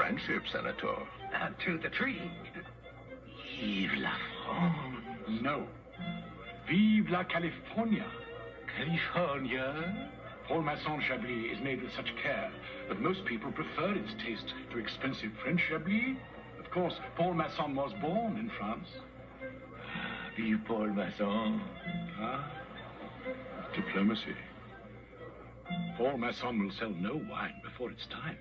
friendship, Senator. To the tree. Vive la France. No. Vive la California. California? Paul Masson Chablis is made with such care that most people prefer its taste to expensive French Chablis. Of course, Paul Masson was born in France. Vive Paul Masson. Ah, diplomacy. Paul Masson will sell no wine before it's time.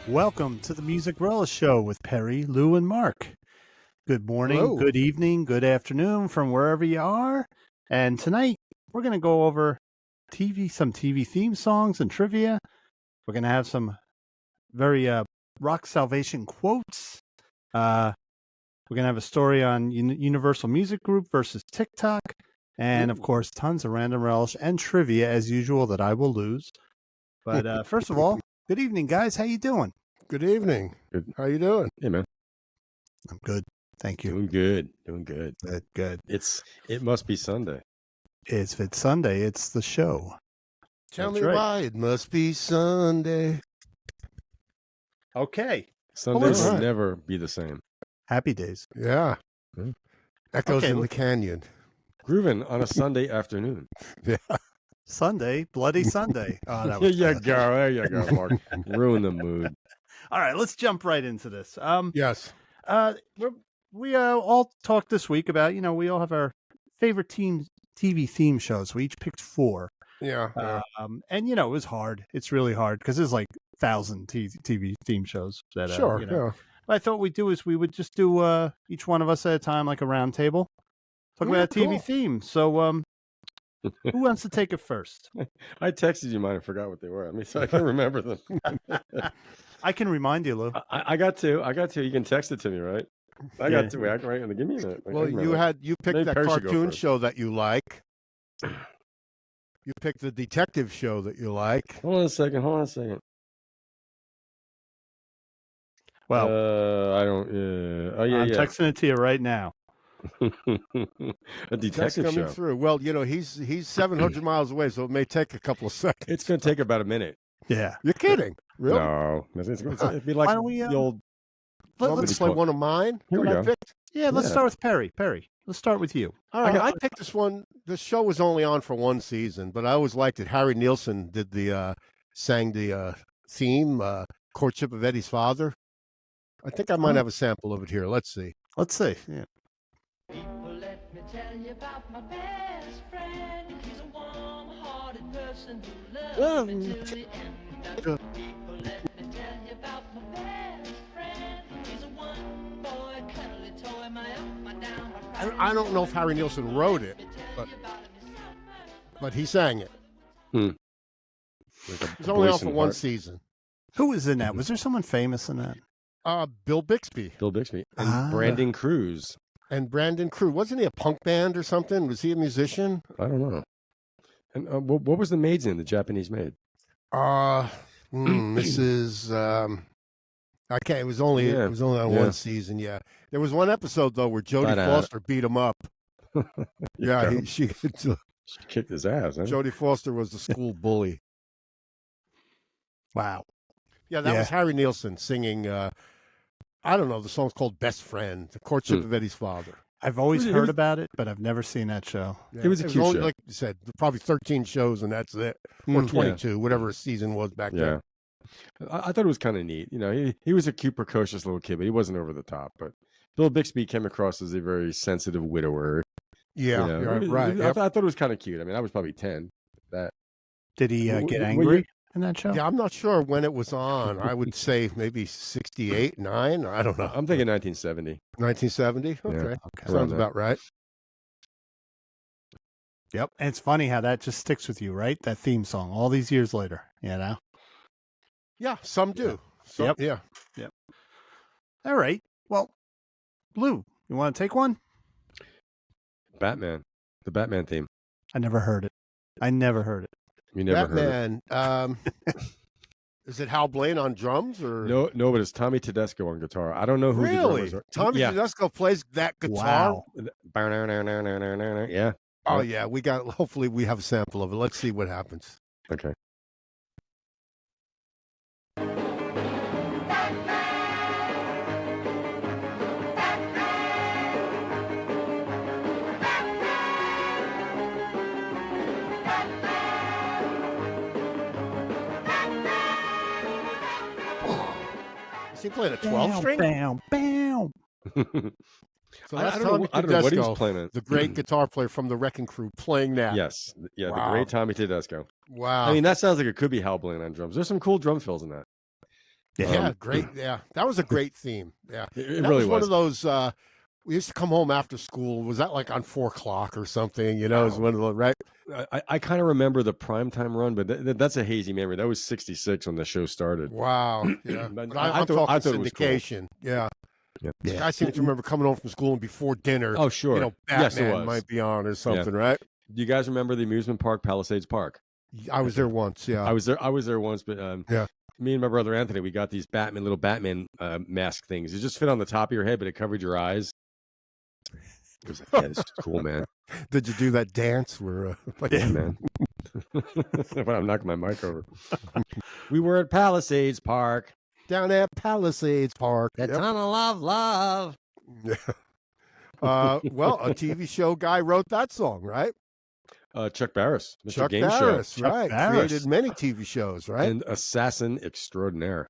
Welcome to the Music Relish Show with Perry, Lou, and Mark. Good morning, Hello. Good evening, good afternoon from wherever you are. And tonight we're going to go over some TV theme songs and trivia. We're going to have some very rock salvation quotes. We're going to have a story on Universal Music Group versus Tik Tok. And of course, tons of random relish and trivia as usual that I will lose. But first of all, good evening, guys. How you doing? Good evening. Good. How you doing? Hey, man. I'm good. Thank you. Doing good. Doing good. Good. It must be Sunday. If it's Sunday, it's the show. Tell That's me right. why it must be Sunday. Okay. Sunday listen. will never be the same. Happy days. Yeah. Hmm. Echoes Okay, in the canyon. Grooving on a Sunday afternoon. Yeah. Sunday, Bloody Sunday. Oh, that There was you bad. go. There you go, Mark. Ruin the mood. All right, let's jump right into this. Yes. We all talked this week about, we all have our favorite TV theme shows. We each picked 4. Yeah. And, it was hard. It's really hard because there's like 1,000 TV theme shows. That, Sure. What I thought we'd do is we would just do each one of us at a time, like a round table. Talk Yeah, about a TV cool. theme. So who wants to take it first? I texted you mine and forgot what they were. So I can remember them. I can remind you, Lou. I got to. You can text it to me, right? I Yeah. got to. Wait, I can write it. Give me a minute. Well, you picked Maybe that Perry should go cartoon first. show that you like. You picked the detective show that you like. Hold on a second. Well, I don't. Oh yeah, I'm yeah. texting it to you right now. A That's detective coming show. through. Well, he's 700 miles away, so it may take a couple of seconds. It's going to take about a minute. Yeah. You're kidding? Really? No, it'd be like Why don't we, the old. Want me let's to play one of mine? Here we that I go. picked? Yeah, let's Yeah. start with Perry. Perry, let's start with you. All right, I picked this one. The show was only on for one season, but I always liked it. Harry Nilsson did sang the theme, "Courtship of Eddie's Father." I think I might have a sample of it here. Let's see. Let's see. Yeah. People, let me tell you about my best friend. He's a warm-hearted person who loves me till the end of. People, let me tell you about my best friend. He's a one-boy cuddly toy, my up, my down, my right. I don't know if Harry Nilsson wrote it, but he sang it. Like It's only on voice for and one heart. season. Who was in that? Was there someone famous in that? Bill Bixby Bill Bixby and Ah. Brandon Cruz. and Brandon Crew. Wasn't he a punk band or something? Was he a musician? I don't know. And what was the maid's name? The Japanese maid. Mrs. Okay, it was only Yeah. on Yeah. one season. Yeah, there was one episode though where Jodie But, Foster beat him up. Yeah, She kicked his ass. Huh? Jodie Foster was the school bully. Wow. Yeah, that Yeah. was Harry Nilsson singing. I don't know. The song's called "Best Friend," the courtship of Eddie's father. I've always It heard was- about it, but I've never seen that show. Yeah, It was a cute only, show. like you said, probably 13 shows, and that's it, or Mm. 22, whatever a season was back Yeah. then. I thought it was kind of neat. He was a cute, precocious little kid, but he wasn't over the top. But Bill Bixby came across as a very sensitive widower. Yeah, It- right. I Yep. thought it was kind of cute. I mean, I was probably 10. Did he Were get you- angry in that show? Yeah, I'm not sure when it was on. I would say maybe 68, 9. I don't know. I'm thinking 1970. 1970. Yeah. Okay, Okay. Around sounds that. about right. Yep. And it's funny how that just sticks with you, right? That theme song all these years later, Yeah, some do. Some, Yep. Yeah. All right. Well, Blue, you want to take one? Batman. The Batman theme. I never heard it. I never heard it. You never heard Batman. Is it Hal Blaine on drums or it. No, but it's Tommy Tedesco on guitar. I don't know who the really? drummers are. Tommy yeah. Tedesco plays that guitar. Wow. Yeah. Oh yeah, we got. Hopefully, we have a sample of it. Let's see what happens. Okay. Is he playing a 12 string? Bam, bam. So that's I don't know what Tedesco, he's playing. the great guitar player from the Wrecking Crew, playing that. Yes. Yeah, Wow. the great Tommy Tedesco. Wow. I mean, that sounds like it could be Hal Blaine on drums. There's some cool drum fills in that. Yeah, great. Yeah, that was a great theme. Yeah, It that really was one was. of those. We used to come home after school. Was that like on 4 o'clock or something? You know, it was one of the right. I kind of remember the primetime run, but that's a hazy memory. That was 66 when the show started. Wow. Yeah, But but I I'm thought talking it was cool. syndication. Yeah. Yeah. I seem to remember coming home from school and before dinner. Oh, sure. You know, Batman Yes, it was. might be on or something, right? Do you guys remember the amusement park, Palisades Park? I was there once. Yeah. I was there once, but Yeah. me and my brother Anthony, we got these little Batman mask things. It just fit on the top of your head, but it covered your eyes. It was like, yeah, this is cool, man. Did you do that dance where? Yeah, man. When I'm knocking my mic over. We were at Palisades Park. Down at Palisades Park. The tunnel of love. Yeah. Well, a TV show guy wrote that song, right? Chuck Barris, Mr. Chuck Game Barris, Show. right? Barris. Created many TV shows, right? And assassin extraordinaire.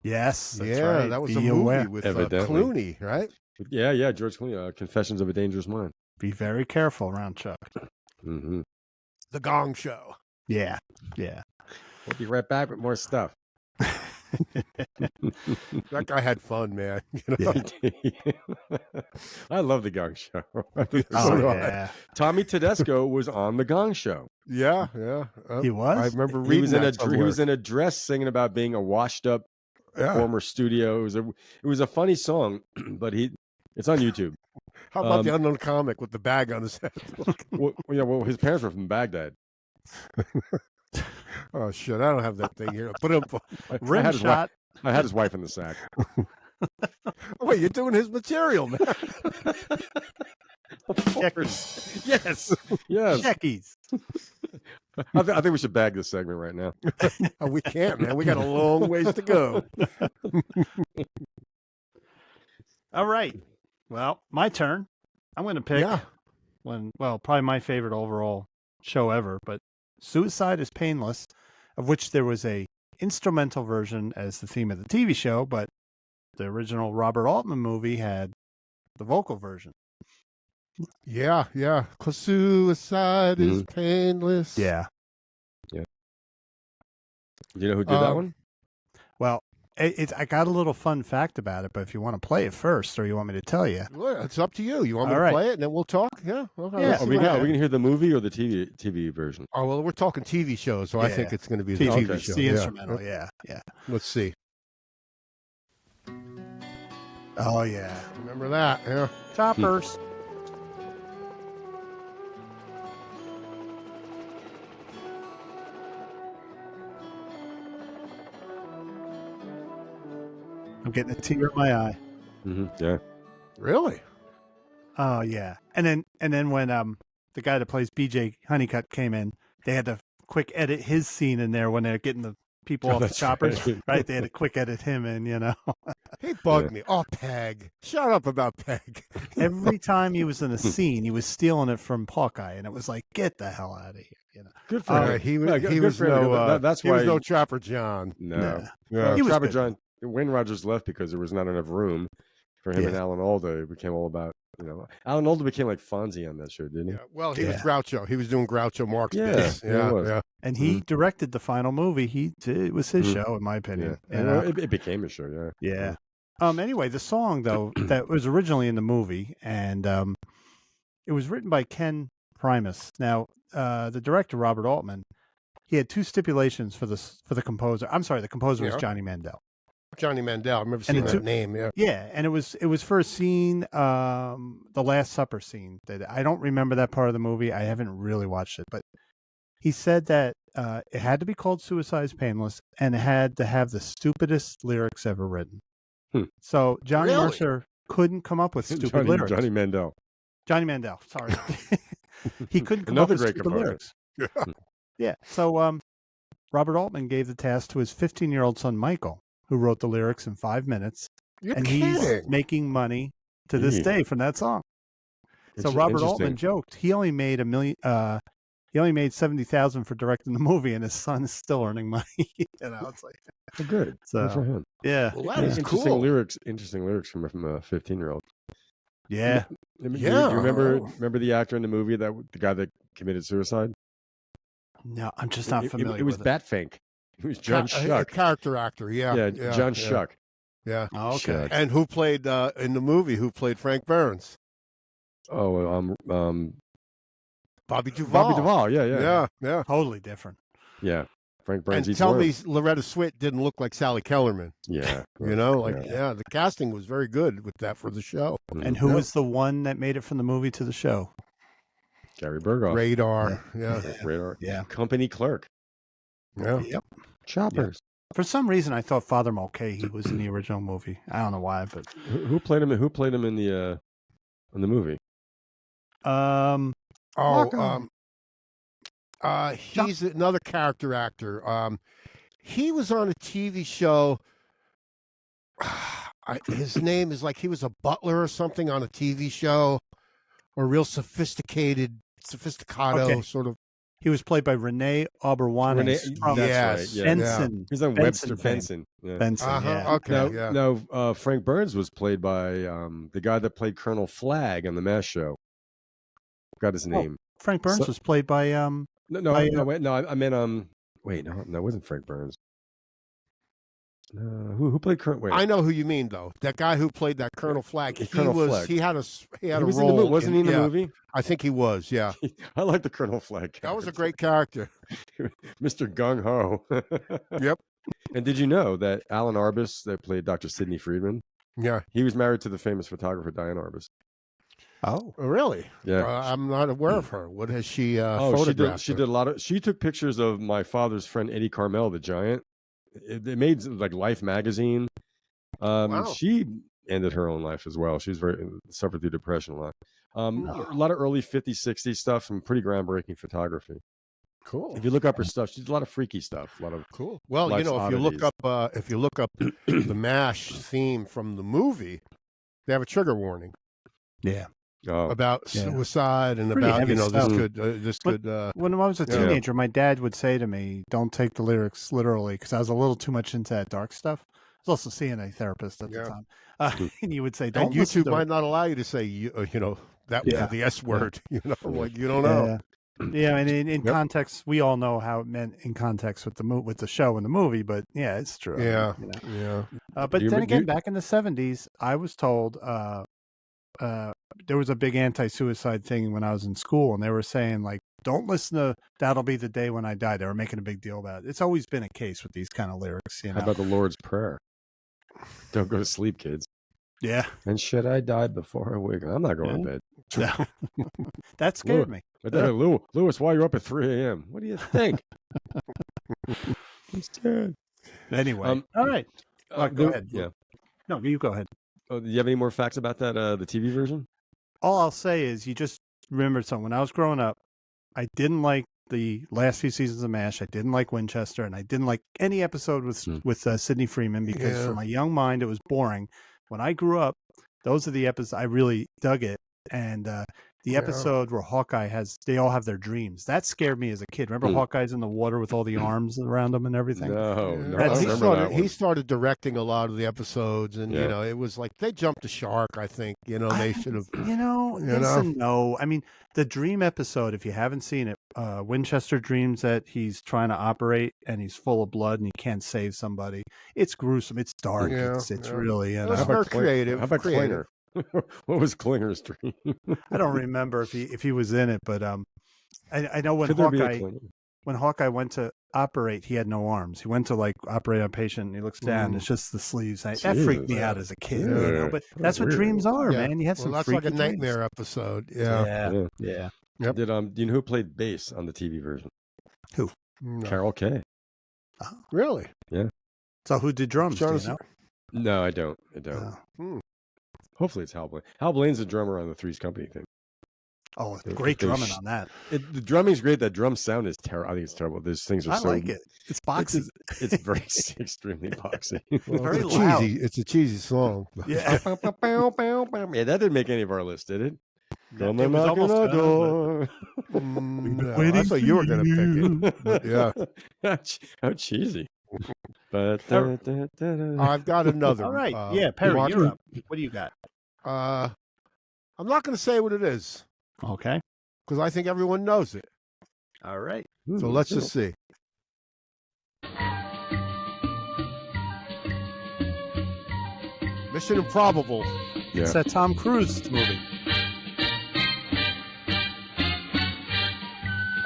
Yes, that's yeah, right. that was Be a movie aware. with Evidently. Clooney, right? Yeah, George Clooney, Confessions of a Dangerous Mind. Be very careful around Chuck. Mm-hmm. The Gong Show. Yeah. We'll be right back with more stuff. That guy had fun, man. You know? I love the Gong Show. Oh, So do I. yeah. Tommy Tedesco was on the Gong Show. Yeah. He was? I remember He reading was in that he was in a dress singing about being a washed up yeah. former studio. It was a funny song, but it's on YouTube. How about the unknown comic with the bag on his head? Well, his parents were from Baghdad. Oh shit! I don't have that thing here. Put him. Rim had his shot. I had his wife in the sack. Wait, you're doing his material, man. Checkies. Yes. Checkies. I think we should bag this segment right now. Oh, we can't, man. We got a long ways to go. All right. Well, my turn. I'm going to pick probably my favorite overall show ever, but Suicide is Painless, of which there was a instrumental version as the theme of the TV show, but the original Robert Altman movie had the vocal version. Yeah. Because suicide is painless. Yeah. Do you know who did that one? Well, I got a little fun fact about it, but if you want to play it first, or you want me to tell you, Well, it's up to you. You want me All to right. play it and then we'll talk? Yeah. Okay, Yeah, let's Are see we what going happens. to hear the movie or the TV version? Oh, well, we're talking TV shows, so I Yeah. think it's going to be the TV, TV show. the Yeah. instrumental. Yeah. Let's see. Oh yeah, Remember that? Yeah. choppers. I'm getting a tear in my eye. Yeah. Really? Oh yeah, and then when the guy that plays BJ Honeycutt came in, they had to quick edit his scene in there when they're getting the people off the That's choppers. right. Right? They had to quick edit him in. He bugged me. Oh, Peg. Shut up about Peg. Every time he was in a scene, he was stealing it from Hawkeye, and it was like, get the hell out of here. Good for All him. right, he Yeah, was. good He was for him. no. That's he why was no Trapper John. No. Yeah. He was Trapper good. John. Wayne Rogers left because there was not enough room for him Yeah. and Alan Alda. It became all about, Alan Alda became like Fonzie on that show, didn't he? Yeah. Well, he was Yeah. Groucho. He was doing Groucho Marx. Yeah, bits. yeah, he was. Yeah. And he directed the final movie. It was his Mhm. show, in my Yeah. opinion. And, And, it became a show, yeah. yeah. Anyway, the song though that was originally in the movie, and it was written by Ken Primus. Now, the director Robert Altman, he had two stipulations for the composer. I'm sorry, the composer was Yeah. Johnny Mandel. Johnny Mandel. I remember seeing it that took- name. Yeah. Yeah, and it was for a scene, the Last Supper scene. That I don't remember that part of the movie. I haven't really watched it, but He said that it had to be called Suicide's Painless, and it had to have the stupidest lyrics ever written. Hmm. So Johnny Really? Mercer couldn't come up with stupid lyrics. Johnny Mandel. Johnny Mandel, sorry. He couldn't come Another up with great stupid composer. lyrics. Yeah. So Robert Altman gave the task to his 15-year-old son Michael, who wrote the lyrics in 5 minutes, You're and kidding. he's making money to this Yeah. day from that song. So Robert Altman joked he only made he only made $70,000 for directing the movie, and his son is still earning money. It's like Oh, good. Good for so. him. Yeah, Well, that is Interesting cool. lyrics. Interesting lyrics from a 15-year-old. yeah. Do Yeah. you remember the actor in the movie the guy that committed suicide? No, I'm just not familiar. It was with it. Batfink. It was John A Shuck. character actor, yeah. John Shuck. Yeah. Oh, okay. Shuck. And who played in the movie? Who played Frank Burns? Oh, Bobby Duvall. Bobby Duvall. Yeah. Yeah. Totally different. Yeah. Frank Burns. And eats tell worms. me, Loretta Swit didn't look like Sally Kellerman. Yeah. You know, the casting was very good with that for the show. And who Yeah. was the one that made it from the movie to the show? Gary Berghoff. Radar. Yeah. Radar. Yeah. Company clerk. Yeah. Yep. Choppers. For some reason, I thought Father Mulcahy was in the original movie. I don't know why, but Who played him? Who played him in the movie? Oh, Welcome. he's another character actor. He was on a TV show. His name is like he was a butler or something on a TV show, or real sophisticato Okay. sort of. he was played by Renee Auberjonois. That's Yes. right. Yeah. Benson. He's on Benson Webster fame. Benson. Yeah. Benson. Uh-huh. Yeah. Okay. No, Frank Burns was played by the guy that played Colonel Flagg on the MASH show. Got his name. Frank Burns So- was played by No, by, wait, no. I meant wait, no, it wasn't Frank Burns. Who played Colonel? Wait, I know who you mean though. That guy who played that Colonel Flagg. Yeah, Colonel Flagg. He had a he a was role. in the movie. Wasn't he in the yeah, movie? I think he was. Yeah, I like the Colonel Flagg. that was a character. great character. Mr. Gung Ho. Yep. And did you know that Alan Arbus, that played Dr. Sidney Friedman, Yeah. he was married to the famous photographer Diane Arbus? oh Oh, really? Yeah. I'm not aware of her. What has she Oh, photographed? she did a lot of. She took pictures of my father's friend Eddie Carmel, the giant. It made like Life magazine. Wow. She ended her own life as well. She's suffered through depression a lot. A lot of early 50s, 60s stuff, some pretty groundbreaking photography. Cool. If you look up her stuff, she did a lot of freaky stuff. A lot of Cool. Well, life's if you look up the MASH theme from the movie, they have a trigger warning yeah. about Yeah. suicide and Pretty about heavy this stuff. could When I was a Yeah. teenager, my dad would say to me, "Don't take the lyrics literally," because I was a little too much into that dark stuff. I was also seeing a therapist at the Yeah. time, and you would say, "Don't and listen YouTube to might it." not allow you to say that Yeah. the S word. Like you don't know. Yeah, and in Yep. context, we all know how it meant in context with the show and the movie. But yeah, it's true. Yeah. You know. Yeah. But You then rem- again, you- back in the 70s, I was told there was a big anti-suicide thing when I was in school, and they were saying like, "Don't listen to That'll Be the Day When I Die." They were making a big deal about it. It's always been a case with these kind of lyrics, you How know. about the Lord's Prayer? Don't go to sleep, kids. Yeah, And should I die before I wake? I'm not going to bed. yeah. That scared me. But then, Lewis, why are you up at 3 a.m.? What do you think? I'm scared. Anyway, all right. Go ahead. Yeah. No, you go ahead. Oh, do you have any more facts about that? The TV version? All I'll say is you just remembered something. When I was growing up, I didn't like the last few seasons of MASH. I didn't like Winchester, and I didn't like any episode with Sidney Freeman because Yeah. for my young mind, it was boring. When I grew up, those are the episodes I really dug it. And the Yeah. episode where Hawkeye they all have their dreams. That scared me as a kid. Remember Hawkeye's in the water with all the arms around him and everything? No, Yeah. no. That's- I He remember that one. started directing a lot of the episodes, and Yeah. it was like they jumped the shark. I think they should have. Yes and no. I mean, the dream episode, if you haven't seen it, Winchester dreams that he's trying to operate and he's full of blood and he can't save somebody. It's gruesome. It's dark. Yeah, it's yeah. really, It was How very about creative. How about creative. Klinger? What was Klinger's dream? I don't remember if he was in it, but I know when Could there be a Hawkeye Klinger? when Hawkeye went to operate, he had no arms. He went to like operate on a patient and he looks down, Mm. it's just the sleeves. That freaked me Jesus. out as a kid, you Yeah. know. But that's what Weird. dreams are, Yeah. man. You have Well, some that's like a freaky dreams. nightmare episode. Yeah. Yeah. Yeah. Yeah. Yep. Do you know who played bass on the TV version? No. Carol Kay. Really? So who did drums? Do you know? No, I don't. Hmm. Hopefully it's Hal Blaine. Hal Blaine's the drummer on the Three's Company thing. Oh, great drumming on that. The drumming's great. That drum sound is terrible. I think it's terrible. These things are I so. like it. It's boxy. It's very extremely boxy. Well, Very it's loud. cheesy. It's a cheesy song. Yeah. Yeah, that didn't make any of our list, did it? Come It and was knock on almost our done, door. No, I thought you were going to pick it. But yeah. How cheesy. But I've got another. All right. Yeah, Perry, Mark. you're up. What do you got? I'm not going to say what it is Okay. because I think everyone knows it. All right. So let's just see. Mission Improbable. It's that Tom Cruise movie.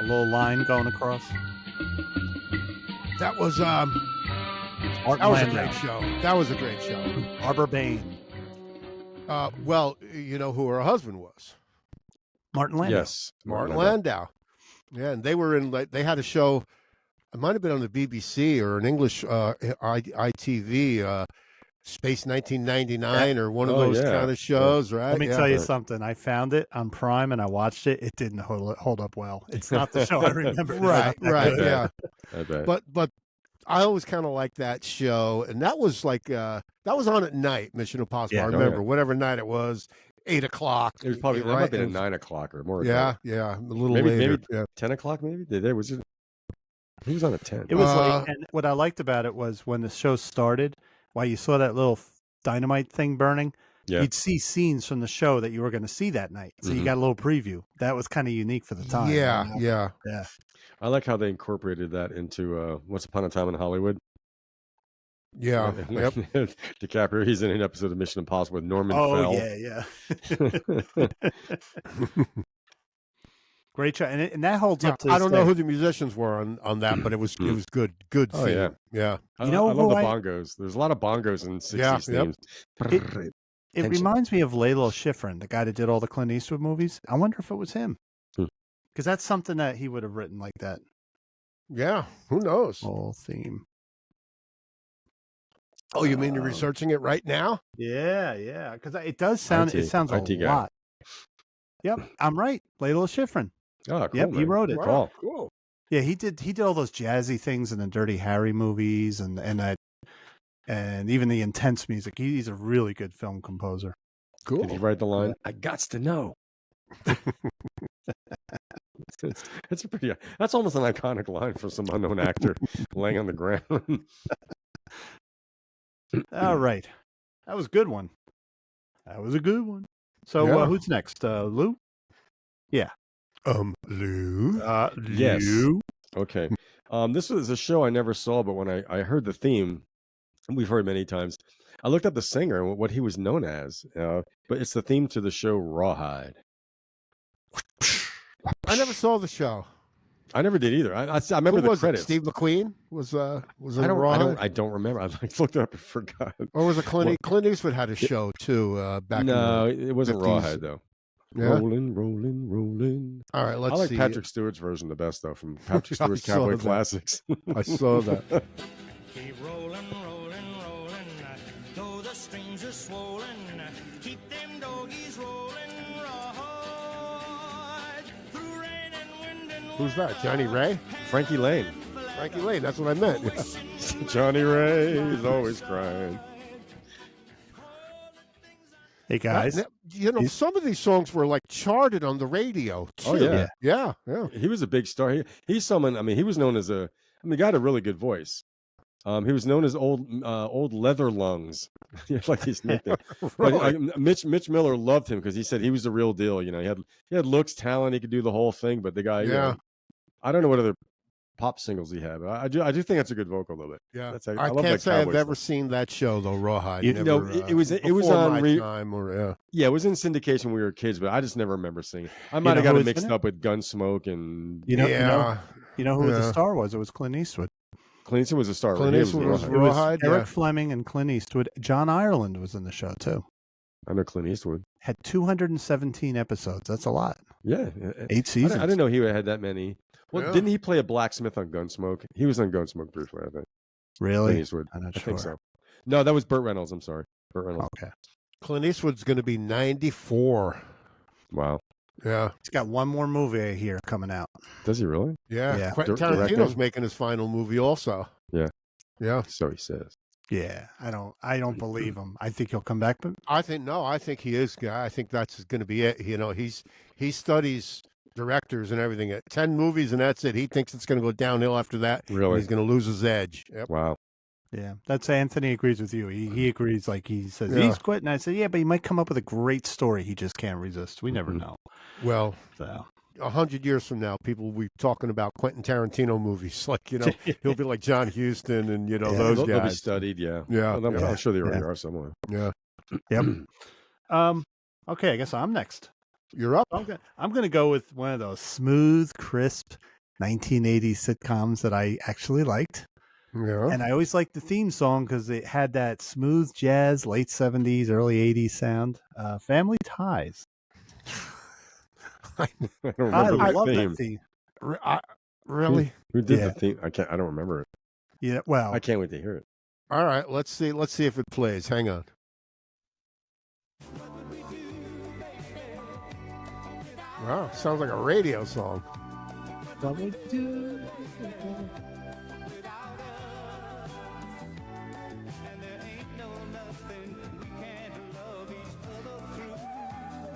A little line going across. That was Martin that was a Landau. great show. That was a great show. Barbara Bain. Well, you know who her husband was? Martin Landau. Yes, Martin Landau. Yeah, and they were in. They had a show. It might have been on the BBC or an English ITV. Space 1999 or one of those kind of shows, right? Let me tell you something. I found it on Prime and I watched it. It didn't hold up well. It's not the show I remember. Right, yeah. I bet. But I always kind of liked that show, and that was like that was on at night. Mission Impossible. Yeah. I remember whatever night it was, 8 o'clock. It was probably that might have been at 9 o'clock or more. Yeah, a little maybe later. Yeah. 10 o'clock. Maybe there was. He was on at 10. It was like, and what I liked about it was when the show started, while you saw that little dynamite thing burning, you'd see scenes from the show that you were going to see that night. So you got a little preview. That was kind of unique for the time. Yeah. I like how they incorporated that into Once Upon a Time in Hollywood. Yeah. Yep. DiCaprio, he's in an episode of Mission Impossible with Norman Oh, Fell. yeah. Great show. And that holds up to I this don't know day. who the musicians were on that, but it was good. Good Oh, theme. Yeah. I You know love the who bongos. There's a lot of bongos in 60s themes. It reminds me of Layla Schifrin, the guy that did all the Clint Eastwood movies. I wonder if it was him. Because that's something that he would have written like that. Yeah. Who knows? Whole theme. Oh, you mean you're researching it right now? Yeah. Because it does sound, it sounds a IT guy. lot. Yep, I'm right. Layla Schifrin. Oh, cool, Yep, he man. wrote it. Wow. Cool. Yeah, he did all those jazzy things in the Dirty Harry movies and even the intense music. He's a really good film composer. Cool. Did he write the line? I gots to know. That's a pretty. That's almost an iconic line for some unknown actor laying on the ground. All right, that was a good one. That was a good one. So who's next? Lou? Yeah. Lou? Yes. Lou? Okay. This was a show I never saw, but when I heard the theme, we've heard many times, I looked up the singer and what he was known as. But it's the theme to the show Rawhide. I never saw the show. I never did either. I remember Who the was credits. It? Steve McQueen was in I don't remember. I looked it up and forgot. Or was it Clint? Clint Eastwood had a show too back. No, in the it wasn't 50s. Rawhide though. Yeah? Rolling. All right, let's I like see. Patrick Stewart's version the best though, from Patrick I Stewart's saw Cowboy that. Classics. I saw that. Keep rolling, though the streams are swollen. Keep them doggies rolling, rawhide. Through rain and wind and Who's that? Johnny Ray? Frankie Lane. Frankie Lane. That's what I meant. Johnny Ray is always crying. Hey guys. Some of these songs were like charted on the radio too. Oh yeah. Yeah. He was a big star. He's someone. I mean, he was known as the guy had a really good voice. He was known as old leather lungs, like his nickname. Right. But, Mitch Miller loved him because he said he was the real deal. You know, he had looks, talent, he could do the whole thing. But the guy, you know, I don't know what other pop singles he had, but I do think that's a good vocal though. But Yeah. I love can't that say I've Cowboy ever stuff. seen that show though. Rawhide. You Never, know, it was before on my time or yeah, it was in syndication when we were kids, but I just never remember seeing it. I might know have got who it was mixed in it? up with Gunsmoke and You know who the Yeah. star was? It was Clint Eastwood. Clint Eastwood was a star. Clint right? He Eastwood was Rawhide. It was Rawhide, Eric yeah. Fleming and Clint Eastwood. John Ireland was in the show too. I know Clint Eastwood. Had 217 episodes. That's a lot. Yeah, 8 seasons. I didn't know he had that many. Well, Yeah. didn't he play a blacksmith on Gunsmoke? He was on Gunsmoke briefly, I think. Really? Clint Eastwood. I'm not I think sure. so. No, that was Burt Reynolds. I'm sorry. Burt Reynolds. Okay. Clint Eastwood's going to be 94. Wow. Yeah. He's got one more movie here coming out. Does he really? Yeah. Yeah. Quentin Directing? Tarantino's making his final movie also. Yeah. Yeah. So he says. Yeah, I don't believe him. I think he'll come back, but I think he is, guy. I think that's going to be it. You know, he studies directors and everything. 10 movies and that's it. He thinks it's going to go downhill after that. and Really? he's going to lose his edge. Yep. Wow. yeah, that's Anthony agrees with you. He agrees. Like he says, Yeah. he's quitting. I said, yeah, but he might come up with a great story. He just can't resist. We never Mhm. know. Well, So 100 years from now, people will be talking about Quentin Tarantino movies. Like, you know, he'll be like John Huston and, you know, Yeah, those They'll be guys. studied, yeah. Yeah, Well, yeah. I'm sure they already Yeah. are somewhere. Yeah. yep. Okay, I guess I'm next. You're up. I'm gonna go with one of those smooth, crisp 1980s sitcoms that I actually liked. Yeah. And I always liked the theme song because it had that smooth jazz, late 70s, early 80s sound. Family Ties. I don't I remember the love theme. that theme. Really? Who did Yeah. the theme? I don't remember it. Yeah, well, I can't wait to hear it. All right. Let's see if it plays. Hang on. Wow. Sounds like a radio song.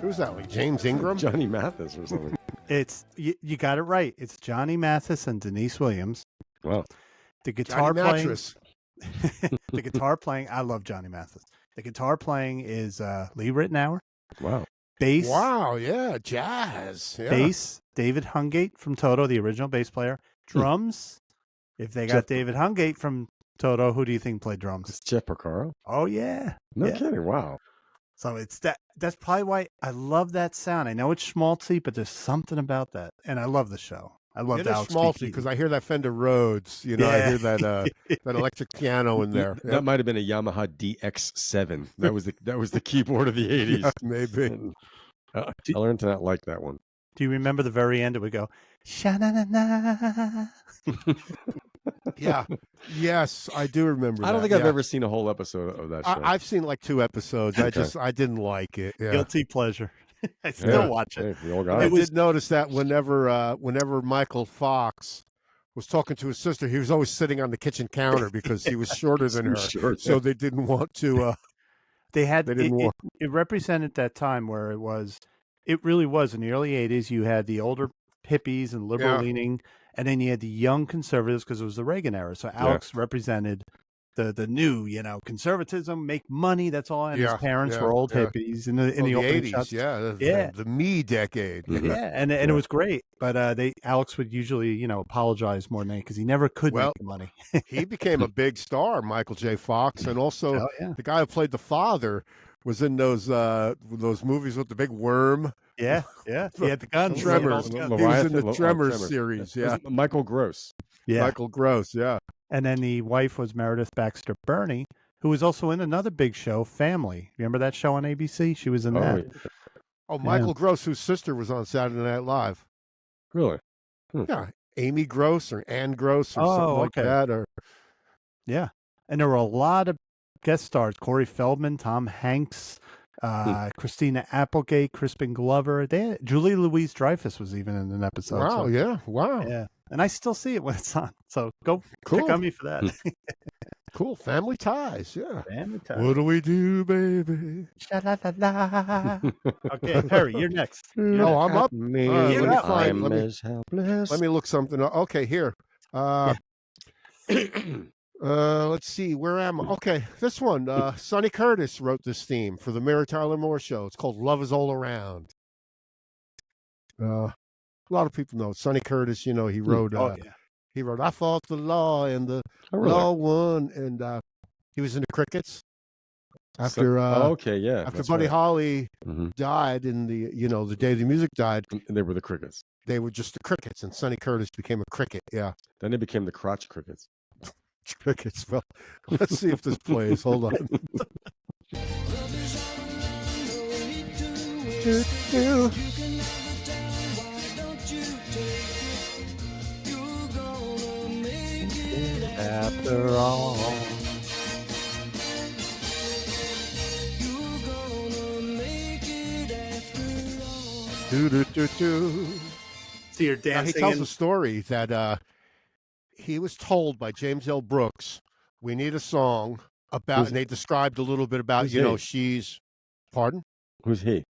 Who's that? Like James Ingram? Johnny Mathis or something. it's you got it right. It's Johnny Mathis and Denise Williams. Wow. The guitar Johnny playing. Mattress. The guitar playing. I love Johnny Mathis. The guitar playing is Lee Ritenour. Wow. Bass. Wow. Yeah. Jazz. Yeah. Bass. David Hungate from Toto, the original bass player. Drums. If they got Jeff- David Hungate from Toto, who do you think played drums? It's Jeff Porcaro? Oh yeah. No Yeah. kidding. Wow. So it's that's probably why I love that sound. I know it's schmaltzy, but there's something about that. And I love the show. I love It is Alex schmaltzy Keaton. because I hear that Fender Rhodes. You know, I Yeah. hear that that electric piano in there. That might have been a Yamaha DX7. That was the keyboard of the 80s. Yeah, maybe. And, I learned to not like that one. Do you remember the very end? It would go, sha-na-na-na. Yeah. Yes, I do remember. I don't that, think I've yeah. ever seen a whole episode of that show. I've seen like 2 episodes. Okay. I didn't like it. Yeah. Guilty pleasure. I still Yeah. watch it. Hey, we all got I it. did notice that whenever Michael Fox was talking to his sister, he was always sitting on the kitchen counter because he was shorter than her. Sure, So they didn't want to. They had They didn't it, want- it represented that time where it really was in the early 80s. You had the older hippies and liberal Yeah. leaning, and then you had the young conservatives because it was the Reagan era. So Alex represented the new, conservatism, make money. That's all. And Yeah, his parents yeah, were old yeah. hippies in the the opening 80s. shots. Yeah. Yeah. The me decade. Mhm. Yeah, and it was great, but Alex would usually apologize more than anything because he never could Well, make the money. He became a big star, Michael J. Fox, and also Oh yeah, the guy who played the father was in those movies with the big worm. He had the guns. Tremors. He had He all the was guns. in the Tremors series. It was Yeah. Michael Gross. Yeah, Michael Gross. Yeah. and then the wife was Meredith Baxter Burney, who was also in another big show, Family. Remember that show on ABC? She was in Oh, that. Oh, Michael Gross, whose sister was on Saturday Night Live. really? Yeah. Amy Gross or Ann Gross or something Oh, like okay. that. Or Yeah, and there were a lot of guest stars: Corey Feldman, Tom Hanks, Christina Applegate, Crispin Glover. Julie Louis-Dreyfus was even in an episode. wow. so- Yeah. Wow. yeah, and I still see it when it's on. So go Cool. pick on me for that. Cool. Family ties. Yeah. Family What do we do, baby? Sha-la-la-la. Okay, Perry, you're next. Oh, I'm up. Me, All right, let me find- I'm let me- as helpless. Let me look something up. Okay, here. Let's see. Where am I? Okay, this one. Sonny Curtis wrote this theme for the Mary Tyler Moore Show. It's called "Love Is All Around." A lot of people know Sonny Curtis. He wrote. Oh yeah. He wrote "I Fought the Law" and the Oh, really? Law Won, and he was in the Crickets after okay, yeah. after that's Buddy right. Holly Mhm. died in the the day the music died. And they were the Crickets. They were just the Crickets, and Sonny Curtis became a Cricket. Yeah. Then they became the Crotch Crickets. Crickets. Well, let's see if this plays. Hold on. After all. Do, do, do, do. So you're Now, dancing. he tells a story that he was told by James L. Brooks, we need a song about, and they described a little bit about, she's, pardon? Who's he?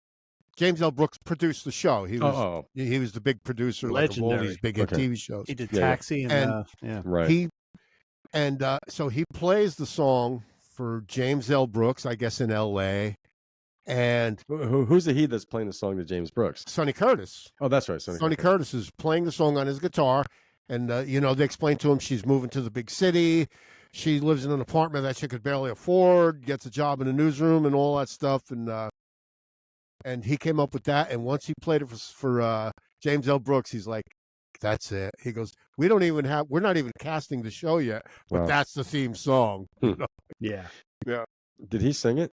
James L. Brooks produced the show. He was he was the big producer like, of all these big hit TV shows. He did Taxi and right. So he plays the song for James L. Brooks, I guess in L.A. And who's the he that's playing the song to James Brooks? Sonny Curtis. Oh, that's right. Sonny Curtis is playing the song on his guitar. And, they explain to him she's moving to the big city. She lives in an apartment that she could barely afford, gets a job in a newsroom and all that stuff. And he came up with that. And once he played it for James L. Brooks, he's like, that's it. He goes, we're not even casting the show yet, but that's the theme song. Yeah. Yeah. Did he sing it?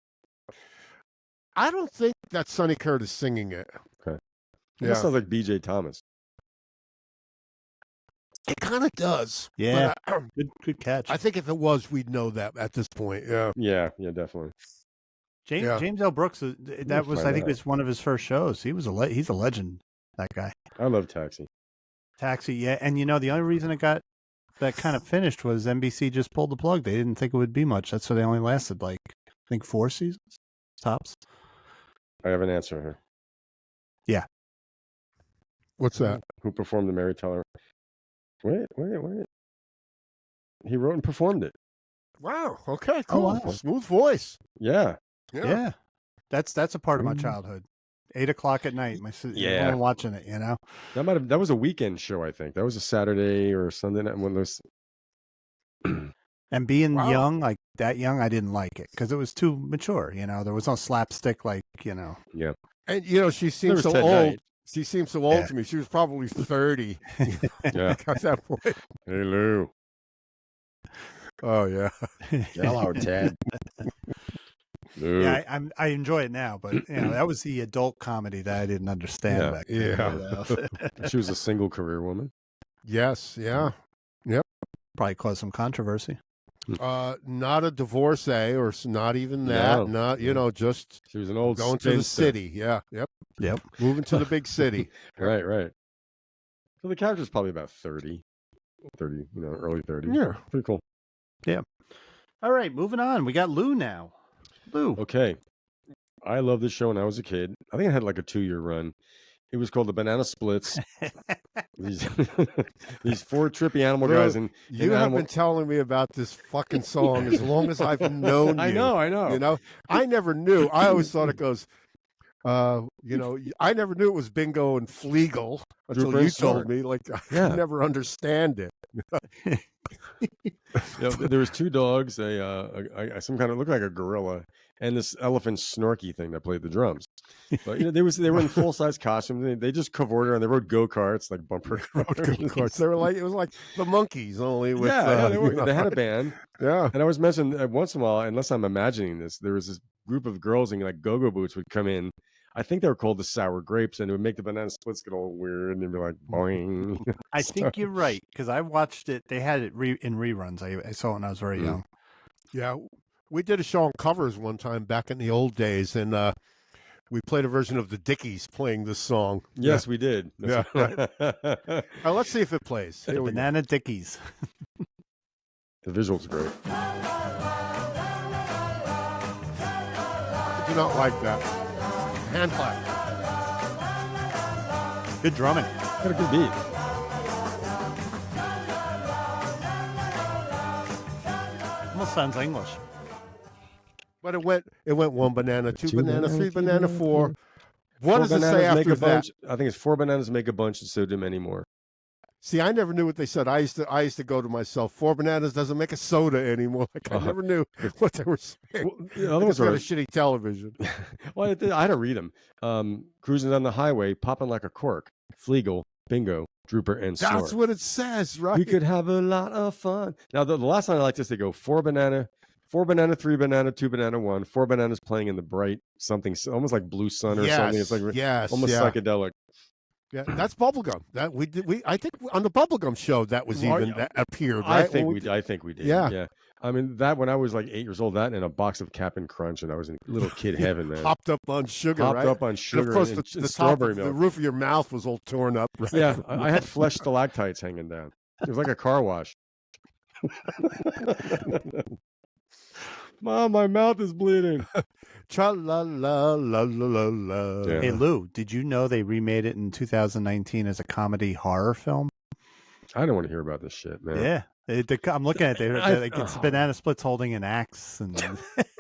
I don't think that's Sonny Curtis singing it. Okay. That sounds like B.J. Thomas. It kind of does. Yeah. But good catch. I think if it was, we'd know that at this point. Yeah. Yeah, definitely. James L. Brooks, that was, I think, was one of his first shows. He's a legend, that guy. I love Taxi. Taxi, yeah. And, the only reason it got that kind of finished was NBC just pulled the plug. They didn't think it would be much. That's why they only lasted, I think 4 seasons, tops. I have an answer here. Yeah. What's that? Who performed the Mary Tyler? Wait. He wrote and performed it. Wow. Okay, cool. Oh, wow. Smooth voice. Yeah. That's a part of my childhood. 8:00 at night. My sister watching it, That was a weekend show, I think. That was a Saturday or Sunday night when those. And being young, like that young, I didn't like it because it was too mature. There was no slapstick, Yeah. And she seems so old. She seems so old to me. She was probably 30. Yeah. At that point. Hey, Lou. Oh yeah. Hello, Ted. Lou. Yeah, I enjoy it now, but that was the adult comedy that I didn't understand back then. Yeah. She was a single career woman. Yes. Yeah. Yep. Probably caused some controversy. Not a divorcee, or not even that. No. Not just she was an old going to the city. Yeah. Yep. Moving to the big city. Right. So the character's probably about 30, early 30s. Yeah. Pretty cool. Yeah. All right, moving on. We got Lou now. Lou. Okay. I love this show when I was a kid. I think I had like a 2-year run. It was called the Banana Splits. these 4 trippy animal guys. And you have been telling me about this fucking song as long as I've known you. I know. I never knew. I always thought it goes, I never knew it was Bingo and Fleagle until you told me. Like, I never understand it. There was 2 dogs, some kind of looked like a gorilla, and this elephant Snorky thing that played the drums. But they were in full size costumes. They just cavorted and they rode go-karts, like bumper go-karts. They were it was like the Monkees, only with they had a band. Yeah. And I was mentioning once in a while, unless I'm imagining this, there was this group of girls in go-go boots would come in. I think they were called the Sour Grapes, and it would make the Banana Splits get all weird, and they'd be like, boing. I think you're right, because I watched it. They had it in reruns. I saw it when I was very young. Yeah, we did a show on covers one time back in the old days, and we played a version of the Dickies playing this song. Yes, we did. Yeah. Let's see if it plays. The Banana Dickies. The visuals are great. I do not like that. Hand clap. Good drumming. Got a good beat. Almost sounds English. But it went 1 banana, 2 banana, 3 banana, 4. What does it say after that? I think it's 4 bananas make a bunch, and so do many more. See, I never knew what they said. I used to go to myself, 4 bananas doesn't make a soda anymore. Like, I never knew what they were saying. Well, the other ones got a shitty television. Well, I had to read them. Cruising down the highway, popping like a cork. Fleagle, Bingo, Drooper, and Snort. That's what it says, right? We could have a lot of fun. Now, the last time I like this, they go 4 banana, 3 banana, 2 banana, 1. 4 bananas playing in the bright something, almost like blue sun or something. It's like almost psychedelic. Yeah, that's bubblegum. That we did. I think on the bubblegum show that was even that appeared. Right? I think we did. Yeah. I mean that when I was like 8 years old, that and a box of Cap'n Crunch, and I was in little kid heaven, man. Hopped up on sugar, Hopped right? up on sugar, and of course, and the top, strawberry milk. the roof of your mouth was all torn up. Right? Yeah, I had flesh stalactites hanging down. It was like a car wash. Mom, my mouth is bleeding. Cha la la la la la la. Yeah. Hey Lou, did you know they remade it in 2019 as a comedy horror film? I don't want to hear about this shit, man. Yeah. I'm looking at it. It's Banana Splits holding an axe. And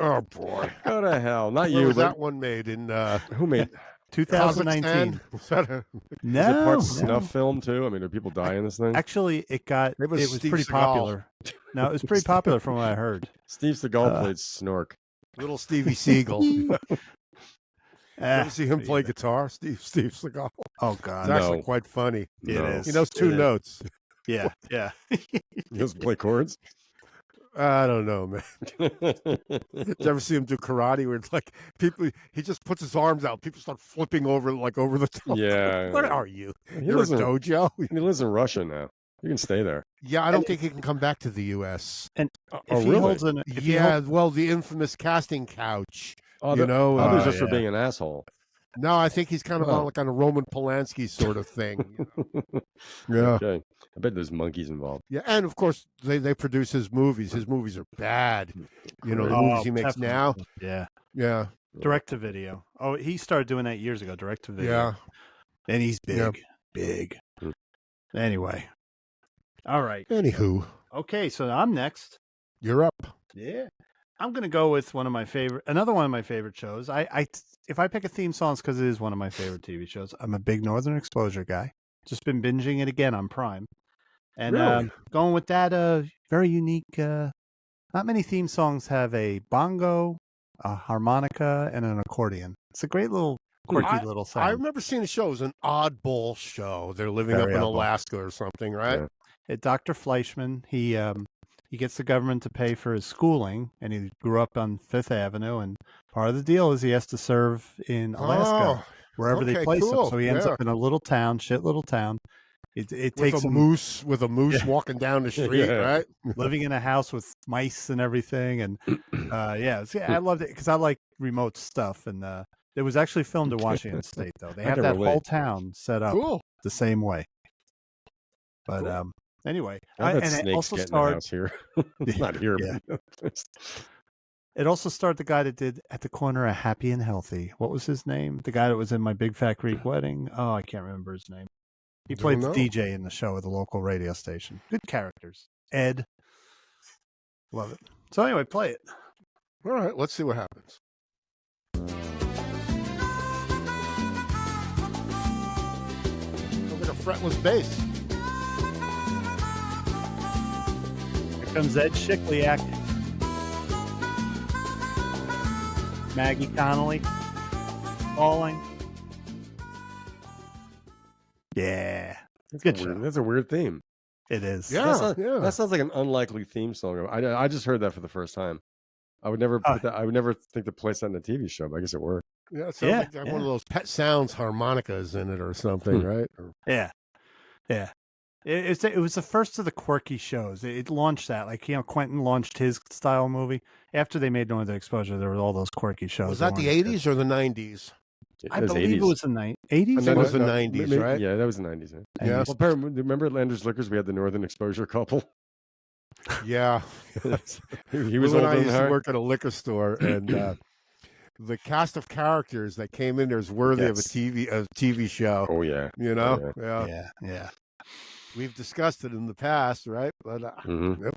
Oh boy, Go to hell. Not where you, was but that one made in? who made 2019. Kazakhstan? Was that a? Is it No, part snuff film too? I mean, do people die in this thing? actually, it was Steve pretty Seagal. popular. No, it was pretty popular from what I heard. Steve Seagal played Snork. Little Stevie Seagal. You Eh, ever see him play guitar, Steve Seagal? oh It's God, No. actually quite funny. it No. is. He knows two It is. notes. Yeah, yeah. He doesn't play chords. I don't know, man. Did you ever see him do karate where it's like people? He just puts his arms out. People start flipping over over the top. Yeah. Where are you? He You're a lives in- dojo. He lives in Russia now. You can stay there. Yeah, I don't think he can come back to the U.S. And Oh, if he really? holds an, if he Yeah, holds- well, the infamous casting couch. Oh, You know, I was uh, just for yeah. being an asshole. No, I think he's kind of Oh. on like on a Roman Polanski sort of thing. Yeah, Okay. I bet there's monkeys involved. yeah, and of course they produce his movies. His movies are bad. You know, the Oh, movies he makes definitely. now. yeah, Yeah, direct to video. Oh, he started doing that years ago. Direct to video. yeah. And he's big, Yeah. big. Hmm. Anyway, all right. Anywho, Okay, so I'm next. you're up. Yeah, I'm gonna go with another one of my favorite shows. If I pick a theme song, it's because it is one of my favorite TV shows. I'm a big Northern Exposure guy. Just been binging it again on Prime, and Really? going with that. Very unique. Not many theme songs have a bongo, a harmonica, and an accordion. It's a great little quirky little sound. I remember seeing the show. It was an oddball show. They're living Very up in oddball. Alaska or something, right? Yeah. Dr. Fleischman, he gets the government to pay for his schooling, and he grew up on Fifth Avenue. And part of the deal is he has to serve in Alaska, Oh, wherever they okay, place him. cool, So he ends yeah. up in a little town, little town. It with takes a him moose walking down the street, Yeah. right? living in a house with mice and everything. And I loved it because I like remote stuff. And it was actually filmed in Washington State, though. They I have can that whole relate. town set up Cool. the same way. But anyway, I bet and it snakes also get in the starred. house here. Not here. Yeah. But It also starred the guy that did At the Corner of Happy and Healthy. What was his name? The guy that was in My Big Fat Greek Wedding. Oh, I can't remember his name. He Don't played the know. DJ in the show at the local radio station. Good characters. Ed. Love it. So anyway, play it. All right, let's see what happens. Sounds like a fretless bass. Here comes Ed Shikliak. Maggie Connolly. Falling. Yeah. Good show. That's a weird theme. It is. Yeah, That sounds like an unlikely theme song. I just heard that for the first time. I would never put that. I would never think to place that in a TV show. But I guess it worked. Yeah, it sounds Yeah, like yeah. one of those Pet Sounds harmonicas in it or something, right? Yeah. Yeah. It was the first of the quirky shows. It launched that. Like, Quentin launched his style movie. After they made Northern Exposure, there were all those quirky shows. Was that the 80s or the 90s? I believe it was the 80s. That was the 90s, right? Yeah, that was the 90s. Yeah. Yeah. Well, remember at Landers Liquors, we had the Northern Exposure couple. Yeah. He was Lou and I older than used to her. work at a liquor store, and the cast of characters that came in there is worthy of a TV show. Oh yeah. You know? Oh, Yeah. Yeah. We've discussed it in the past, right? But Mhm.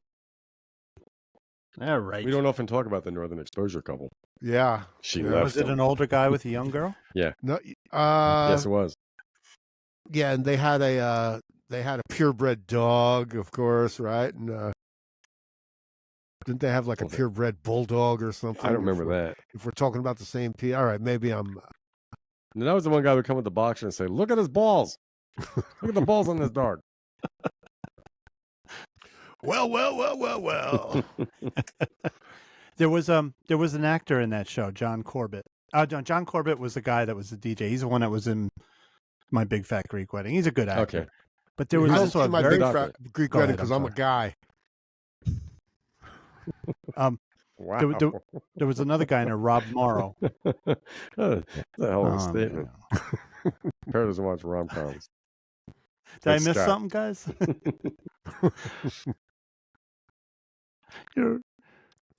All right. We don't often talk about the Northern Exposure couple. yeah. She Yeah. left. Was it him. an older guy with a young girl? No, Yes, it was. yeah, and they had a purebred dog, of course, right? And didn't they have like a purebred bulldog or something? I don't remember that. If we're talking about the same all right, maybe I'm. And that was the one guy who would come with the boxer and say, "Look at his balls. Look at the balls on this dog." Well. There was an actor in that show, John Corbett. John Corbett was the guy that was the DJ. He's the one that was in My Big Fat Greek Wedding. He's a good actor. Okay. But there was I also a my very big doctor. fat Greek Go wedding ahead, because I'm I'm a guy. Wow. there was another guy in there, Rob Morrow. What the hell of a Oh, statement. man. Perry doesn't watch rom-coms. Did I Like miss Scott. something, guys? You're-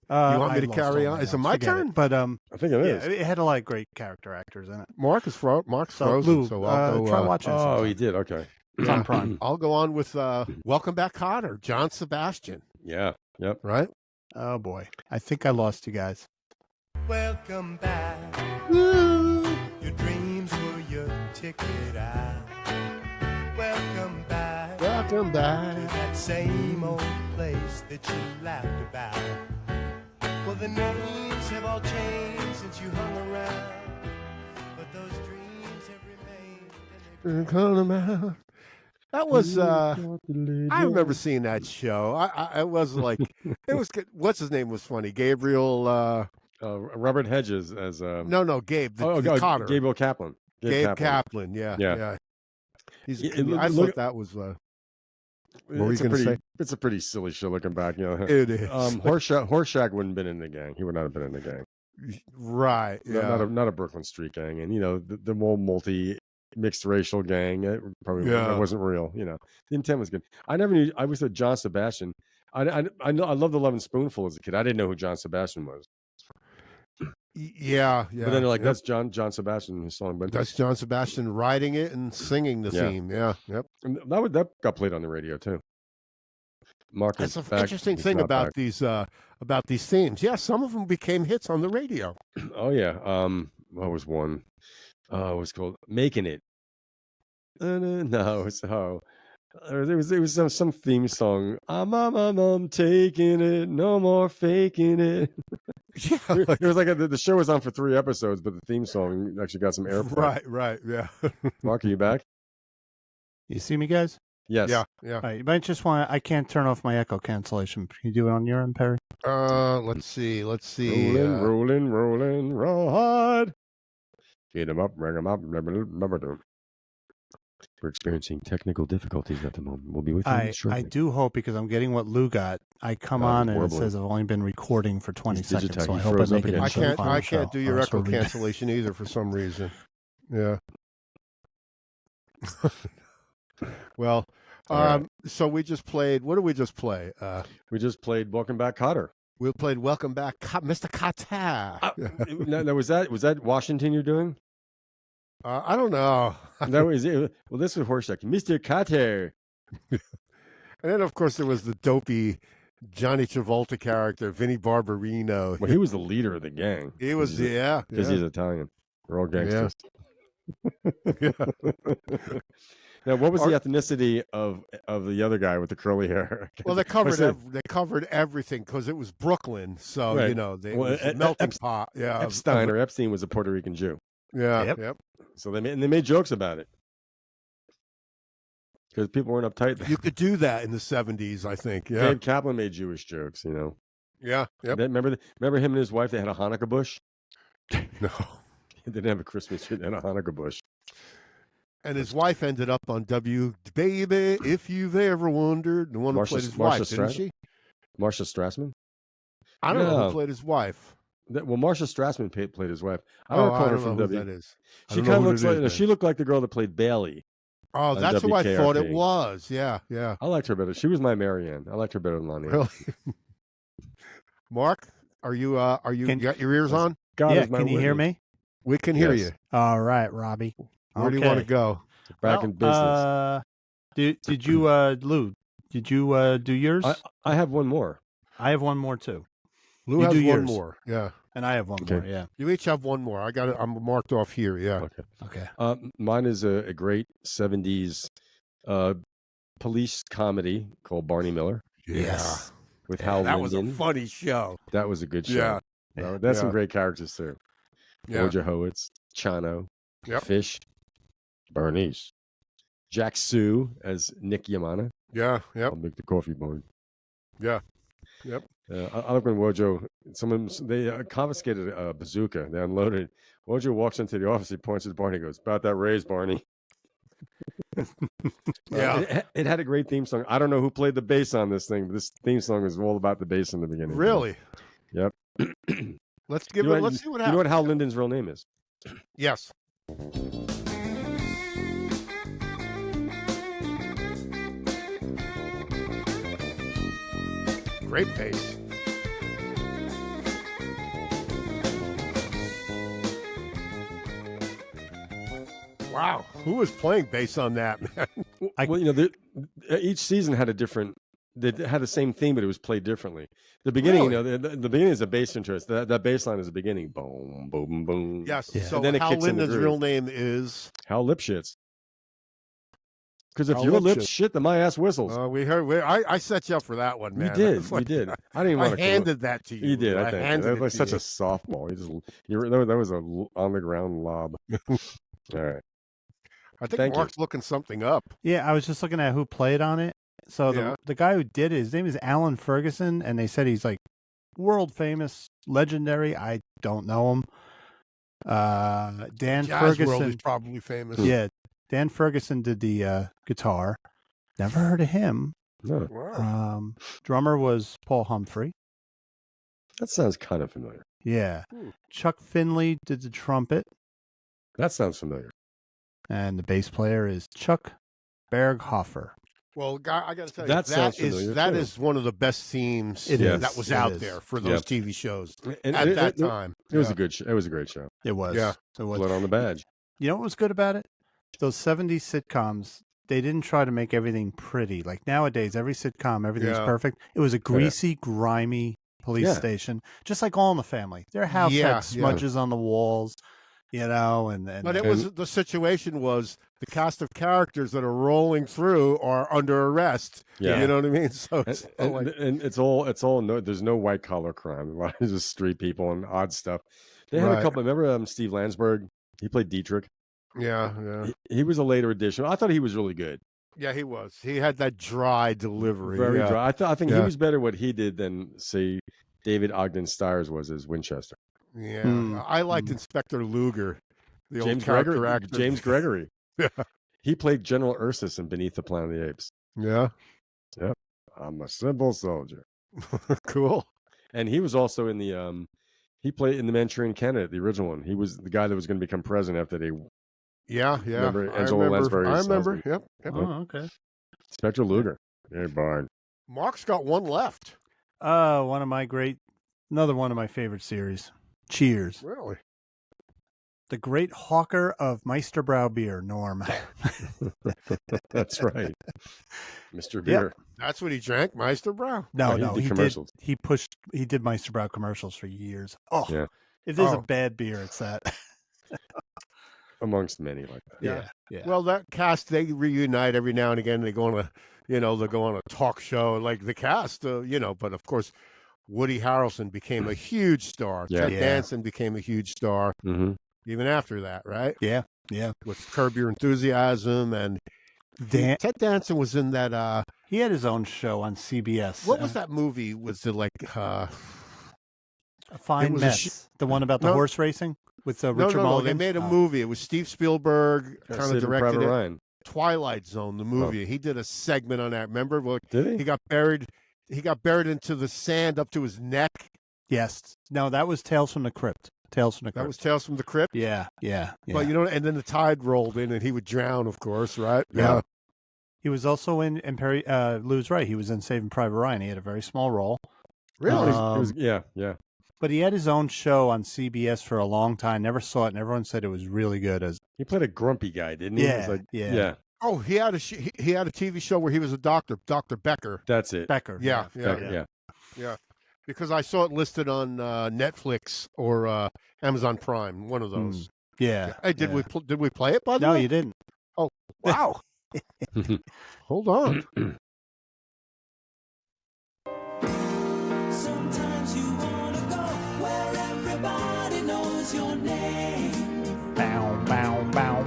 You want me I to lost carry all on? my Is it notes. my Forget turn? But I think it yeah, is. it had a lot of great character actors in it. Mark's So frozen, Lou, so I'll go. try watching. it Oh, sometime. he did. Okay. It's on Prime. I'll go on with Welcome Back, Cotter, John Sebastian. Yeah. Yep. Right? Oh boy, I think I lost you guys. Welcome back. Your dreams were your ticket out. Welcome back. Welcome To back. that same old place that you laughed about. Well, the names have all changed since you hung around, but those dreams have remained. That was. I remember seeing that show. I was like, it was good. What's his name was funny. Gabriel. Robert Hedges as No, Gabe. The Cotter. Gabriel Kaplan. Gabe Kaplan. Yeah. Yeah. He's. Yeah, I look- thought that was. What were you It's a gonna pretty. say? It's a pretty silly show looking back. You know. It is. Horseshack wouldn't have been in the gang. He would not have been in the gang. Right. Yeah. Not a Brooklyn Street gang, and the whole mixed racial gang. It probably Yeah. it wasn't real. The intent was good. I never knew. I was at John Sebastian. I loved the Lovin' Spoonful as a kid. I didn't know who John Sebastian was. Yeah. But then they're like, Yep. that's John Sebastian's song. But That's John Sebastian writing it and singing the Yeah. theme. Yeah. Yep. and that got played on the radio too. Mark That's is an back. interesting He's thing not about back. these themes. Yeah, some of them became hits on the radio. Oh yeah. What was one? It was called "Making It." No, it's there was some theme song. I'm taking it, no more faking it. Yeah. It was like the show was on for 3 episodes, but the theme song actually got some airplay. Right. Yeah. Mark, are you back? You see me, guys? Yes. Yeah. All right, you might just want. I can't turn off my echo cancellation. Can you do it on your end, Perry? Let's see. Rolling, roll hard. Get 'em up, bring 'em up. Remember them. We're experiencing technical difficulties at the moment. We'll be with you shortly. I do hope, because I'm getting what Lou got. I come Oh, on and it warbling. says I've only been recording for 20 He's seconds, digitized. so I He hope I froze make up it again. into the final I can't show, do your or else echo we'll be- cancellation either for some reason. Yeah. Well, All right. so we just played. What did we just play? We just played "Welcome Back, Cotter." We played "Welcome Back, Mr. Cotter." Now, was that Washington you're doing? I don't know. That was it. Well, this was Horseshack, Mr. Cotter. And then, of course, there was the dopey Johnny Travolta character, Vinnie Barbarino. Well, he was the leader of the gang. He was, yeah. Because he's Italian. We're all gangsters. Now, what was the ethnicity of the other guy with the curly hair? Well, they covered everything because it was Brooklyn, so Right. it was a melting pot. Yeah, Epstein was a Puerto Rican Jew. Yeah, Yep. So they made jokes about it because people weren't uptight. You could do that in the 70s, I think. Yeah, Gabe Kaplan made Jewish jokes. yeah, yep. Remember him and his wife? They had a Hanukkah bush. No, They didn't have a Christmas tree. They had a Hanukkah bush. and his wife ended up on Baby, if you've ever wondered, the one who played his wife, didn't she? Marsha Strassman. I don't know No. who played his wife. Marsha Strassman played his wife. I don't recall her from know who W. that is. I She don't know kind of who looks it like is then. she looked like the girl that played Bailey. Oh, on that's who I thought it WKRP. was. Yeah. I liked her better. She was my Marianne. I liked her better than Lonnie. Really? Mark, are you you got your ears on? God Yeah, is my can you hear witness. me? We can hear Yes. you. All right, Robbie. Where do you want to go? Back in business. Did you, Lou? Did you do yours? I have one more. I have one more too, Lou You has do one yours. more. Yeah. and I have one Okay. more. Yeah. You each have one more. I'm marked off here. Yeah. Okay. Okay. Mine is a great 70s police comedy called Barney Miller Yes. with Hal That was a Linden. funny show. That was a good Yeah. show. That's some Yeah. great characters too. Yeah. Roger Howitz, Chano, Yep. Fish, Bernice, Jack Sue as Nick Yamana. Yeah. Yep. I'll make the coffee board. Yeah. Yep. I like when Wojo, they confiscated a bazooka. They unloaded it. Wojo walks into the office. He points at Barney. Goes, "About that raise, Barney." Yeah. It had a great theme song. I don't know who played the bass on this thing, but this theme song is all about the bass in the beginning. Really? Yep. Let's give it. Let's see what happens. You know what Hal Linden's real name is? Yes. Great bass. Wow, who was playing bass on that, man? Well, each season had a different. They had the same theme, but it was played differently. The beginning, Really? the beginning is a bass interest. That bass line is the beginning. Boom, boom, boom. Yes. Yeah. So And then it Hal kicks in the Linden's groove. real name is. Hal Lipschitz. Because if Hal your lips Lipschitz. shit, then my ass whistles. We heard. I set you up for that one, man. You did. It's like- You did. I didn't I want to. handed that to you. You did. I I think handed that it was to such you. a softball. That was a on the ground lob. All right. I think Thank you. Mark's looking something up. Yeah, I was just looking at who played on it. So Yeah. the guy who did it, his name is Alan Ferguson, and they said he's like world famous, legendary. I don't know him. Dan Jazz World Ferguson. is probably famous. Yeah, Dan Ferguson did the guitar. Never heard of him. No, Wow. Drummer was Paul Humphrey. that sounds kind of familiar. Yeah. Hmm. Chuck Finley did the trumpet, That sounds familiar. and the bass player is Chuck Berghofer. Well, I got to tell you, That sounds familiar, that too. is one of the best themes It is. that was It out is. there for those TV shows And at it- that it- time. It was Yeah. a good. It was a great show. It was. Yeah. It was. Blood on the badge. You know what was good about it? Those 70s sitcoms, they didn't try to make everything pretty. Like nowadays, every sitcom, everything's Yeah. perfect. It was a greasy, grimy police Yeah. station, just like All in the Family. Their house Yeah, yeah. had smudges on the walls, and But it was the situation was the cast of characters that are rolling through are under arrest. Yeah. You know what I mean? So And, it's and, like, and it's all no. There's no white collar crime. A lot of just street people and odd stuff. They had Right. a couple. Remember Steve Landsberg? He played Dietrich. yeah. He was a later addition. I thought he was really good. Yeah, he was. He had that dry delivery. Very yeah. dry. I think he Yeah. was better what he did than say David Ogden Stiers was as Winchester. Yeah. Hmm. I liked Inspector Luger, the old James character Gregory. actor. James Gregory. Yeah. He played General Ursus in Beneath the Planet of the Apes. Yeah. I'm a simple soldier. Cool. And he was also in the he played in the Manchurian Candidate, the original one. He was the guy that was going to become president after they Yeah. Remember I Angela remember. Lansbury's I remember. husband? Yep. oh, okay. Spectre Luger. Hey, Barn. Mark's got one left. Another one of my favorite series, Cheers. Really? The great hawker of Meisterbrow beer, Norm. That's right. Mr. Beer. That's what he drank, Meisterbrow. No, he no, did he commercials. did. He did Meisterbrow commercials for years. Oh, Yeah. if there's Oh. a bad beer, it's that. Amongst many like that. Yeah. Well, that cast, they reunite every now and again. They go on they'll go on a talk show like the cast, but of course, Woody Harrelson became a huge star. Yeah. Ted Yeah. Danson became a huge star Mm-hmm. even after that, right? Yeah. With Curb Your Enthusiasm. And Ted Danson was in that, He had his own show on CBS. what was that movie? Was it like, A Fine it was a Mess. The one about the No. horse racing with no, Richard they Mulligan? made a Oh. movie. It was Steve Spielberg kind of directed Private it. Ryan. Twilight Zone, the movie. He did a segment on that. Remember? Well, Did he? he got buried into the sand up to his neck. Yes. No, that was Tales from the Crypt. Tales from the Crypt. That was Tales from the Crypt. Yeah. But and then the tide rolled in and he would drown, of course, right? Yeah. He was also in Perry. Lou's right. He was in Saving Private Ryan. He had a very small role. Really? It was yeah. But he had his own show on CBS for a long time. Never saw it, and everyone said it was really good. He played a grumpy guy, didn't he? It was Yeah, like, yeah. Oh, he had a TV show where he was a doctor, Dr. Becker. That's it. Becker. Yeah. Yeah. Because I saw it listed on Netflix or Amazon Prime, one of those. Yeah. Hey, did we play it by the No, way? you didn't. Oh, wow. Hold on. Sometimes you wanna go where everybody knows your name, Bow, bow, bow,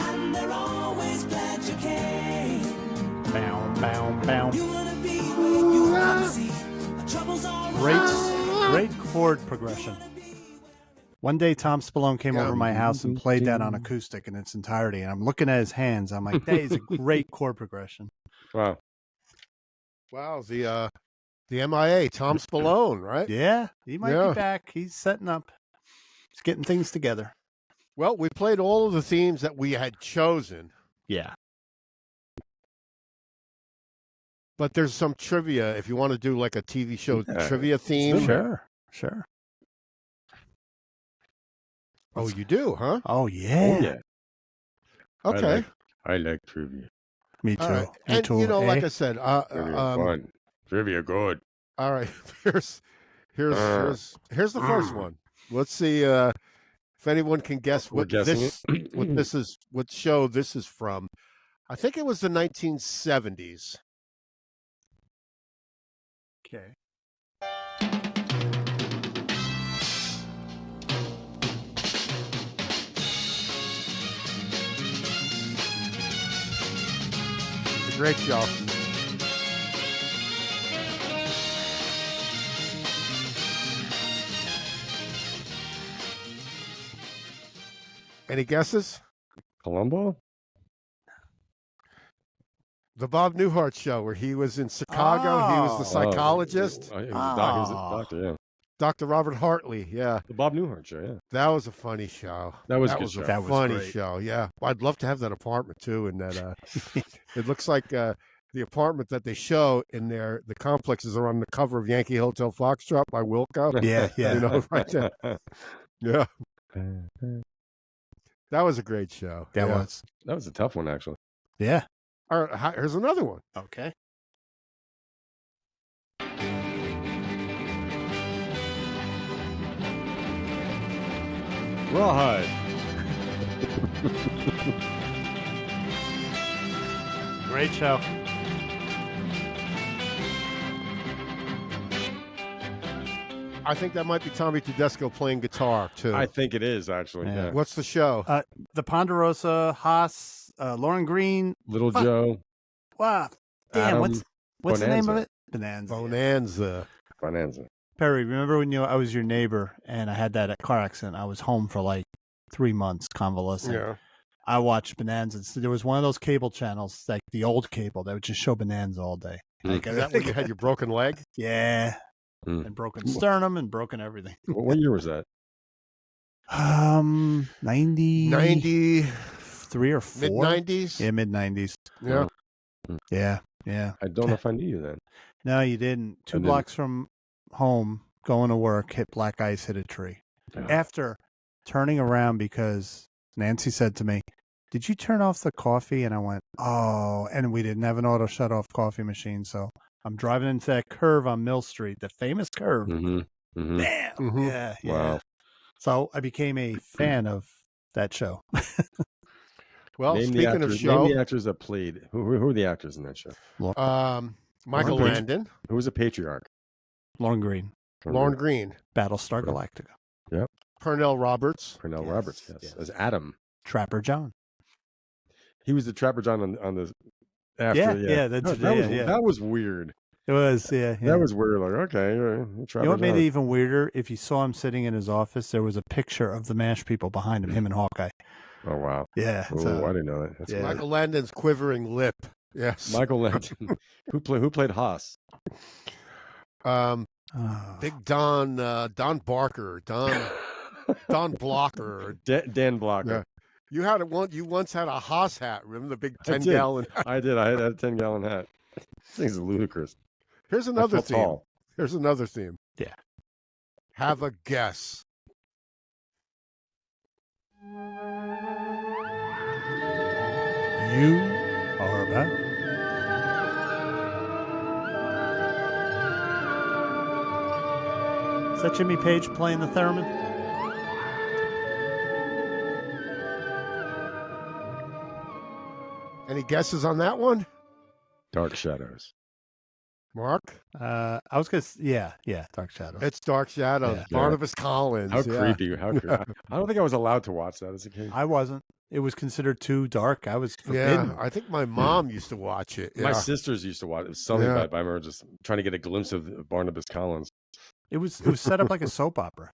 and they're always glad you came. bow, bow, bow. You wanna be where you can see the troubles all around. Great chord progression. One day, Tom Spallone came Yeah. over my house and played that on acoustic in its entirety. And I'm looking at his hands. I'm like, that is a great chord progression. Wow. Wow, the MIA, Tom Spallone, right? Yeah, he might Yeah. be back. He's setting up. He's getting things together. Well, we played all of the themes that we had chosen, Yeah. but there's some trivia if you want to do like a TV show trivia theme. Sure. Oh, you do, huh? Oh, yeah. Oh, yeah. Okay. I like trivia. Me too. All right. Me And too. you know, like eh? I said, Trivia fun. Trivia good. all right. Here's the first one. Let's see if anyone can guess We're what guessing this what show this is from. I think it was the 1970s. Okay. It's a great show. Any guesses? Columbo? The Bob Newhart show, where he was in Chicago. He was the psychologist. He was a doctor, yeah. Dr. Robert Hartley. Yeah, The Bob Newhart show, yeah. that was a funny show. That was a that good was show. a That was funny great. show. Yeah, well, I'd love to have that apartment too. And that it looks like the apartment that they show in there. The complexes are on the cover of Yankee Hotel Foxtrot by Wilco. Yeah, yeah. You know, right there. Yeah, that was a great show. That Yeah. was. That was a tough one, actually. Yeah. All right, here's another one. Okay. Rawhide. Great show. I think that might be Tommy Tedesco playing guitar too. I think it is, actually. Yeah. Yeah. What's the show? The Ponderosa, Haas, Lauren Green. Little Fuck. Joe. Wow. Damn, Adam what's the name of Bonanza. it? Bonanza. Bonanza. Bonanza. Perry, remember when I was your neighbor and I had that car accident? I was home for like 3 months convalescing. Yeah. I watched Bonanza. So there was one of those cable channels, like the old cable, that would just show Bonanza all day. Like, Is that when you had your broken leg? yeah. Mm. And broken sternum and broken everything. What year was that? 90, 90, 3 or 4. mid-90s? Yeah, mid 90s. Yeah. Yeah, yeah. I don't know if I knew you then. No, you didn't. 2 I didn't. blocks from home, going to work, hit black ice, hit a tree. Yeah. After turning around because Nancy said to me, "Did you turn off the coffee?" And I went, "Oh," and we didn't have an auto shut off coffee machine. So I'm driving into that curve on Mill Street, the famous curve. Mm-hmm. Mm-hmm. Damn. Mhm. Yeah, yeah. Wow. So I became a fan of that show. Well, Name the speaking of actors, show, name the actors that played. Who are the actors in that show? Michael Lauren Landon, Who was the patriarch? Lauren Green, Lauren Green, Battlestar Galactica, Pernell Roberts. Pernell Yes, Roberts, yes, yes. as Adam. Trapper John. He was the Trapper John on the after. Yeah, that's that, that was yeah. that was weird. It was, yeah. That was weird. Like, okay, You know what made it even weirder? If you saw him sitting in his office, there was a picture of the MASH people behind him and Hawkeye. Oh wow. Yeah. Oh, so- I didn't know that. That's Yeah. weird. Michael Landon's quivering lip. Yes. Michael Landon. who played Haas? Um, Oh. Big Don Barker, Don Blocker. Dan Blocker. Yeah. You had you once had a Haas hat. Remember the big I did. 10-gallon? I did. I had a 10-gallon hat. This thing's ludicrous. Here's I another felt theme. tall. Here's another theme. Yeah. Have a guess. You are about. Is that Jimmy Page playing the theremin? Any guesses on that one, Dark Shadows. Mark? I was gonna. Yeah, Dark Shadow. It's Dark Shadows. Yeah. Barnabas Collins. How yeah. creepy. How creepy. I don't think I was allowed to watch that as a kid. I wasn't. It was considered too dark. I was Yeah, forbidden. I think my mom used to watch it. My Yeah. sisters used to watch it. It was something Yeah. about I remember just trying to get a glimpse of Barnabas Collins. It was set up like a soap opera.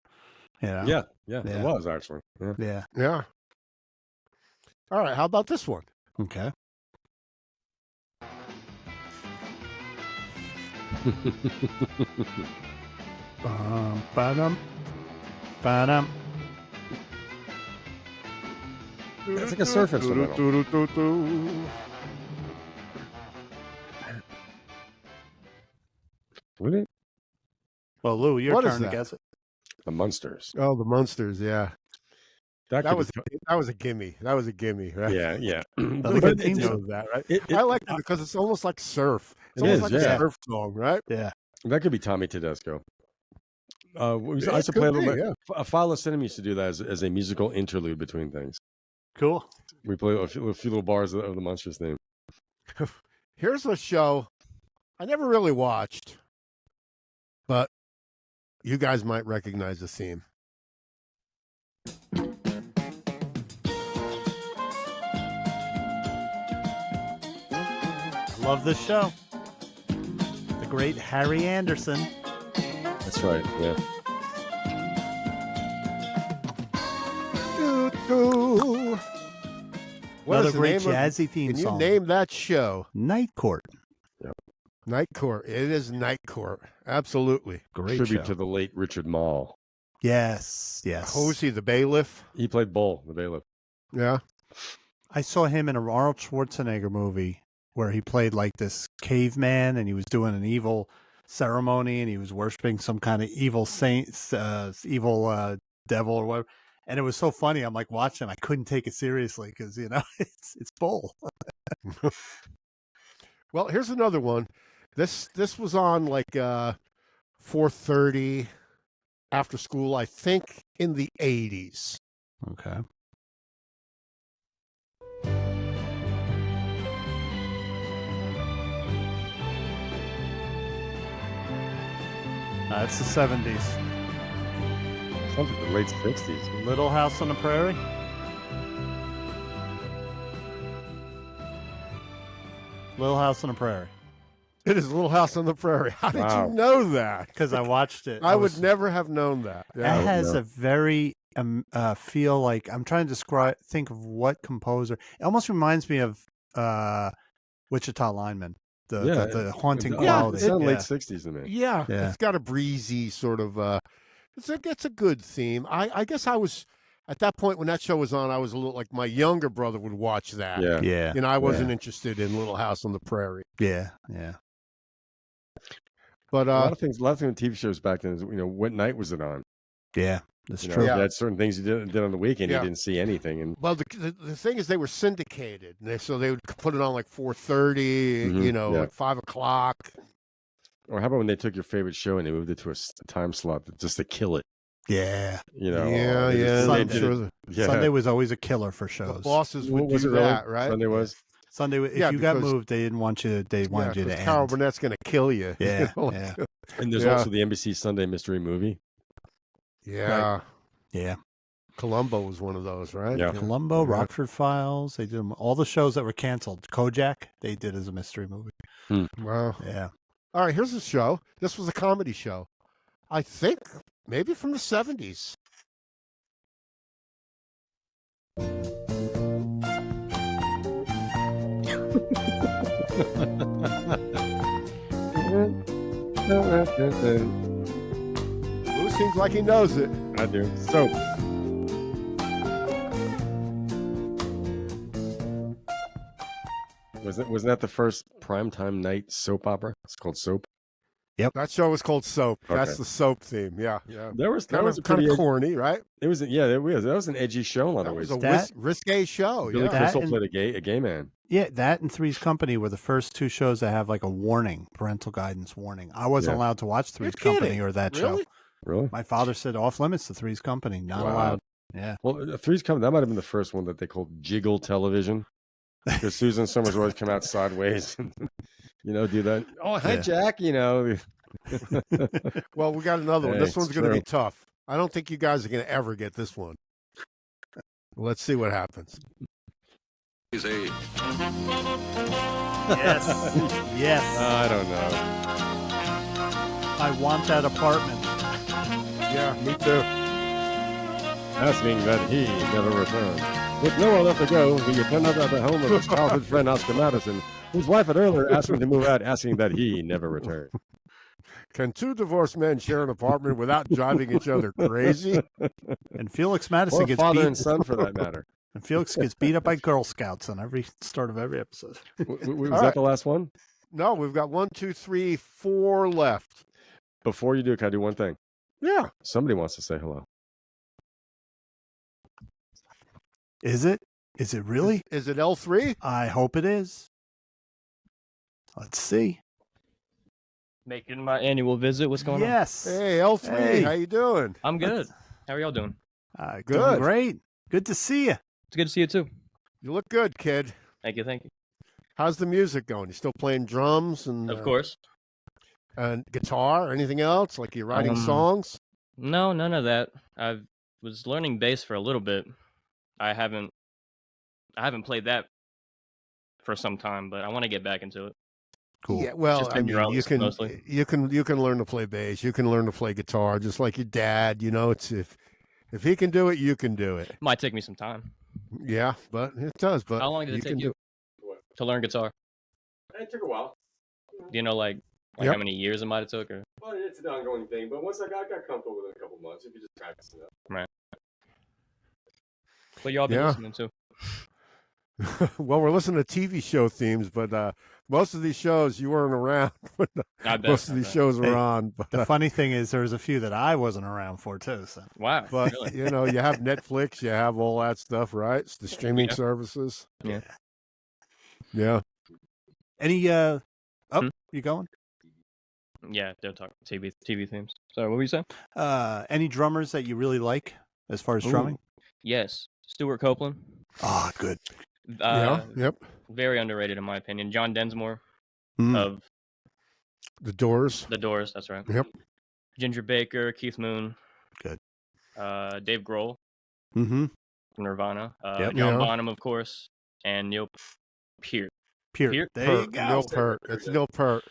Yeah. Yeah, Yeah. it was actually. Yeah. Yeah. Yeah. All right. How about this one? Okay. Ba-dum. Ba-dum. It's like a surf instrumental. Really? Well, Lou, your What is turn to that? guess it. The Munsters. Oh, the Munsters. Yeah. That That could was be- that was a gimme. That was a gimme, right? yeah. That's But a good it- theme it- song. Know that, right? it- I like it because it's almost like surf. It's It almost is, like yeah. a surf song, right? Yeah. That could be Tommy Tedesco. I Yeah, used to it play a could little be, bit. A File of Cinema used to do that as a musical interlude between things. Cool. We play a few little bars of the Munsters theme. Here's a show I never really watched, but you guys might recognize the theme. Love this show. The great Harry Anderson. That's right. Yeah. What Another is the great name of- jazzy theme Can you song. name that show? Night Court. Night Court. It is Night Court. Absolutely. Great Tribute show. to the late Richard Mall. Yes. Yes. Who was he? The bailiff? He played Bull, the bailiff. Yeah. I saw him in an Arnold Schwarzenegger movie where he played like this caveman and he was doing an evil ceremony and he was worshiping some kind of evil saint, evil devil or whatever. And it was so funny. I'm like watching. I couldn't take it seriously because it's Bull. Well, here's another one. This was on like 4:30 after school, I think in the 80s. Okay. That's the 70s. Sounds like the late 60s. Little House on the Prairie. Little House on the Prairie. It is Little House on the Prairie. How did Wow. you know that? Because I watched it. I would never have known that. It Yeah. has no. a very feel like I'm trying to think of what composer. It almost reminds me of Wichita Lineman. The haunting Yeah, quality. It's in the Yeah. late 60s to me. Yeah, Yeah. it's got a breezy sort of. It's a good theme. I guess I was at that point when that show was on. I was a little like my younger brother would watch that. Yeah. Yeah. I wasn't interested in Little House on the Prairie. Yeah. Yeah. But a lot of things in TV shows back then is, what night was it on? Yeah. That's You know, true. Yeah. you had certain things you did on the weekend, Yeah. you didn't see anything. And well, the thing is, they were syndicated, so they would put it on like 4:30. Mhm, yeah. Like 5:00. or how about when they took your favorite show and they moved it to a time slot just to kill it? Yeah. You know, Yeah, they yeah. just- I'm they did sure it- yeah. Sunday was always a killer for the shows. bosses What would was do it really? that, right? Sunday was. Sunday, if Yeah, you got because- moved, they didn't want you. They wanted you to 'cause end. Carol Burnett's going to kill you. Yeah. You know? Yeah. And there's Yeah. also the NBC Sunday Mystery Movie. Yeah. Yeah. Columbo was one of those, right? Yeah. Columbo, Yeah. Rockford Files. They did them. All the shows that were canceled. Kojak, they did as a mystery movie. Wow. Yeah. All right, here's a show. This was a comedy show. I think maybe from the 70s. Lou seems like he knows it. I do. So, wasn't that the first primetime night soap opera? It's called Soap. That show was called Soap. That's Okay. the soap theme. Yeah. Yeah. That was Kind a of pretty. corny, right? It was that was an edgy show in a lot That of was ways. a That- risque show. Billy Yeah. That Crystal and- played a gay man. Yeah, that and Three's Company were the first two shows that have like a warning, parental guidance warning. I wasn't Yeah. allowed to watch You're Three's Company kidding. or that Really? show. Really? My father said off limits to Three's Company, not Wow. allowed. Yeah. Well, Three's Company, that might have been the first one that they called Jiggle Television. Because Susan Summers would always come out sideways and, do that. Oh, hi, Yeah. Jack, Well, we got another one. Hey, This one's it's going to be true. tough. I don't think you guys are going to ever get this one. Let's see what happens. Yes. Yes. I don't know. I want that apartment. Yeah, me too. asking that he never returned. With nowhere left to go, he attended at the home of his childhood friend Oscar Madison, whose wife had earlier asked him to move out, asking that he never returned. Can two divorced men share an apartment without driving each other crazy? And Felix Madison Or gets father beat. and son, for that matter. And Felix gets beat up by Girl Scouts on every start of every episode. Was All that right. the last one? No, we've got 1, 2, 3, 4 left. Before you do, can I do one thing? Yeah. Somebody wants to say hello. Is it? Is it really? Is it L3? I hope it is. Let's see. Making my annual visit. What's going on? Yes. Hey, L3, Hey. how you doing? I'm good. How are y'all doing? Doing Good. great. Good to see you. It's good to see you too. You look good, kid. Thank you. Thank you. How's the music going? You still playing drums and Of course. and guitar? Anything else? Like you writing Um, songs? No, none of that. I was learning bass for a little bit. I haven't played that for some time, but I want to get back into it. Cool. Yeah, well, Just I mean, drums, you can mostly. you can learn to play bass. You can learn to play guitar, just like your dad. You know, it's if he can do it, you can do it. Might take me some time. Yeah, but it does. But How long did it take can you to learn guitar? It took a while. Do you know like Yep. how many years it might have took? Or Well, it's an ongoing thing, but once I got comfortable with it a couple months, if you just practice enough. what y'all been Yeah. listening to? well, we're listening to TV show themes, but most of these shows you weren't around when I bet. most of these shows were Hey, on. But, The funny thing is, there was a few that I wasn't around for too. So Wow. but really? you know, you have Netflix, you have all that stuff, right? It's the streaming Yeah. services. Yeah. Yeah. any oh, Hmm? you going? Yeah, they're talking TV themes. Sorry, what were you saying? Any drummers that you really like as far as Ooh. drumming? Yes, Stuart Copeland. Ah, good. Yeah. Yep. Very underrated in my opinion. John Densmore Mm. of The Doors. The Doors. That's right. Yep. Ginger Baker, Keith Moon. Good. Dave Grohl Mm-hmm. from Nirvana. Yep. John Yeah. Bonham, of course, and Neil Peart. Peart. Peart? There Peart, you go. Neil Peart. It's Neil Peart.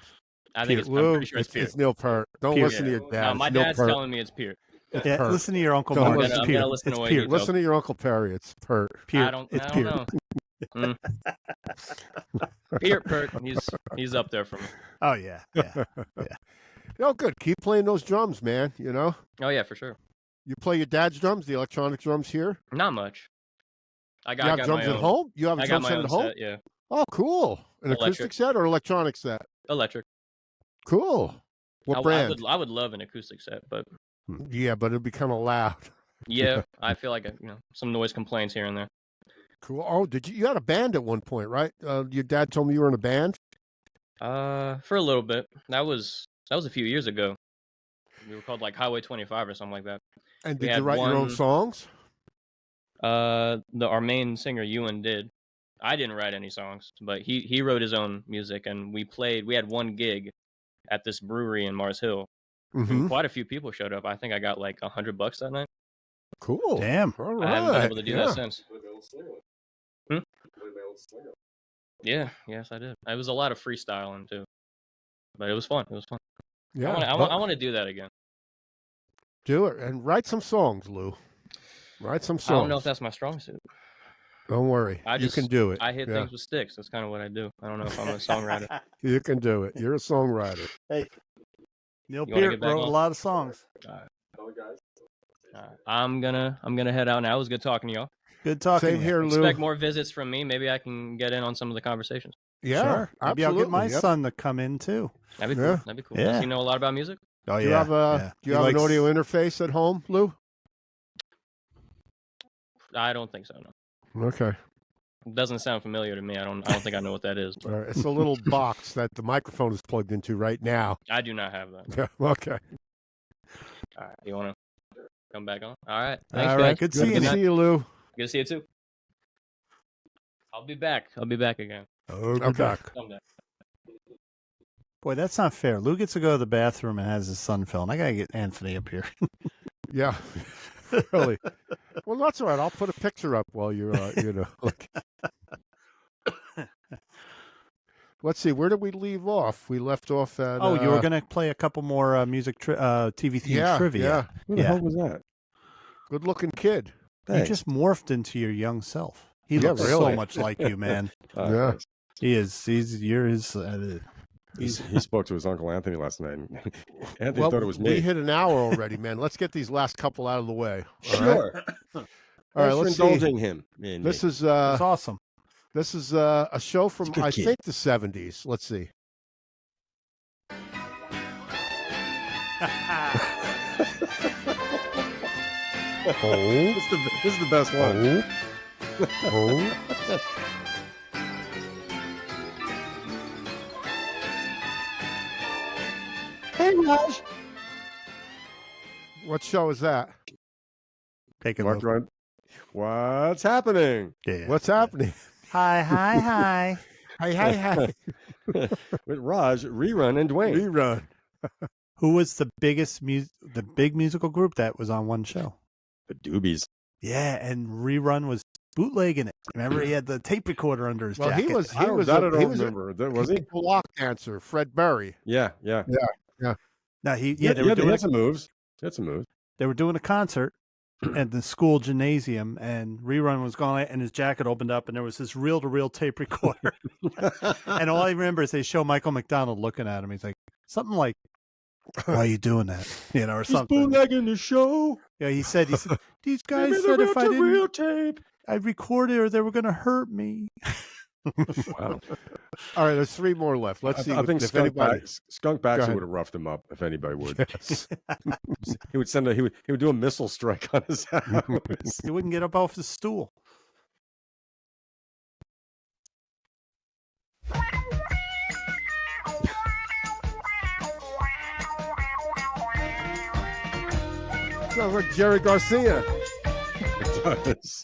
I think I'm Lou, pretty sure it's Peart. it's Neil Peart. Don't Peart. listen to your dad. No, It's my Neil dad's Peart. telling me it's Peart. It's Yeah, Peart. listen to your Uncle Don't Mark. listen It's I'm gonna Peart. listen to It's what he Peart. tells Listen to your Uncle Perry. It's Peart. Peart. I don't It's know. Peart. Peart. He's up there for me. Oh yeah. Yeah. No, good. Keep playing those drums, man. You know, Oh yeah, for sure. you play your dad's drums, the electronic drums here. Not much. I You have got drums my at own. home. You have a I drum got my set own at home. set. Yeah, Oh, cool. An Electric. acoustic set or electronic set? electric. Cool. What brand? I would love an acoustic set, but Yeah, but it'd be kind of loud. yeah, I feel like some noise complaints here and there. Cool. Oh, did you had a band at one point, right? Your dad told me you were in a band. For a little bit. That was a few years ago. We were called like Highway 25 or something like that. And We did you had write your own one- songs? Our main singer Ewan did. I didn't write any songs, but he wrote his own music, and we had one gig at this brewery in Mars Hill. Mm-hmm. Quite a few people showed up. I think I got like $100 that night. Cool. Damn. All right. I haven't been able to do yeah. that since. Yeah, yes, I did. It was a lot of freestyling too, but it was fun. It was fun. Yeah. I well, want to do that again. do it and write some songs, Lou. Write some songs. I don't know if that's my strong suit. Don't worry. I you just- can do it. I hit Yeah. things with sticks. That's kind of what I do. I don't know if I'm a songwriter. You can do it. You're a songwriter. Neil You wanna Peart get back wrote a on? lot of songs. I'm gonna head out now. It was good talking to y'all. Good talking. Same to you. here, Lou. Expect more visits from me. Maybe I can get in on some of the conversations. Yeah. Sure. Maybe I'll absolutely. get my Yep. son to come in too. That'd be cool. Yeah. That'd be cool. Yeah. Does he know a lot about music? Oh Do yeah. you have yeah. do you have an audio interface at home, Lou? I don't think so. No, Okay. it doesn't sound familiar to me. I don't think I know what that is. All But right. It's a little box that the microphone is plugged into right now. I do not have that. Yeah. Okay. All right, you wanna come back on? All right. All Thanks, right. guys. Good Good seeing to you. see you, Lou. Good to see you too. I'll be back. I'll be back again. Okay. Someday. Boy, that's not fair. Lou gets to go to the bathroom and has his son film. I gotta get Anthony up here. Yeah. Really. Well, that's all right. I'll put a picture up while you're, like. Let's see. Where did we leave off? We left off at. Oh, you were gonna play a couple more music TV theme Yeah, trivia. yeah. Who the Yeah. hell was that? Good-looking kid. You just morphed into your young self. He Yeah, looks really. so much like you, man. Yeah. He is. You're his. He spoke to his Uncle Anthony last night. And Anthony Well, thought it was me. we hit an hour already, man. Let's get these last couple out of the way. All right? Sure. All right, let's see. indulging him. Man, This is It's awesome. this is a show from He's a good I kid. think the 70s. Let's see. This is the best one. Hey, Raj. What show is that? Take a Mark look. Ryan. What's happening? Yeah. What's happening? Hi, hi, hi. Hi, hi, hi. With Raj, Rerun, and Dwayne. Rerun. Who was the biggest the big musical group that was on one show? The Doobies. Yeah, and Rerun was bootlegging it. Remember, he had the tape recorder under his Well, jacket. he was I don't remember. Was he? block dancer, Fred Berry. Yeah. No, he Yeah, they were they doing had some moves. they were doing a concert at the school gymnasium, and Rerun was going, and his jacket opened up, and there was this reel-to-reel tape recorder. And all I remember is they show Michael McDonald looking at him. He's like, something like, "Why are you doing that?" Or He's something. bootlegging the show. Yeah, he said, these guys Give me the said if I didn't, reel tape. I'd record it or they were going to hurt me. Wow. All right, there's 3 more left. Let's see I think if anybody. Skunk Go Baxter ahead. would have roughed him up if anybody would. Yes. He would he would do a missile strike on his house. He wouldn't get up off the stool. Sounds like Jerry Garcia.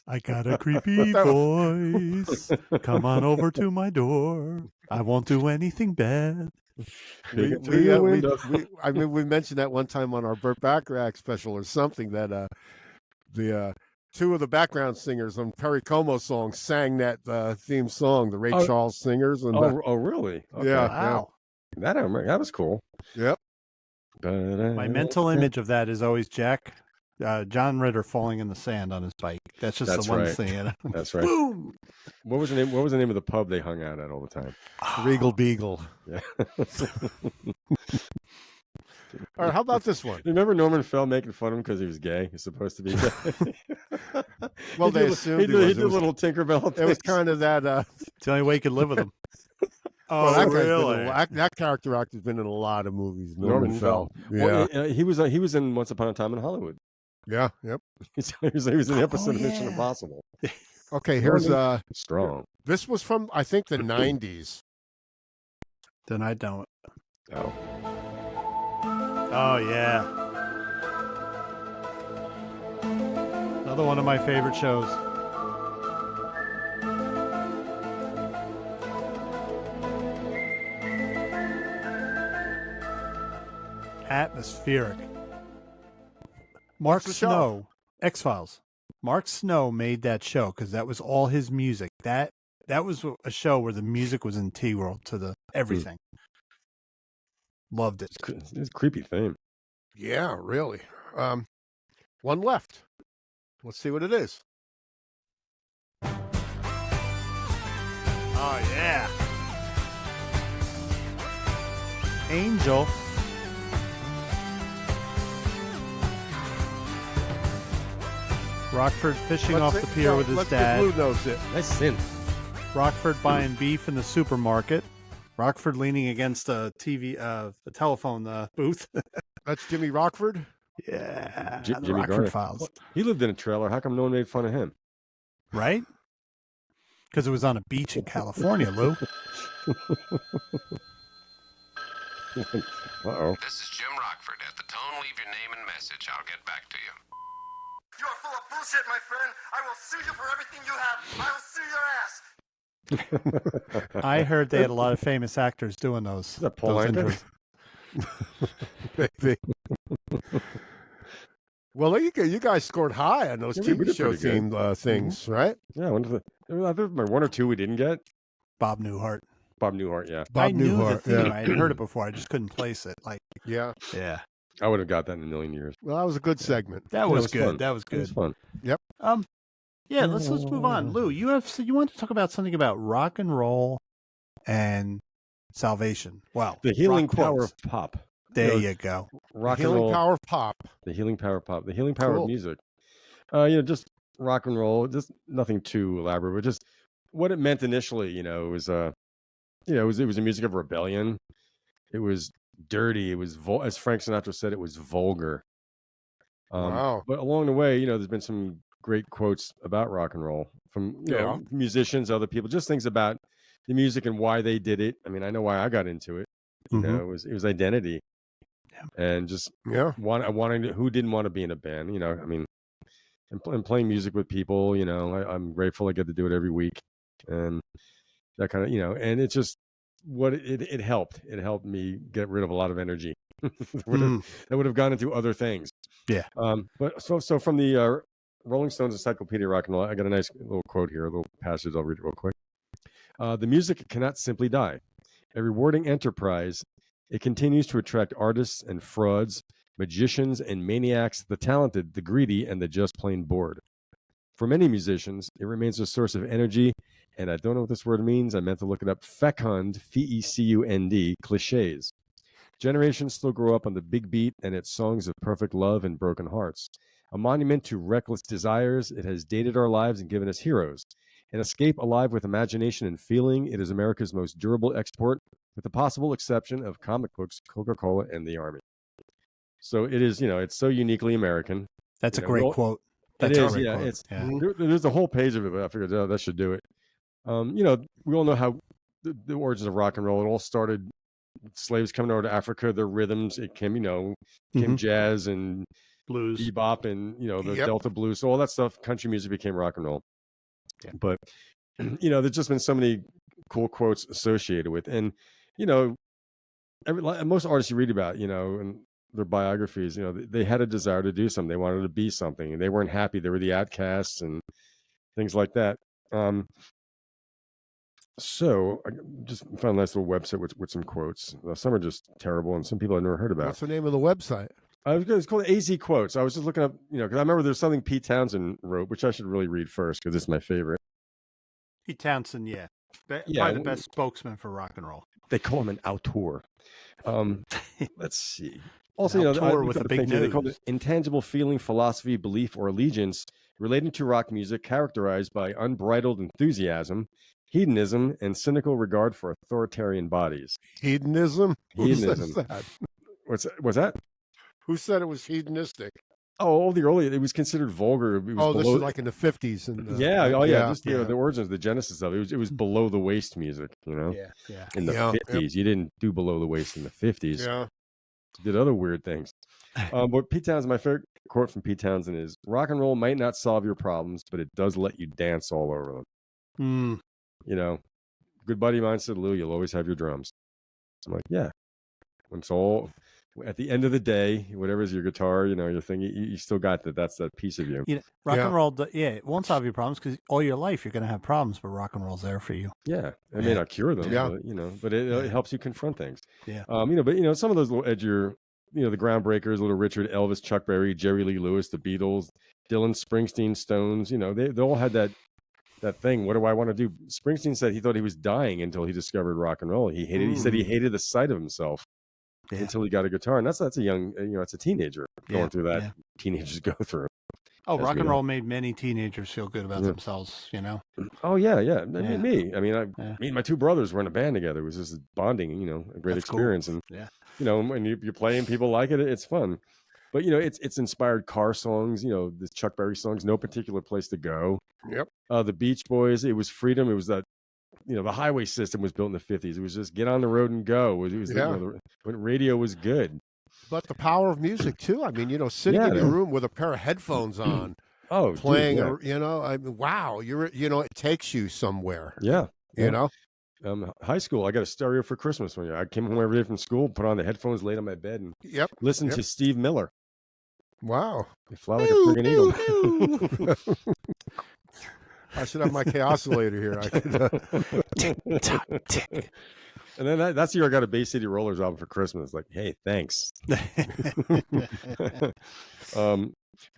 I got a creepy voice. Come on over to my door. I won't do anything bad. We mentioned that one time on our Burt Bacharach special or something that the 2 of the background singers on Perry Como song sang that theme song, the Ray Charles singers. And really? Okay. Yeah. Wow. That I remember. That was cool. Yep. My mental image of that is always John Ritter falling in the sand on his bike. That's just That's the one right. thing. That's right. Boom. What was the name? What was the name of the pub they hung out at all the time? Regal Beagle. Yeah. All right, how about this one? Remember Norman Fell making fun of him because he was gay? He's supposed to be gay. Well, they he assumed he did, was. he It did was- little Tinkerbell. It was kind of that. It's the only way you could live with him. Well, Oh, that, guy's been in really? that character actor's been in a lot of movies. Norman Norman Fell. Fell. Yeah. Well, he was in Once Upon a Time in Hollywood. Yeah. Yep. he was in the episode of Mission yeah. Impossible. Okay. Here's Strong. This was from I think the 90s. Then I don't. Oh. Oh, yeah. Another one of my favorite shows. Atmospheric. Mark What's the show? Snow, X-Files. Mark Snow made that show because that was all his music. That was a show where the music was integral to the everything. Loved it. It's a creepy theme. Yeah, really. One left. Let's see what it is. Oh, yeah. Angel. Rockford fishing off the pier with his let's dad. Get Blue Nose it. Nice synth. Rockford buying beef in the supermarket. Rockford leaning against a TV, the telephone booth. That's Jimmy Rockford. Yeah, the Jimmy Rockford Garner. Files, He lived in a trailer. How come no one made fun of him? right? Because it was on a beach in California, Lou. Uh-oh. This is Jim Rockford. At the tone, leave your name and message. I'll get back to you. You are full of bullshit, my friend. I will sue you for everything you have. I will sue your ass. I heard they had a lot of famous actors doing those. Is that Paul those Anka? intros. Maybe. Well, you guys scored high on those Yeah, we TV did show pretty good. themed things, right? Yeah, I think my 1 or 2 we didn't get. Bob Newhart. Bob Newhart, yeah. Bob I knew Newhart, the theme. yeah. I had heard it before. I just couldn't place it. Like, Yeah. yeah, I would have got that in a million years. Well, that was a good segment. that was was good. fun. That was It was good. fun. Yeah, let's move on. Lou, you want to talk about something about rock and roll and salvation. Wow. The healing power of pop. There you go. Rock the and healing roll. power of pop. The healing power of pop. The healing power of music. Just rock and roll. Just nothing too elaborate, but just what it meant initially. It was it was a music of rebellion. It was dirty. It was as Frank Sinatra said, it was vulgar. Wow. But along the way, there's been some great quotes about rock and roll from musicians, other people, just things about the music and why they did it. I mean, I know why I got into it. It was identity, and just wanting to, who didn't want to be in a band? I mean, and playing music with people. I'm grateful I get to do it every week, and that kind of and it's just what it helped. It helped me get rid of a lot of energy that would have gone into other things. Yeah. But so from the Rolling Stones Encyclopedia of Rock and Roll, I got a nice little quote here, a little passage. I'll read it real quick. The music cannot simply die. A rewarding enterprise, it continues to attract artists and frauds, magicians and maniacs, the talented, the greedy, and the just plain bored. For many musicians, it remains a source of energy, and I don't know what this word means. I meant to look it up. Fecund, Fecund, cliches. Generations still grow up on the big beat and its songs of perfect love and broken hearts. A monument to reckless desires, it has dated our lives and given us heroes. An escape alive with imagination and feeling, it is America's most durable export, with the possible exception of comic books, Coca-Cola, and the Army. So it is, it's so uniquely American. That's a great quote. It is, there's a whole page of it, but I figured that should do it. We all know how the origins of rock and roll. It all started with slaves coming over to Africa. Their rhythms, it came, came jazz and blues, bebop, and the Delta blues. So all that stuff, country music became rock and roll. Yeah. But there's just been so many cool quotes associated with, and most artists you read about, and their biographies, they had a desire to do something. They wanted to be something, and they weren't happy. They were the outcasts and things like that. So I just found a nice little website with some quotes. Some are just terrible, and some people I've never heard about. What's the name of the website? It's called AZ Quotes. I was just looking up, because I remember there's something Pete Townsend wrote, which I should really read first because it's my favorite. Pete Townsend, probably the best spokesman for rock and roll. They call him an auteur. Let's see. Also, with the big news. They call it intangible feeling, philosophy, belief, or allegiance relating to rock music characterized by unbridled enthusiasm, hedonism, and cynical regard for authoritarian bodies. Hedonism? Hedonism. Who says that? What's that? Who said it was hedonistic? Oh, the early, it was considered vulgar. It was this is like in the 50s. Just the origins, the genesis of it. It was below the waist music, In the 50s. You didn't do below the waist in the 50s. Yeah. You did other weird things. But Pete Townsend, my favorite quote from Pete Townsend is, rock and roll might not solve your problems, but it does let you dance all over them. Good buddy of mine said, Lou, you'll always have your drums. I'm like, yeah. When it's all... At the end of the day, whatever is your guitar, your thing, you still got that. That's that piece of you. Rock and roll, it won't solve your problems because all your life you're going to have problems, but rock and roll's there for you. Yeah, it may not cure them, but it helps you confront things. Yeah, but some of those little edgier, the groundbreakers, Little Richard, Elvis, Chuck Berry, Jerry Lee Lewis, the Beatles, Dylan, Springsteen, Stones. They all had that thing. What do I want to do? Springsteen said he thought he was dying until he discovered rock and roll. He said he hated the sight of himself. Until he got a guitar, and that's a young, it's a teenager going through that. Teenagers go through. Oh, rock and roll made many teenagers feel good about themselves. Oh yeah. Me. I mean, me and my two brothers were in a band together. It was just bonding. A great experience, cool. And when you play and people like it, it's fun. But it's inspired car songs. The Chuck Berry songs, No Particular Place to Go. Yep. The Beach Boys. It was freedom. It was that. The highway system was built in the 50s. It was just get on the road and go. It was when radio was good. But the power of music too. I mean, sitting in your room with a pair of headphones on, playing. Wow, it takes you somewhere. Yeah, High school, I got a stereo for Christmas one year. I came home every day from school, put on the headphones, laid on my bed, and listened to Steve Miller. Wow, you fly like a friggin' eagle. I should have my K oscillator here. Tick, tock, tick. And then that's the year I got a Bay City Rollers album for Christmas. Like, hey, thanks. But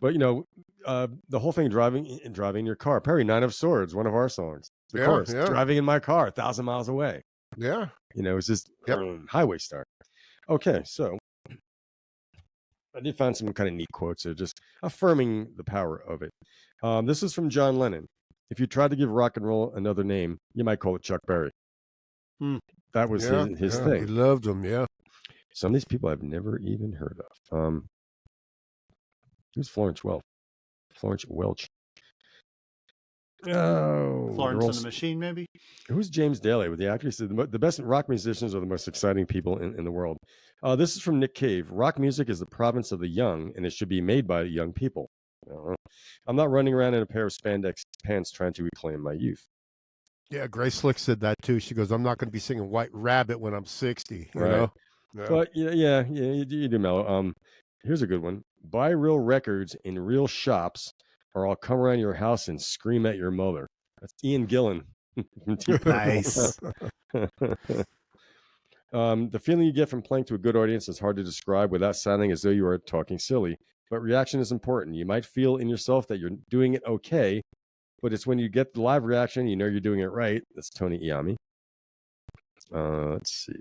the whole thing driving in your car. Perry, Nine of Swords, one of our songs. The chorus, driving in my car 1,000 miles away. Yeah. It's just highway star. Okay, so I did find some kind of neat quotes there, just affirming the power of it. This is from John Lennon. If you tried to give rock and roll another name, you might call it Chuck Berry. That was his thing. He loved them, yeah. Some of these people I've never even heard of. Who's Florence Welch? Florence Welch. Oh, Florence and the Machine, maybe? Who's James Daly with the actor? He said the best rock musicians are the most exciting people in the world. This is from Nick Cave. Rock music is the province of the young, and it should be made by young people. I'm not running around in a pair of spandex pants trying to reclaim my youth. Yeah, Grace Slick said that too. She goes, I'm not going to be singing White Rabbit when I'm 60. You know? Yeah. But you do, Mello. Here's a good one. Buy real records in real shops, or I'll come around your house and scream at your mother. That's Ian Gillan. Nice. The feeling you get from playing to a good audience is hard to describe without sounding as though you are talking silly. But reaction is important. You might feel in yourself that you're doing it okay, but it's when you get the live reaction, you know you're doing it right. That's Tony Iommi. Let's see.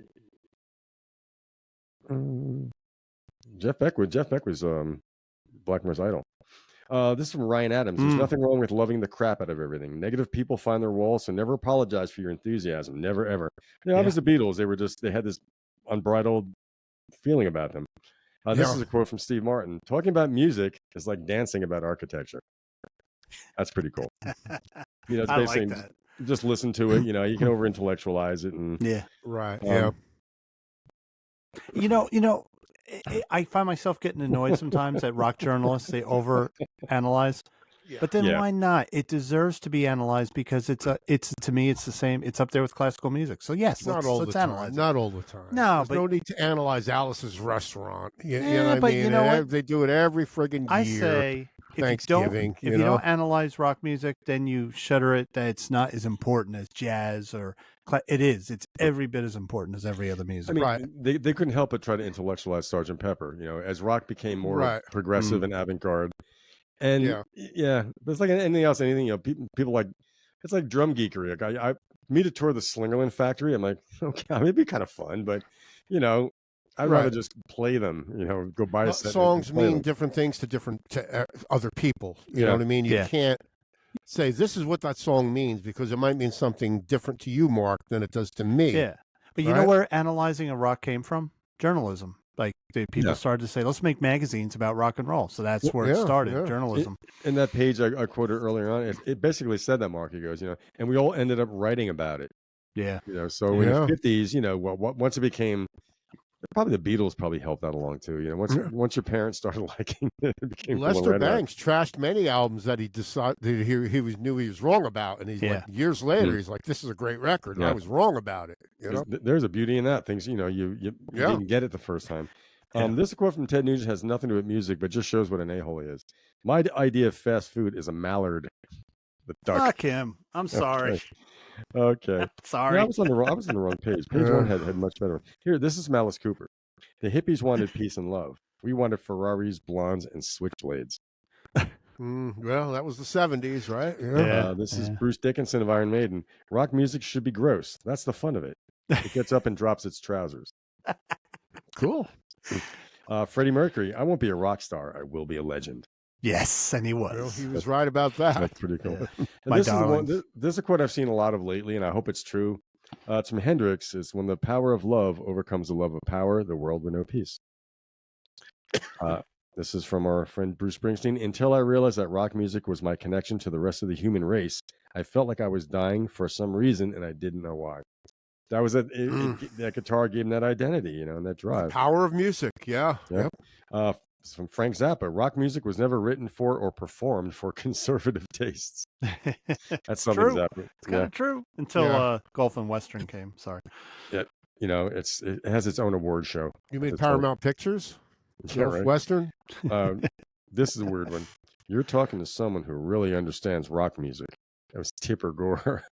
Jeff Beck was Blackmore's idol. This is from Ryan Adams. There's nothing wrong with loving the crap out of everything. Negative people find their wall, so never apologize for your enthusiasm. Never, ever. I was the Beatles. They had this unbridled feeling about them. This is a quote from Steve Martin. Talking about music is like dancing about architecture. That's pretty cool. It's basically like that. just listen to it. You can over intellectualize it. And Right. I find myself getting annoyed sometimes at rock journalists. They over analyze, but then why not? It deserves to be analyzed because it's to me it's the same. It's up there with classical music. So yes, let's analyze it. Not all the time. No, There's but no need to analyze Alice's Restaurant. You know Yeah, what I but mean? you know And what? They do it every friggin' year. I say if Thanksgiving. you don't analyze rock music, then you shutter it that it's not as important as jazz or it is. It's every bit as important as every other music. I mean, they couldn't help but try to intellectualize Sgt. Pepper. As rock became more progressive and avant-garde. And but it's like anything else. People like it's like drum geekery. Like I me to tour the Slingerland Factory. I'm like, okay, I mean, it'd be kind of fun, but I'd rather just play them. Go buy a set. Songs and play mean them. different things to other people. You know what I mean? You can't say this is what that song means because it might mean something different to you, Mark, than it does to me. Yeah, but you know where analyzing a rock came from? Journalism. Like people started to say, let's make magazines about rock and roll. So that's where it started, journalism. In that page I quoted earlier on, it basically said that, Mark. He goes, and we all ended up writing about it. Yeah. So in the 50s, once it became, probably the Beatles probably helped that along too. Once your parents started liking it, it became Lester Bangs trashed many albums that he decided knew he was wrong about, and he's like years later he's like, "This is a great record. And I was wrong about it." There's a beauty in that. Things you didn't get it the first time. This quote from Ted Nugent has nothing to do with music, but just shows what an a-hole he is. My idea of fast food is a mallard, the duck. Fuck him. I'm sorry. Okay. Sorry. I was on the wrong page. Page one had much better. Here, this is Malice Cooper. The hippies wanted peace and love. We wanted Ferraris, blondes, and switchblades. Well, that was the 70s, right? This is Bruce Dickinson of Iron Maiden. Rock music should be gross. That's the fun of it. It gets up and drops its trousers. Cool. Freddie Mercury. I won't be a rock star. I will be a legend. Yes, and he was. Well, he was right about that. That's pretty cool. Yeah. This is a quote I've seen a lot of lately, and I hope it's true. It's from Hendrix. It's when the power of love overcomes the love of power, the world will know peace. This is from our friend Bruce Springsteen. Until I realized that rock music was my connection to the rest of the human race, I felt like I was dying for some reason, and I didn't know why. That was that guitar gave him that identity, and that drive. The power of music, yeah. Yep. From Frank Zappa, rock music was never written for or performed for conservative tastes. That's something true. Zappa. It's kind of true until Golf and Western came. Sorry. Yeah, it has its own award show. You mean Paramount Pictures? Yeah, right. Western? This is a weird one. You're talking to someone who really understands rock music. That was Tipper Gore.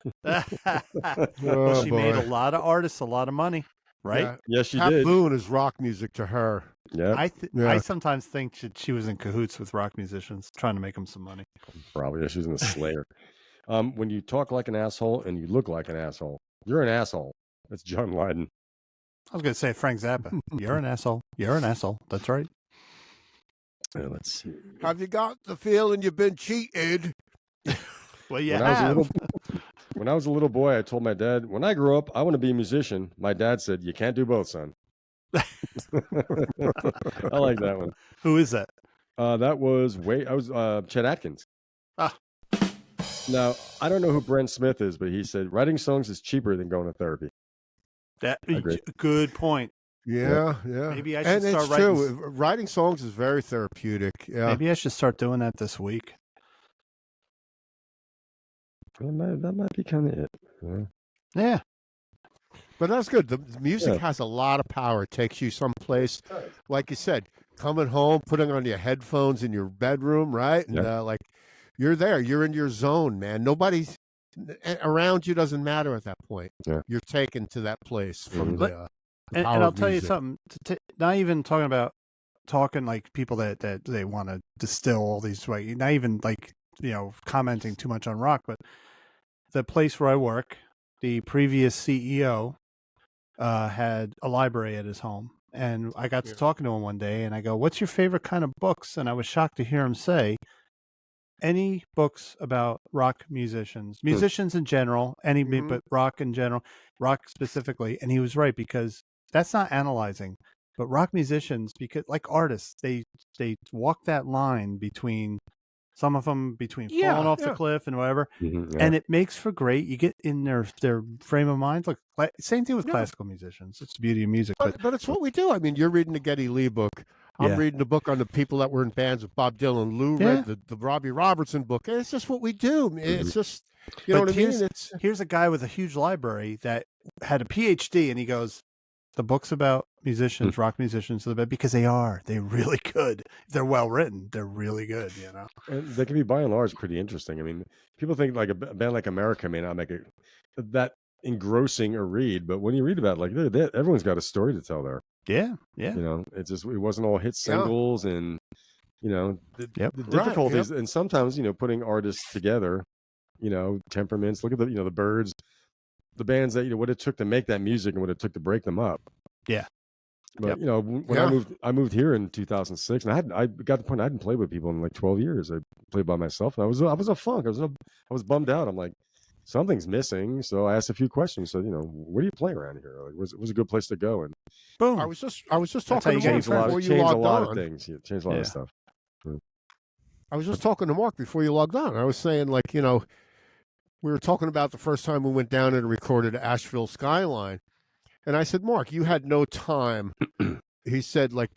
Well, she made a boy. lot of artists a lot of money, right? Yeah. Yes, she Pat did. Boone is rock music to her. Yeah, I Yeah. sometimes think she was in cahoots with rock musicians, trying to make them some money. probably. Yeah, she was in the Slayer. When you talk like an asshole and you look like an asshole, you're an asshole. That's John Lydon. I was going to say Frank Zappa. You're an asshole. You're an asshole. That's right. Let's see. Have you got the feeling you've been cheated? Well, you When I was a little boy, I told my dad, when I grow up, I want to be a musician. My dad said, you can't do both, son. I like that one. Who is that? That was Chet Atkins. Ah. Now, I don't know who Brent Smith is, but he said writing songs is cheaper than going to therapy. Agree. Good point. Yeah. Maybe I should and start it's writing. true. Writing songs is very therapeutic. Yeah. Maybe I should start doing that this week. That might be kind of it. Yeah. But that's good. The music has a lot of power. It takes you someplace, like you said, coming home, putting on your headphones in your bedroom, right? And like you're there. You're in your zone, man. Nobody's around you. Doesn't matter at that point. Yeah. You're taken to that place from the And power I'll of tell you music. something. Not even talking like people that they want to distill all these. Like, not even like commenting too much on rock, but the place where I work, the previous CEO had a library at his home, and I got to talking to him one day, and I go, "What's your favorite kind of books?" And I was shocked to hear him say, "Any books about rock musicians in general, but rock in general, rock specifically." And he was right, because that's not analyzing, but rock musicians, because like artists, they walk that line between. Some of them between falling off the cliff and whatever, and it makes for great. You get in their frame of mind. Look, same thing with classical musicians. It's the beauty of music. But it's what we do. I mean, you're reading the Geddy Lee book. I'm reading the book on the people that were in bands with Bob Dylan. Lou read the Robbie Robertson book. And it's just what we do. It's just, you know what I mean? Here's a guy with a huge library that had a PhD, and he goes, the books about musicians, rock musicians, are the best because they're really good. If they're well written, they're really good, And they can be by and large pretty interesting. I mean, people think like a band like America may not make it that engrossing a read, but when you read about it, like everyone's got a story to tell there. Yeah. It wasn't all hit singles and the difficulties, and sometimes putting artists together, temperaments. Look at the Byrds. The bands that what it took to make that music and what it took to break them up. Yeah. But when I moved here in 2006, and I got to the point I hadn't played with people in like 12 years. I played by myself, and I was a funk. I was bummed out. I'm like, something's missing. So I asked a few questions. So where do you play around here? Like, was a good place to go? And boom. I was just talking to changed Mark before you logged a lot on. of things. Yeah, changed a lot of stuff. I was just talking to Mark before you logged on. I was saying, like, we were talking about the first time we went down and recorded Asheville Skyline. And I said, Mark, you had no time. He said, like,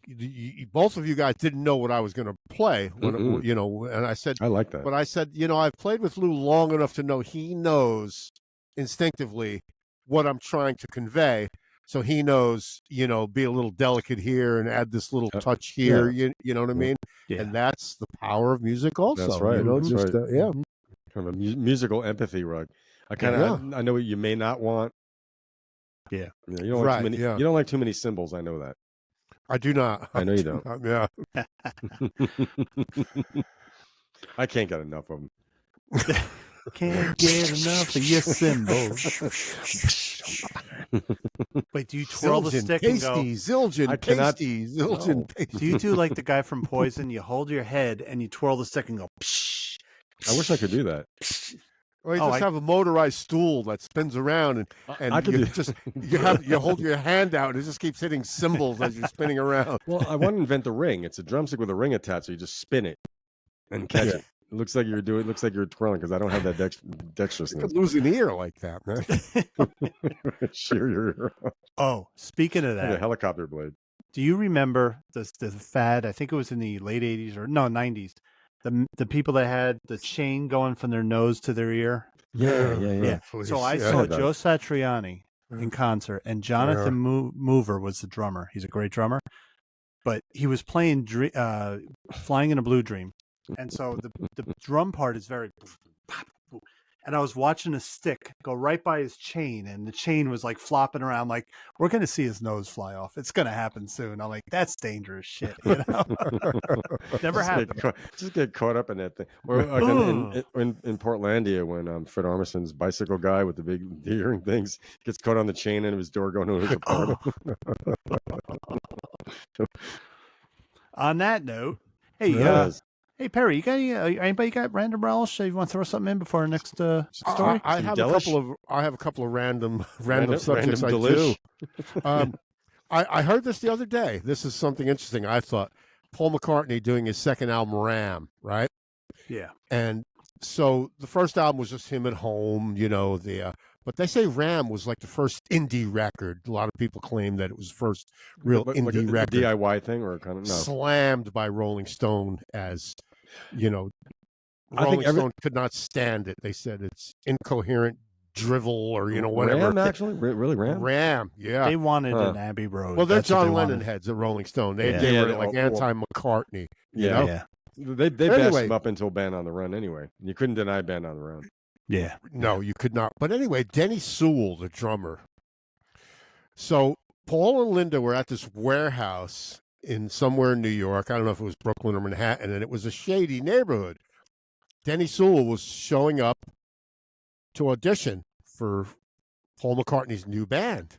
both of you guys didn't know what I was going to play. And I said, I like that. But I said, I've played with Lou long enough to know he knows instinctively what I'm trying to convey. So he knows, be a little delicate here and add this little touch here. You know what I mean? Yeah. And that's the power of music also. That's right. Just, yeah. Kind of a musical empathy rug. I know what you may not want. Yeah. You don't like too many. You don't like too many symbols. I know that. I do not. I know you don't. Yeah. I can't get enough of them. Can't get enough of your symbols. Wait, do you twirl the stick and go? Zildjian, pasty, Zildjian, pasty. Do you do like the guy from Poison? You hold your head and you twirl the stick and go. Psh, I wish I could do that. Or you have a motorized stool that spins around, and you hold your hand out, and it just keeps hitting cymbals as you're spinning around. Well, I want to invent the ring. It's a drumstick with a ring attached, so you just spin it and catch it. It looks like you're twirling because I don't have that dexterousness. You could lose an ear like that, man. Sure. Oh, speaking of that, a helicopter blade. Do you remember the fad? I think it was in the late 80s or 90s. The people that had the chain going from their nose to their ear. Yeah. So I saw Joe Satriani in concert, and Jonathan Mover was the drummer. He's a great drummer, but he was playing Flying in a Blue Dream, and so the drum part is very, and I was watching a stick go right by his chain, and the chain was like flopping around. Like, we're gonna see his nose fly off. It's gonna happen soon. I'm like, that's dangerous shit. You know, never happened. Just get caught up in that thing. Or like in Portlandia, when Fred Armisen's bicycle guy with the big hearing things gets caught on the chain end of his door going to his apartment. On that note, hey, Yes. hey Perry, you got anybody got random relish? You want to throw something in before our next story? I have a couple of random subjects. Random I delish. do. I heard this the other day. This is something interesting. I thought Paul McCartney doing his second album, Ram, right? Yeah. And so the first album was just him at home, but they say Ram was like the first indie record. A lot of people claim that it was the first real indie like a record. DIY thing or kind of no. Slammed by Rolling Stone as, Rolling Stone could not stand it. They said it's incoherent drivel or, whatever. Ram, actually? Really, Ram? Ram, yeah. They wanted an Abbey Road. Well, they're That's what John they Lennon wanted. heads at Rolling Stone. They were like well, anti-McCartney. Yeah. They bashed Anyway. him up until Band on the Run anyway. You couldn't deny Band on the Run. Yeah. No, you could not. But anyway, Denny Sewell, the drummer. So Paul and Linda were at this warehouse in somewhere in New York. I don't know if it was Brooklyn or Manhattan, and it was a shady neighborhood. Denny Sewell was showing up to audition for Paul McCartney's new band.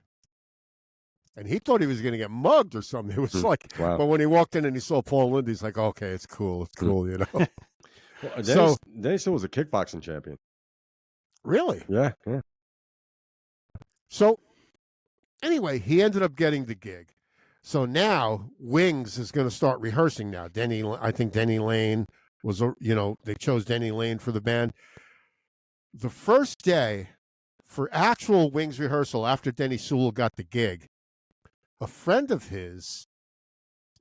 And he thought he was going to get mugged or something. It was like, Wow. but when he walked in and he saw Paul and Linda, he's like, okay, it's cool, Well, Denny Sewell was a kickboxing champion. Really? Yeah. So, anyway, he ended up getting the gig. So now Wings is going to start rehearsing now. I think Denny Lane was, they chose Denny Lane for the band. The first day for actual Wings rehearsal after Denny Sewell got the gig, a friend of his,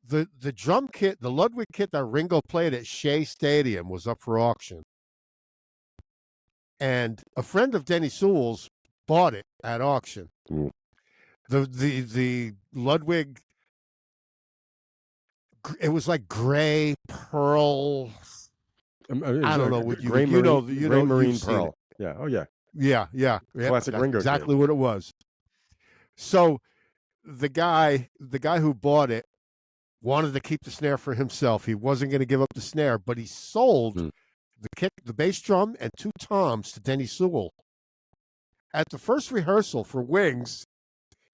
the drum kit, the Ludwig kit that Ringo played at Shea Stadium was up for auction. And a friend of Denny Sewell's bought it at auction. Mm. The Ludwig, it was like gray pearl. I don't know what gray marine pearl. Yeah. Oh yeah. Yeah. Classic That's Ringo. exactly what it was. So the guy who bought it wanted to keep the snare for himself. He wasn't going to give up the snare, but he sold the bass drum and 2 toms to Denny Sewell. At the first rehearsal for Wings,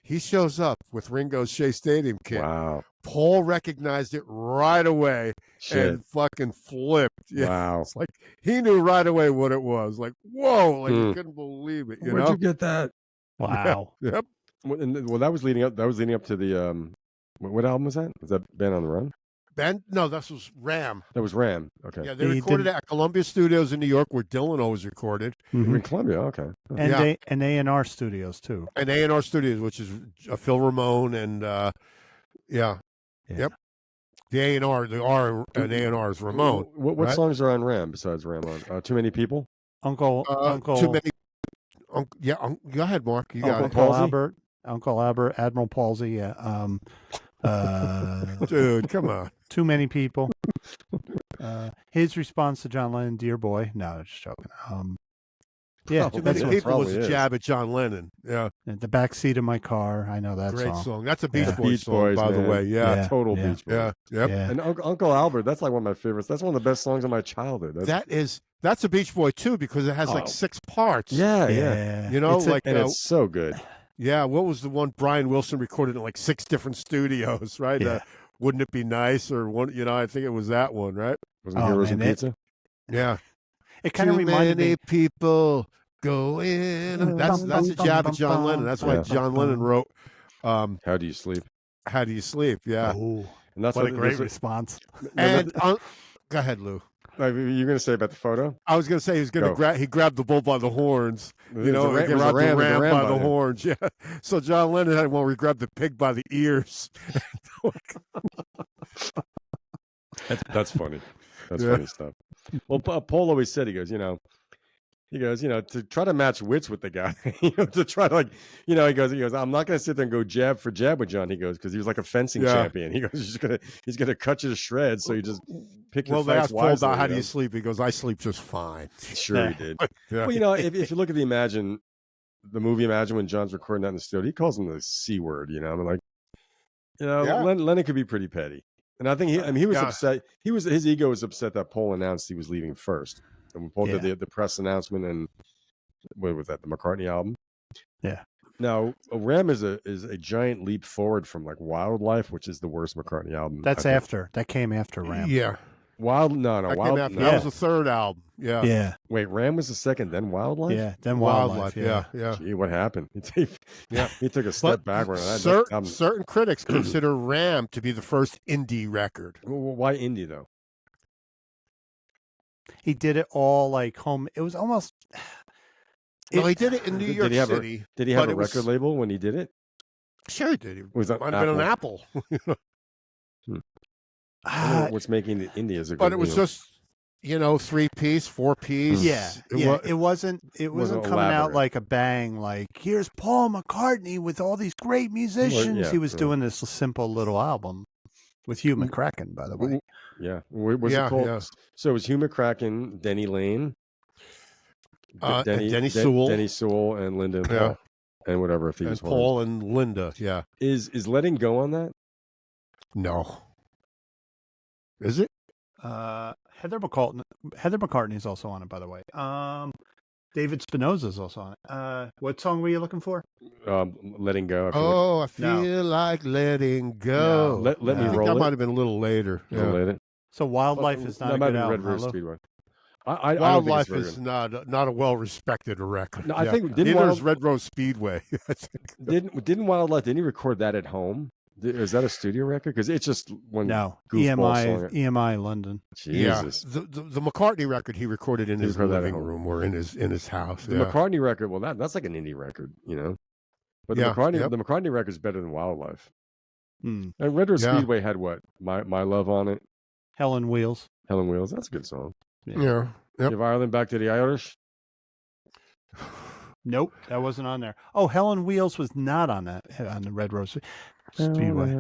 he shows up with Ringo's Shea Stadium kit. Wow. Paul recognized it right away and fucking flipped. Yeah. Wow. It's like he knew right away what it was. Like, whoa, like he couldn't believe it. Where'd you get that? Wow. Yeah. Yep. Well, that was leading up to the what album was that? Was that Band on the Run? No, that was Ram. That was Ram. Okay. Yeah, they recorded it at Columbia Studios in New York, where Dylan always recorded. In Columbia. Okay. And A&R Studios too. And A&R Studios, which is Phil Ramone and Yep. The A&R, the R and A&R is Ramone. What right? songs are on Ram besides Ram on? Too Many People. Uncle. Too many. Go ahead, Mark. You got Uncle Albert. Uncle Albert. Admiral Palsy. Yeah. Dude, come on. Too Many People. His response to John Lennon, "Dear Boy." No, just joking. Yeah, Too Many People was a jab at John Lennon. Yeah. The back seat of my car. I know that Great song. That's a Beach Yeah. Boys song, by the way. Yeah. Total Beach Boys. Yeah. Yep. Yeah. And Uncle Albert, that's like one of my favorites. That's one of the best songs of my childhood. That's a Beach Boy too, because it has like 6 parts. Yeah. You know, and it's so good. Yeah, what was the one Brian Wilson recorded in like 6 different studios, right? Yeah. Wouldn't it be nice? Or one, I think it was that one, right? Wasn't Heroes and Pizza? Yeah. It kind of reminded me. People go in. That's a jab at John Lennon. That's why John Lennon wrote How Do You Sleep? How Do You Sleep? Yeah. Oh, And that's what a great response. And go ahead, Lou. You're going to say about the photo? I was going to say he was going to he grabbed the bull by the horns. It was a ram ram by the horns. Yeah. So John Lennon had one where he grabbed the pig by the ears. That's funny. That's funny stuff. Well, Paul always said, he goes, He goes, to try to match wits with the guy, to try to he goes, I'm not going to sit there and go jab for jab with John. He goes, because he was like a fencing champion. He goes, he's gonna cut you to shreds. So you just pick your fights wisely. Well, they asked Paul, how do you sleep? He goes, I sleep just fine. Sure he did. Well, if you look at the movie Imagine, when John's recording that in the studio, he calls him the C word, I'm like, Lennon could be pretty petty. And I think he was upset. His ego was upset that Paul announced he was leaving first. And when Paul did the press announcement, and what was that, the McCartney album? Yeah. Now, Ram is a giant leap forward from like Wildlife, which is the worst McCartney album. That came after Ram. Yeah. That was the third album. Yeah. Yeah. Wait, Ram was the second, then Wildlife? Yeah, then Wildlife. Yeah. Gee, what happened? He took a step backward. Certain critics consider Ram to be the first indie record. Well, why indie though? He did it all like home. It was almost. No, he did it in New York City. Did he have a record label when he did it? Sure, he did. Was that might have been an Apple. What's making it indie is a good. But it was just 3-piece, 4-piece. Yeah, it wasn't coming out like a bang. Like, here's Paul McCartney with all these great musicians. He was doing this simple little album with Hugh McCracken, by the way. Yeah, what was it called? Yeah. So it was Hugh McCracken, Denny Lane, Denny Sewell, and Linda and Paul, and whatever if he was Paul and Linda. Yeah, is Letting Go on that? No, is it? Heather McCartney is also on it, by the way. David Spinoza is also on it. What song were you looking for? Letting Go. I feel like letting go. No. Let me roll. That might have been a little later. So Wildlife is not a good album. Red Rose Speedway. Wildlife is not a well-respected record. No, I think neither is Red Rose Speedway. Didn't Wildlife? Didn't he record that at home? Is that a studio record? Because it's just one. No, EMI London. Jesus. Yeah, the McCartney record he recorded in his living room or in his house. The McCartney record, well, that's like an indie record, But the McCartney record is better than Wildlife. And Red Rose Speedway had what? My Love on it. Hell on Wheels. That's a good song. Yeah. Give Ireland back to the Irish. Nope, that wasn't on there. Oh, Hell on Wheels was not on the Red Rose Speedway.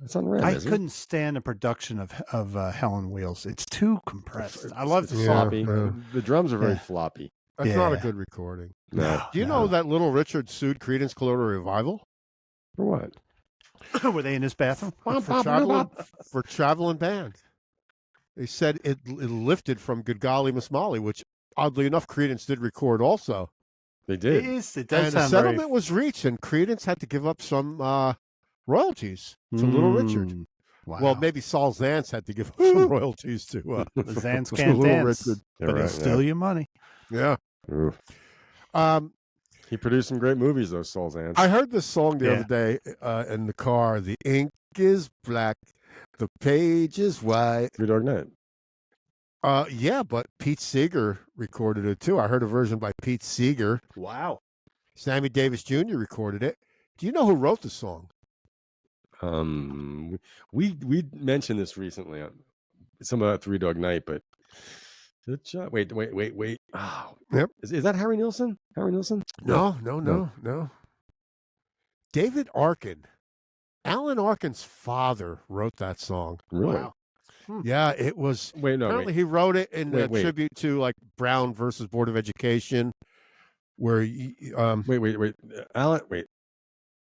It's on Red. I couldn't stand the production of Hell on Wheels. It's too compressed. I love the floppy. The drums are very floppy. That's not a good recording. No. Do you know that Little Richard sued Creedence Clearwater Revival? For what? Were they in his bathroom? For traveling band. They said it lifted from Good Golly Miss Molly, which oddly enough Creedence did record also. They did. It does and a settlement was reached, and Creedence had to give up some royalties to Little Richard. Wow. Well, maybe Saul Zaentz had to give up some royalties to Zaentz can't dance, Richard. But he'll steal your money. Yeah. He produced some great movies, though, Saul Zaentz. I heard this song the other day in the car. The ink is black, the page is white. Three Dog Night. Yeah, but Pete Seeger recorded it too. I heard a version by Pete Seeger. Wow. Sammy Davis Jr. recorded it. Do you know who wrote the song? We mentioned this recently on some about Three Dog Night, but wait. Oh, yep. Is that Harry Nilsson? No. David Arkin. Alan Arkin's father wrote that song. Really? Wow. Yeah, it was. Apparently, he wrote it in tribute to like Brown versus Board of Education, where Alan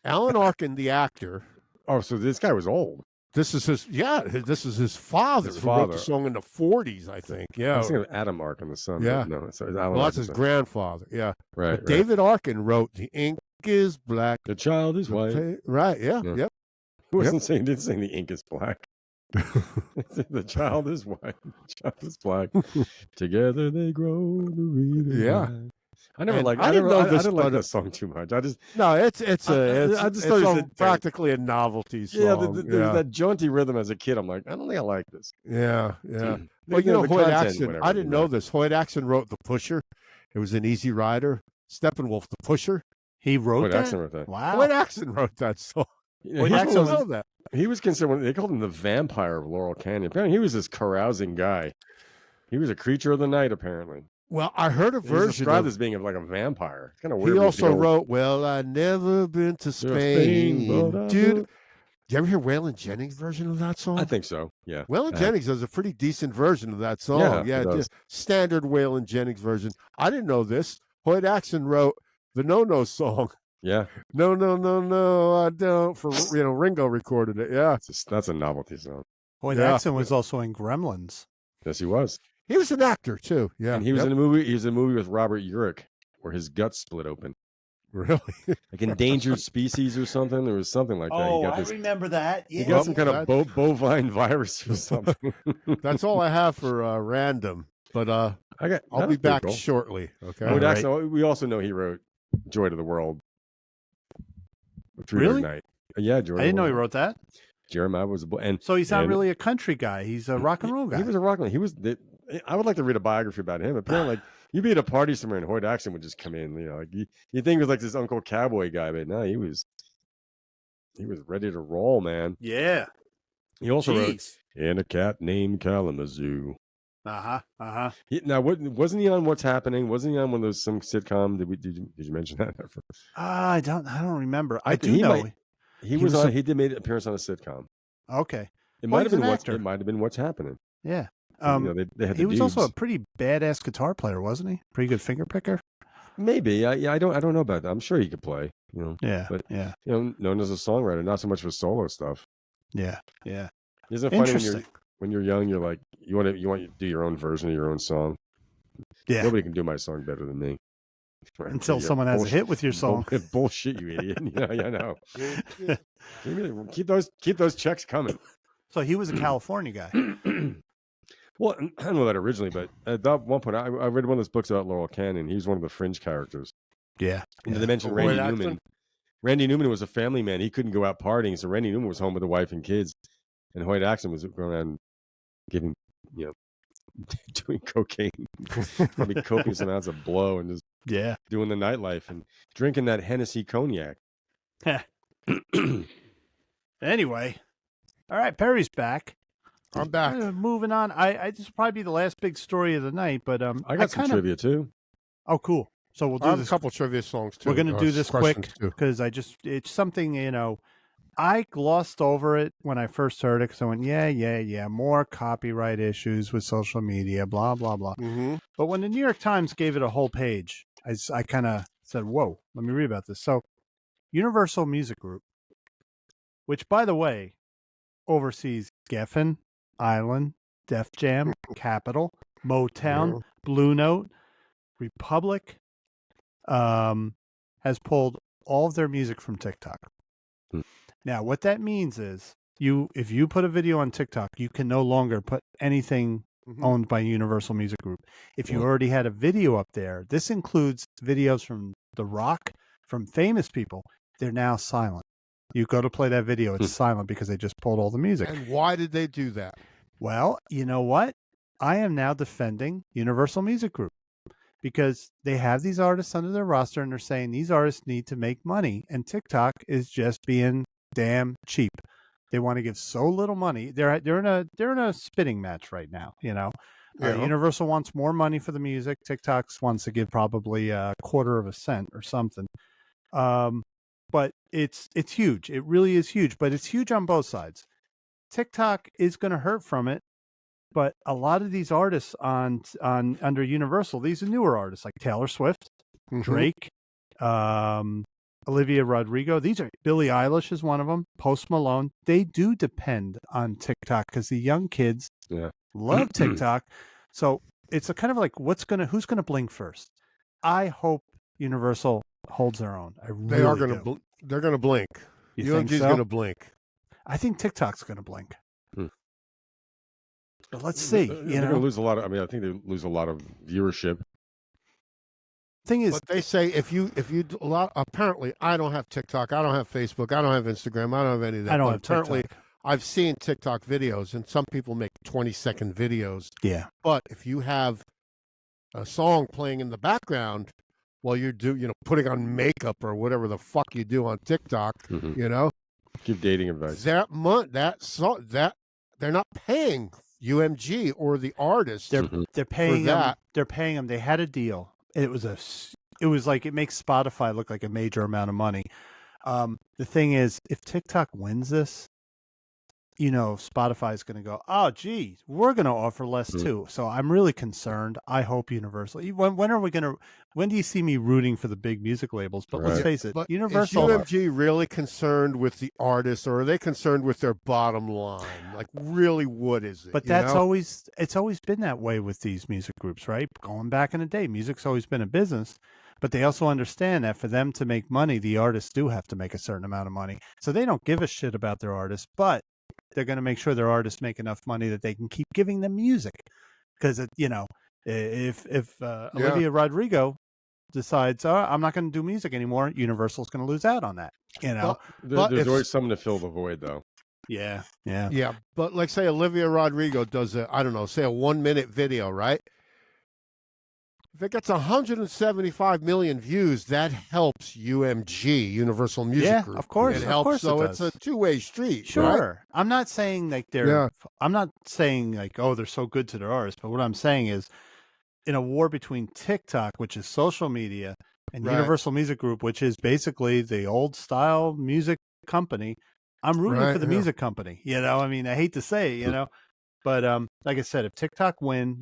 Arkin, the actor. Oh, so this guy was old. This is his father. Who wrote the song in the 40s, I think. Yeah, I was thinking of Adam Arkin, the son. Yeah, no, it's Alan well, that's his grandfather. Yeah, right. But David Arkin wrote "The ink is black, the child is white." Right. Yeah. Yep. He wasn't saying. Didn't say the ink is black. The child is white. The child is black. Together they grow to read. Yeah. I didn't like this song too much. It's practically a novelty song. Yeah, there's that jaunty rhythm as a kid. I'm like, I don't think I like this. Yeah. Well, Hoyt Axton. I didn't know this. Hoyt Axton wrote "The Pusher." It was an Easy Rider. Steppenwolf, "The Pusher." He wrote Hoyt Axton wrote that. Wow. Hoyt Axton wrote that song. Hoyt Axton know that. He was considered. They called him the vampire of Laurel Canyon. Apparently, he was this carousing guy. He was a creature of the night. Apparently. Well, I heard a He's version described of. as being like a vampire. It's kind of He weird. also wrote, "Well, I never been to Spain, but I dude." will. Do you ever hear Waylon Jennings' version of that song? I think so. Yeah. Waylon Jennings does a pretty decent version of that song. Yeah, it does. Standard Waylon Jennings version. I didn't know this. Hoyt Axton wrote the No No song. Yeah. No, no, no, no, I don't. For Ringo recorded it. Yeah, That's a novelty song. Hoyt Yeah. Axton was also in Gremlins. Yes, he was. he was an actor too. Yeah, And he was in a movie. He was in a movie with Robert Urich where his guts split open, really. like Endangered Species or something. There was something like that. Oh, He got I remember that. He got some kind of bovine virus or something. That's all I have for random. But I'll I'll be back shortly. Okay. Hoyt Axton, we also know he wrote "Joy to the World." Really? Night. Yeah, Joy. I didn't know he wrote that. Jeremiah was and So he's not really a country guy. He's a rock and roll guy. He was a rock and roll. He was. I would like to read a biography about him. Apparently, like you'd be at a party somewhere and Hoyt Axton would just come in. Like you think he was like this Uncle Cowboy guy, but no, he was ready to roll, man. Yeah. He also wrote "And a Cat Named Kalamazoo." Now, wasn't he on What's Happening? Wasn't he on one of those some sitcom? Did you mention that? I don't remember. I do he know he was on. He did make an appearance on a sitcom. Okay. It might have been What's Happening. Yeah. They had he was also a dudes. pretty badass guitar player, wasn't he? Pretty good finger picker. Maybe. I don't know about that. I'm sure he could play. Yeah. But yeah. Known as a songwriter, not so much for solo stuff. Yeah. Yeah. Isn't it funny when you're young? You're like you want to do your own version of your own song. Yeah. Nobody can do my song better than me. Until someone has a hit with your song. Bullshit, you idiot. I know. Keep those checks coming. So he was a California guy. Well, I don't know that originally, but at that one point, I read one of those books about Laurel Canyon. He was one of the fringe characters. Yeah. And they mentioned Randy Newman. Randy Newman was a family man. He couldn't go out partying, so Randy Newman was home with a wife and kids. And Hoyt Axton was going around giving, doing cocaine, probably copious amounts of blow and just doing the nightlife and drinking that Hennessy cognac. Anyway, all right, Perry's back. I'm back. Moving on. I this will probably be the last big story of the night, but I got some trivia too. Oh, cool. So we'll do this. A couple trivia songs too. We're going to do this quick because it's something I glossed over it when I first heard it because I went, yeah, more copyright issues with social media, blah, blah, blah. Mm-hmm. But when the New York Times gave it a whole page, I kind of said, whoa, let me read about this. So Universal Music Group, which, by the way, oversees Geffen, Island, Def Jam, Capitol, Motown, Blue Note, Republic, has pulled all of their music from TikTok. Now, what that means is if you put a video on TikTok, you can no longer put anything owned by Universal Music Group. If you already had a video up there, this includes videos from The Rock, from famous people. They're now silent. You go to play that video, it's silent because they just pulled all the music. And why did they do that? Well, you know what? I am now defending Universal Music Group because they have these artists under their roster and they're saying these artists need to make money and TikTok is just being damn cheap. They want to give so little money. They're in a spitting match right now, Universal wants more money for the music. TikTok wants to give probably a quarter of a cent or something. But it's huge. It really is huge, but it's huge on both sides. TikTok is going to hurt from it, but a lot of these artists on under Universal, these are newer artists like Taylor Swift, Drake, Olivia Rodrigo. Billie Eilish is one of them. Post Malone. They do depend on TikTok because the young kids love TikTok. So it's a kind of like who's gonna blink first? I hope Universal holds their own. They are going to. They're going to blink. You think so? going to blink. I think TikTok's going to blink. But let's see. They're going to lose a lot of. I think they lose a lot of viewership. Thing is, but they say if you do a lot. Apparently, I don't have TikTok. I don't have Facebook. I don't have Instagram. I don't have any of that. I don't have apparently, TikTok. I've seen TikTok videos, and some people make 20-second videos. Yeah. But if you have a song playing in the background while you're putting on makeup or whatever the fuck you do on TikTok, Give dating advice. That they're not paying UMG or the artist. They're paying them. that. They're paying them. They had a deal. It was like it makes Spotify look like a major amount of money. The thing is, if TikTok wins this, Spotify is going to go, oh, gee, we're going to offer less too. So I'm really concerned. I hope Universal. When do you see me rooting for the big music labels? But let's face it, But Universal. is UMG really concerned with the artist, or are they concerned with their bottom line? Like, really, what is it? But it's always been that way with these music groups, right? Going back in the day, music's always been a business. But they also understand that for them to make money, the artists do have to make a certain amount of money. So they don't give a shit about their artists, but they're going to make sure their artists make enough money that they can keep giving them music. Because, if Olivia Rodrigo decides, I'm not going to do music anymore, Universal's going to lose out on that, But there's always someone to fill the void, though. Yeah. Yeah, but like, say Olivia Rodrigo does say a 1-minute video, right? If it gets 175 million views, that helps UMG, Universal Music Group. Of course. It helps, course so it it's does. a two-way street. Sure. Right? I'm not saying like I'm not saying like, oh, they're so good to their artists. But what I'm saying is, in a war between TikTok, which is social media, and Universal Music Group, which is basically the old style music company, I'm rooting for the music company. I hate to say it, but like I said, if TikTok win,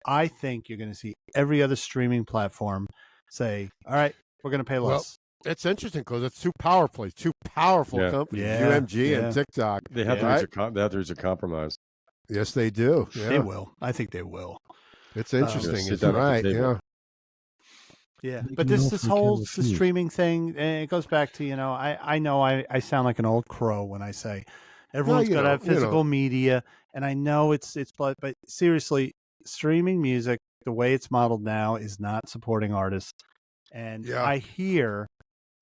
I think you're going to see every other streaming platform say, all right, we're going to pay less. Well, it's interesting because it's two powerful companies, UMG and TikTok. They have to reach a compromise. Yes, they do. Yeah. They will. I think they will. It's interesting. It's right. Yeah. Yeah, but this whole streaming thing, and it goes back to, I know I sound like an old crow when I say everyone's got to have physical media, and I know it's but seriously, streaming music, the way it's modeled now, is not supporting artists. And I hear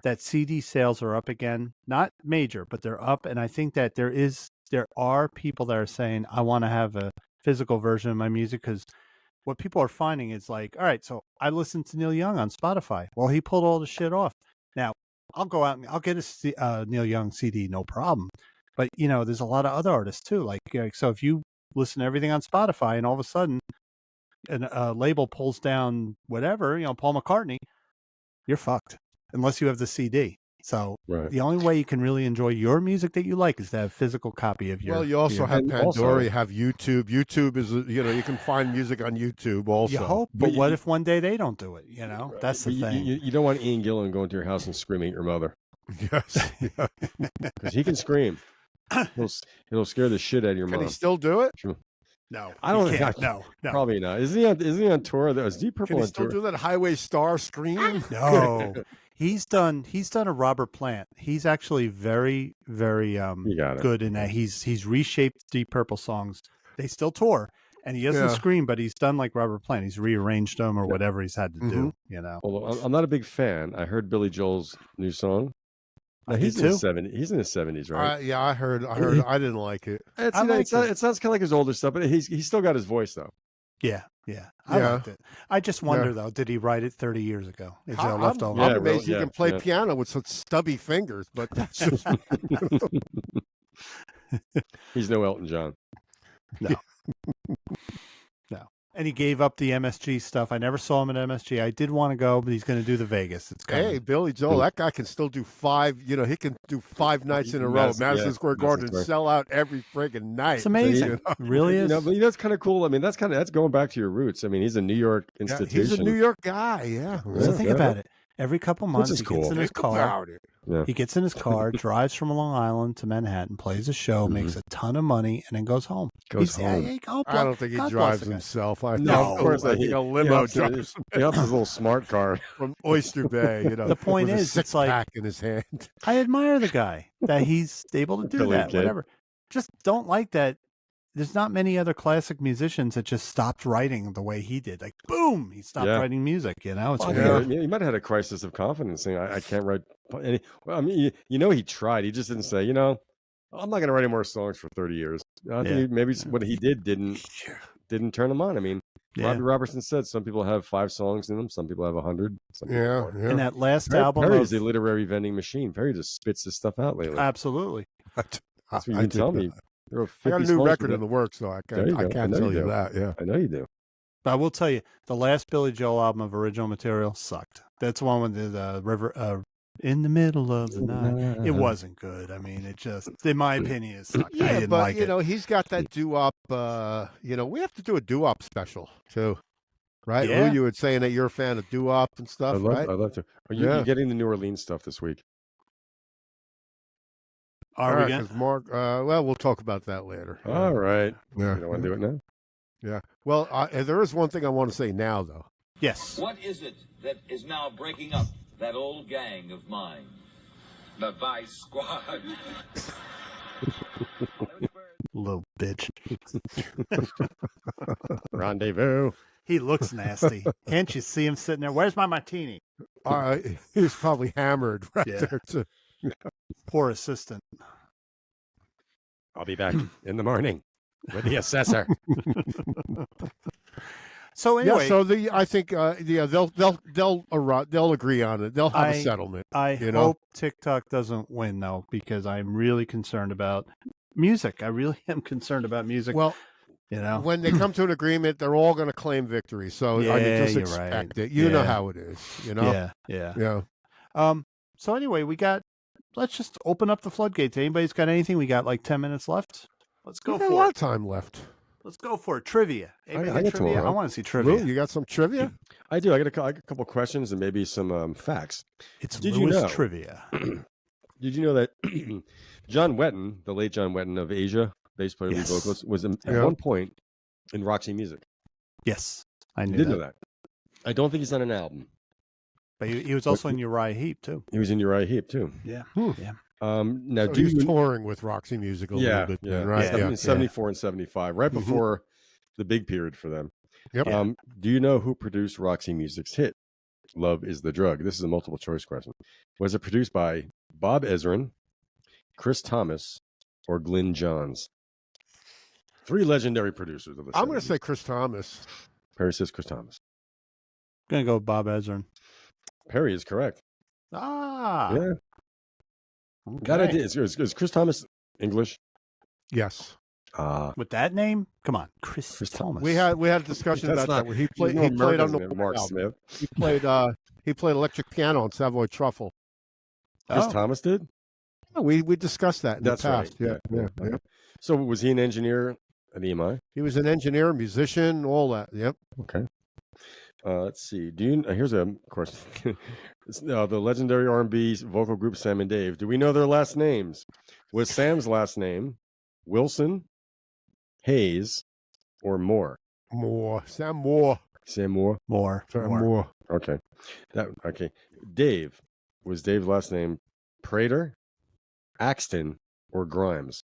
that CD sales are up again, not major, but they're up, and I think that there are people that are saying, I want to have a physical version of my music, because what people are finding is like, all right, so I listened to Neil Young on Spotify. Well, he pulled all the shit off. Now, I'll go out and I'll get a Neil Young CD, no problem. But, there's a lot of other artists too. Like, so if you listen to everything on Spotify and all of a sudden a label pulls down whatever, Paul McCartney, you're fucked unless you have the CD. So the only way you can really enjoy your music that you like is to have a physical copy of your. Well, you also have Pandora, you have YouTube. YouTube is, you can find music on YouTube also. You hope, but what if one day they don't do it? That's the thing. You don't want Ian Gillan going to your house and screaming at your mother. Yes, because he can scream. It'll scare the shit out of your mom. Can he still do it? No, I don't think. No, probably not. Isn't he on tour? Is Deep Purple Can he on still tour? do that Highway Star scream? No. He's done a Robert Plant. He's actually very, very good in that he's reshaped Deep Purple songs. They still tour, and he doesn't scream, but he's done like Robert Plant. He's rearranged them or whatever he's had to do. Although I'm not a big fan. I heard Billy Joel's new song. No, he's in his 70s. He's in his 70s, right? Yeah, I heard. I didn't like it. It sounds kind of like his older stuff, but he's still got his voice though. Yeah. I liked it. I just wonder though, did he write it 30 years ago? Is there leftover? I'm amazed he can play piano with such stubby fingers, but that's just he's no Elton John. No. No. And he gave up the MSG stuff. I never saw him at MSG. I did want to go, but he's going to do the Vegas. It's coming. Hey, Billy Joel, that guy can still do 5. He can do 5 nights in a row. Madison Square Garden and sell out every friggin' night. It's amazing. It really is. But that's kind of cool. I mean, that's going back to your roots. I mean, he's a New York institution. He's a New York guy. Yeah. So think about it. Every couple months, he gets in his car. He gets in his car, drives from Long Island to Manhattan, plays a show, makes a ton of money, and then goes home. I don't think he drives himself. Of course, I think a limo drives him. He has his little smart car from Oyster Bay. The point with is, a it's like pack in his hand. I admire the guy that he's able to do that. Whatever. Just don't like that. There's not many other classic musicians that just stopped writing the way he did. Like, boom, he stopped writing music. It's weird. He might have had a crisis of confidence, saying, "I can't write." I mean, he tried. He just didn't say, "I'm not going to write any more songs for 30 years." I think maybe what he did didn't turn him on. I mean, Robbie Robertson said some people have 5 songs in them, some people have 100. And that last album, Perry is a literary vending machine. Perry just spits this stuff out lately. Absolutely. That's what you tell me. There were I got 50 a new songs record with in the it. works, so I There you can't, I go. can't know tell you you do. that. Yeah. I know you do. But I will tell you, the last Billy Joel album of original material sucked. That's the one with the river in the middle of the night. It wasn't good. I mean, it just, in my opinion, it sucked. I Yeah, didn't but like you it. know, he's got that doo-wop. You know, we have to do a doo-wop special too, right? Yeah. Lou, you were saying that you're a fan of doo-wop and stuff, right? I'd love to. Are you Yeah. getting the New Orleans stuff this week? Are we going? Because Mark, well, we'll talk about that later. All right. Yeah. You don't want to do it now? Yeah. Well, there is one thing I want to say now, though. Yes. What is it that is now breaking up that old gang of mine? The Vice Squad. Little bitch. Rendezvous. He looks nasty. Can't you see him sitting there? Where's my martini? He's probably hammered right there, too. Poor assistant. I'll be back in the morning with the assessor. So anyway, yeah. So I think they'll agree on it. They'll have a settlement. I hope TikTok doesn't win though, because I'm really concerned about music. I really am concerned about music. Well, you know, when they come to an agreement, they're all going to claim victory. So I mean, just expect it. You know how it is. You know. Yeah. So anyway, let's just open up the floodgates. Anybody's got anything? We got like 10 minutes left. Let's go for it. A lot of time left. Let's go for it. Trivia. I got Trivia? I want to see trivia. Lou, you got some trivia? I do. I got a couple questions and maybe some facts. Did you know trivia? Did you know that John Wetton, the late John Wetton of Asia, bass player, lead vocalist, was at one point in Roxy Music? Yes, I knew. Did know that. I don't think he's on an album. But he was also in Uriah Heep too. He was in Uriah Heep too. Yeah. Yeah. Now, so he was touring with Roxy Music a little bit, right? In 74 and 75, right before the big period for them. Yep. Do you know who produced Roxy Music's hit, Love is the Drug? This is a multiple choice question. Was it produced by Bob Ezrin, Chris Thomas, or Glyn Johns? Three legendary producers of the I'm going to say Chris Thomas. Perry says Chris Thomas. I'm going to go with Bob Ezrin. Perry is correct. Ah. Yeah. Okay. That idea is Chris Thomas English? Yes. With that name? Come on, Chris Thomas. We had a discussion about that where he played on the Mark Smith. He played electric piano on Savoy Truffle. Chris Thomas did? Yeah, we discussed that in That's the past. right. Yeah. So was he an engineer at EMI? He was an engineer, musician, all that. Yep. Okay. Let's see. Here's a question. The legendary R&B vocal group Sam and Dave. Do we know their last names? Was Sam's last name Wilson, Hayes, or Moore? Sam Moore. Sam Moore. Sam Moore. Okay. Okay. Dave. Was Dave's last name Prater, Axton, or Grimes?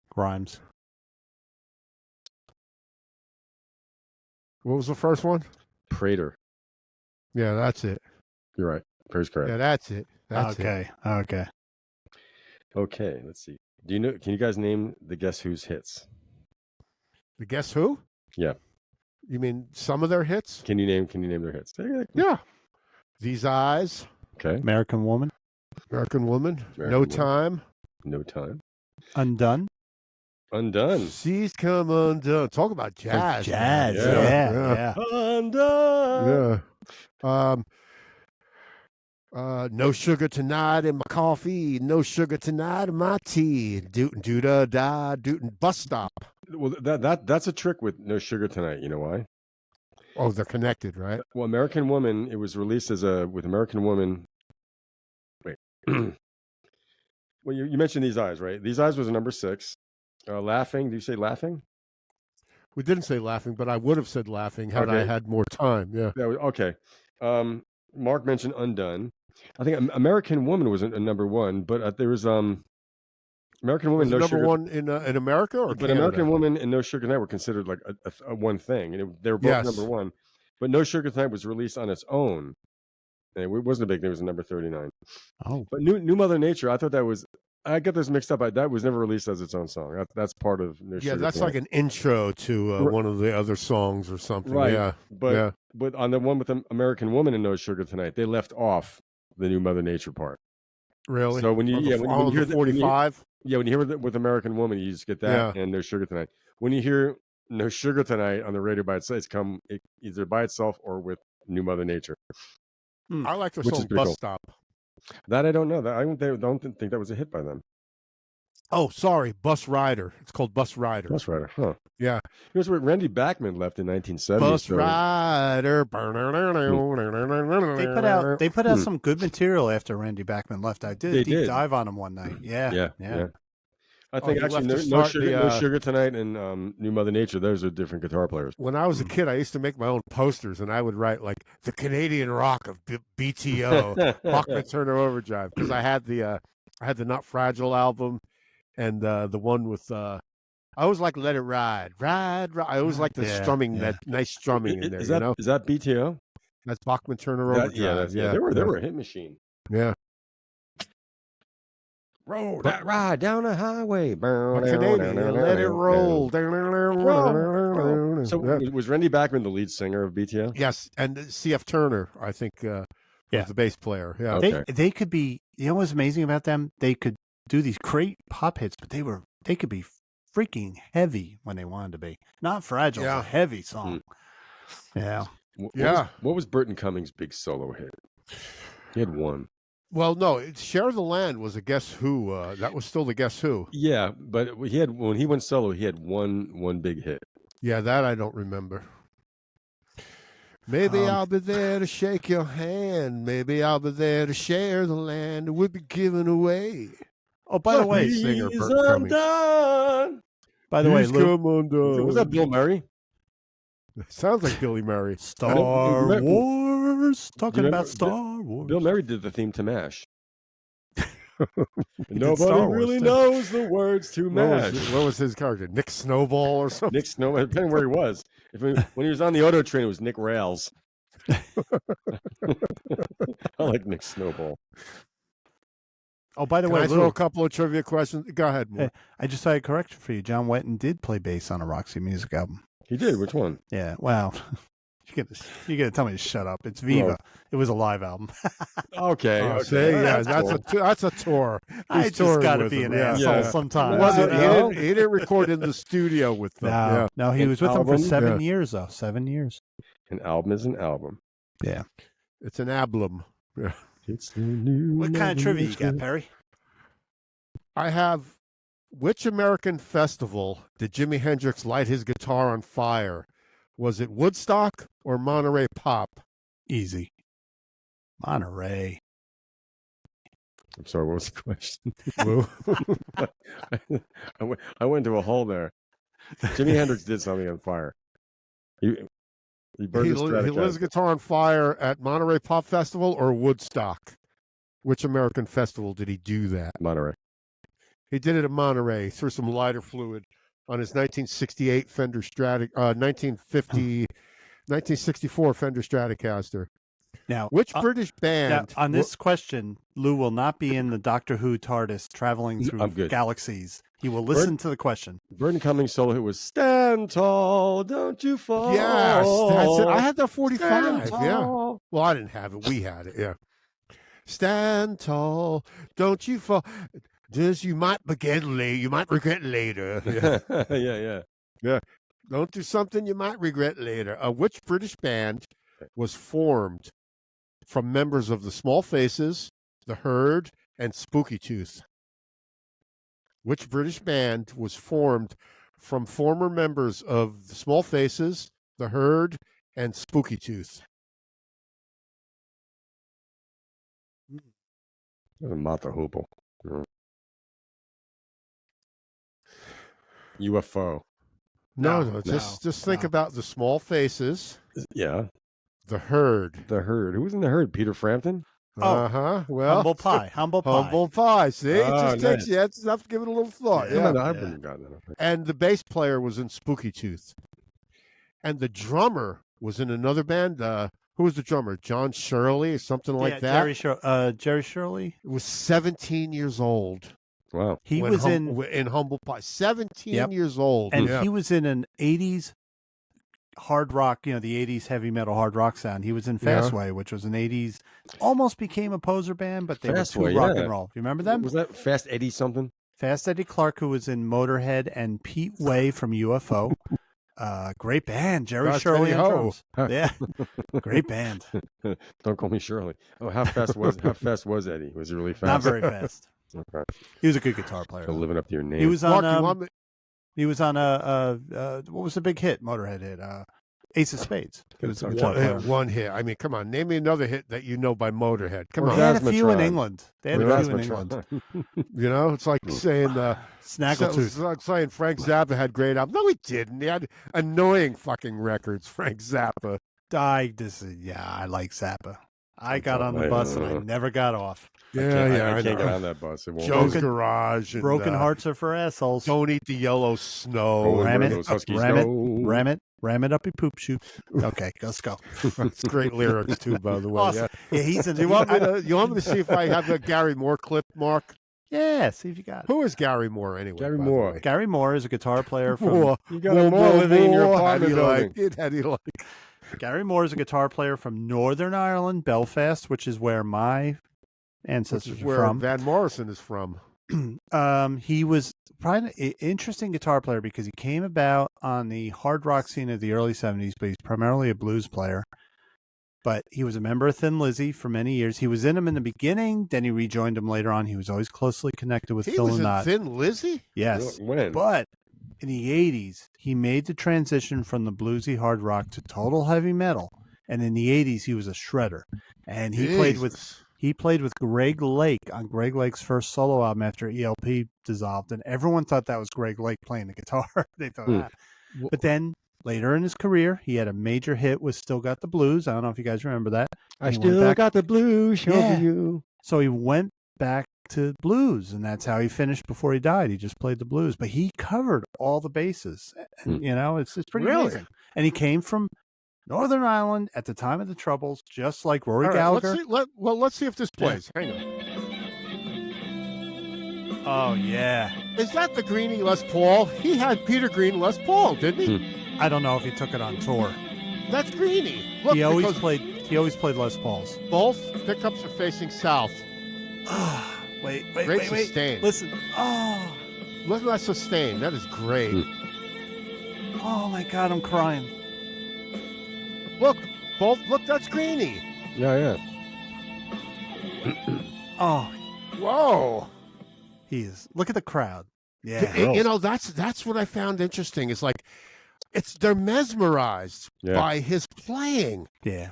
Grimes. What was the first one? Prater. Yeah, that's it. You're right. Prater's correct. Yeah, that's it. That's okay. it. Okay. Okay. Let's see. Can you guys name the Guess Who's hits? The Guess Who? Yeah. You mean some of their hits? Can you name their hits? Yeah. These Eyes. Okay. American Woman. American Woman. American No Woman. Time. No Time. Undone. Undone. She's come undone. Talk about jazz. Jazz. Man. Yeah. Undone. Yeah. No sugar tonight in my coffee. No sugar tonight in my tea. Dootin' doo da dootin' bus stop. Well, that's a trick with No Sugar Tonight. You know why? Oh, they're connected, right? Well, American Woman. It was released with American Woman. Wait. Well, you mentioned These Eyes, right? These Eyes was a number 6. Laughing. Do you say Laughing? We didn't say Laughing, but I would have said Laughing had I had more time. Yeah. Okay. Mark mentioned Undone. I think American Woman was a number 1, but there was American Woman. Was No it number Sugar. 1 in America or But Canada? American Woman and No Sugar Tonight were considered like a one thing, and they were both number 1. But No Sugar Tonight was released on its own, and it wasn't a big thing. It was a number 39. Oh, but New Mother Nature, I thought that was. I got this mixed up. That was never released as its own song. That's part of No Sugar that's Tonight. like an intro to one of the other songs or something. Right. Yeah. But on the one with the American Woman and No Sugar Tonight, they left off the New Mother Nature part. Really? So when you when you hear the 45, when you hear with American Woman, you just get that and No Sugar Tonight. When you hear No Sugar Tonight on the radio by itself, it's either by itself or with New Mother Nature. I like their Which is song pretty Bus cool. Stop. That I don't know. That I don't think that was a hit by them. Oh, sorry, Bus Rider. It's called Bus Rider. Bus Rider, huh? Yeah. Here's where Randy Bachman left in 1970. Bus Rider. They put out some good material after Randy Bachman left. I did a deep dive on him one night. Yeah. I think actually no Sugar Tonight and New Mother Nature, those are different guitar players. When I was a kid, I used to make my own posters, and I would write like the Canadian rock of BTO, Bachman Turner Overdrive, because I had the Not Fragile album, and the one with I always like Let It Ride. I always like the strumming, that nice strumming in there. Is that BTO? That's Bachman Turner Overdrive. They were a hit machine. Yeah. Roll that ride down the highway. Canadian, let it roll. So was Randy Bachman the lead singer of BTO? Yes, and C.F. Turner, I think, was the bass player. Yeah, okay. They could be. You know what's amazing about them? They could do these great pop hits, but they could be freaking heavy when they wanted to be. Not Fragile, a heavy song. Yeah. What was Burton Cummings' big solo hit? He had one. Well, no, Share the Land was a Guess Who. That was still the Guess Who. Yeah, but when he went solo, he had one big hit. Yeah, that I don't remember. Maybe I'll be there to shake your hand. Maybe I'll be there to share the land. We'll be giving away. Oh, by the way, singer Burton Cummings. By the way, Lou, was that Bill Murray? Sounds like Billy Murray. Star Wars. Talking about Star Wars. Bill Murray did the theme to MASH. Nobody really knows the words to MASH. What was his character? Nick Snowball or something? Nick Snowball, depending where he was. When he was on the Auto Train, it was Nick Rails. I like Nick Snowball. Oh, by the Can way, I throw a couple of trivia questions? Go ahead. Hey, I just had a correction for you. John Wetton did play bass on a Roxy Music album. He did. Which one? Yeah. Well, you gotta tell me to shut up. It's Viva. It was a live album. Okay. That's a tour. I just got to be an asshole sometimes. He didn't record in the studio with them. No, he was with them for 7 years, though. 7 years. An album is an album. Yeah. It's an album. Yeah. It's the new. What kind of trivia you got, Perry? I have. Which American festival did Jimi Hendrix light his guitar on fire? Was it Woodstock or Monterey Pop? Easy. Monterey. I'm sorry, what was the question? I went into a hole there. Jimi Hendrix did something on fire. He burned his lit his guitar on fire at Monterey Pop Festival or Woodstock? Which American festival did he do that? Monterey. He did it at Monterey. Threw some lighter fluid on his 1968 Fender 1964 Fender Stratocaster. Now, which British band? Now, on this question, Lou will not be in the Doctor Who TARDIS traveling through galaxies. He will listen to the question. Burton Cummings' solo hit was "Stand Tall, Don't You Fall." Yes, that's it. I had that 45. Yeah. Well, I didn't have it. We had it. Yeah. Stand tall, don't you fall. Just you might regret later. Yeah. Yeah. Don't do something you might regret later. Which British band was formed from members of the Small Faces, the Herd, and Spooky Tooth? Which British band was formed from former members of the Small Faces, the Herd, and Spooky Tooth? Mata Hoople. UFO. No. Just think about the Small Faces. Yeah. The Herd. Who was in the Herd? Peter Frampton? Well, Humble Pie. Humble Pie. See, it just takes you. That's enough to give it a little thought. Yeah. And the bass player was in Spooky Tooth. And the drummer was in another band. Who was the drummer? John Shirley or something like that? Jerry Shirley. Was 17 years old. Wow. He was in Humble Pie. 17 years old. And he was in an 80s hard rock, the 80s heavy metal hard rock sound. He was in Yeah. Fastway, which was an 80s, almost became a poser band, but they were Fastway, too rock yeah. and roll. You remember them? Was that Fast Eddie something? Fast Eddie Clark, who was in Motorhead, and Pete Way from UFO. Great band. Jerry That's Shirley Eddie on Ho. drums. Yeah, great band. Don't call me Shirley. Oh, how fast was Eddie? Was he really fast? Not very fast. Okay. He was a good guitar player. So living up to your name. He was Mark, on. you want me? He was on what was the big hit? Motorhead hit. Ace of Spades. He was a guitar player. One hit. I mean, come on. Name me another hit that you know by Motorhead. Come on. They had a few in Razzmatron. England. They had a few in Razzmatron. England. You know, it's like saying Snaggletooth. it's like saying Frank Zappa had great albums. No, he didn't. He had annoying fucking records. Frank Zappa. I like Zappa. I got on the bus and I never got off. Yeah, I can't know. get on that bus. It won't Joe's work. Garage. And, Broken hearts are for assholes. Don't eat the yellow snow. Ram it, those Huskies ram it, go. ram it up your poop chute. Okay, let's go. It's great lyrics too, by the way. Awesome. Yeah. Yeah, he's in. Do you want me to see if I have a Gary Moore clip, Mark? Yeah, see if you got it. Who is Gary Moore anyway? Gary by the Moore. way? Gary Moore is a guitar player from. Moore. You got a Moore living in your How do apartment you building. like it? How do you like it? Gary Moore is a guitar player from Northern Ireland, Belfast, which is where my Which ancestors is are where from. Van Morrison is from. He was probably an interesting guitar player because he came about on the hard rock scene of the early 70s, but he's primarily a blues player. But he was a member of Thin Lizzy for many years. He was in them in the beginning, then he rejoined them later on. He was always closely connected with He Phil was and in Knott. Thin Lizzy? Yes. When? But in the 80s, he made the transition from the bluesy hard rock to total heavy metal. And in the 80s, he was a shredder. And he played with Greg Lake on Greg Lake's first solo album after ELP dissolved. And everyone thought that was Greg Lake playing the guitar. They thought that. But then later in his career, he had a major hit with Still Got the Blues. I don't know if you guys remember that. I And he went still back- got the blues show Yeah. for you. So he went back to blues, and that's how he finished before he died. He just played the blues, but he covered all the bases. And, it's pretty Really? amazing. And he came from Northern Ireland at the time of the Troubles, just like Rory All right, Gallagher. let's see if this plays. Hang on. Oh, yeah. Is that the Greenie Les Paul? He had Peter Green Les Paul, didn't he? I don't know if he took it on tour. That's Greenie. Look, He always because played Les Pauls. both pickups are facing south. Wait, Great sustain. Listen. Oh, Look at that sustain. That is great. oh my God, I'm crying. Look, that's Greenie. Yeah. Oh, Whoa. he is. Look at the crowd. Yeah. You know, that's what I found interesting. It's like they're mesmerized by his playing. Yeah.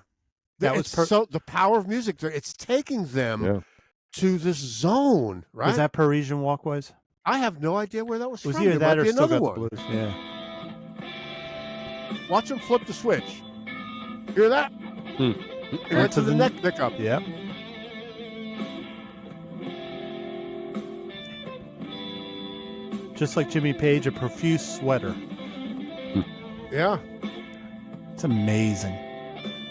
So the power of music. It's taking them to this zone, right? Was that Parisian Walkways? I have no idea where that was, It was from. either There that might or be Still another Got one. the Blues. Yeah. Watch him flip the switch. Hear that? He went to the neck pickup. Yep. Just like Jimmy Page, a profuse sweater. Yeah. It's amazing.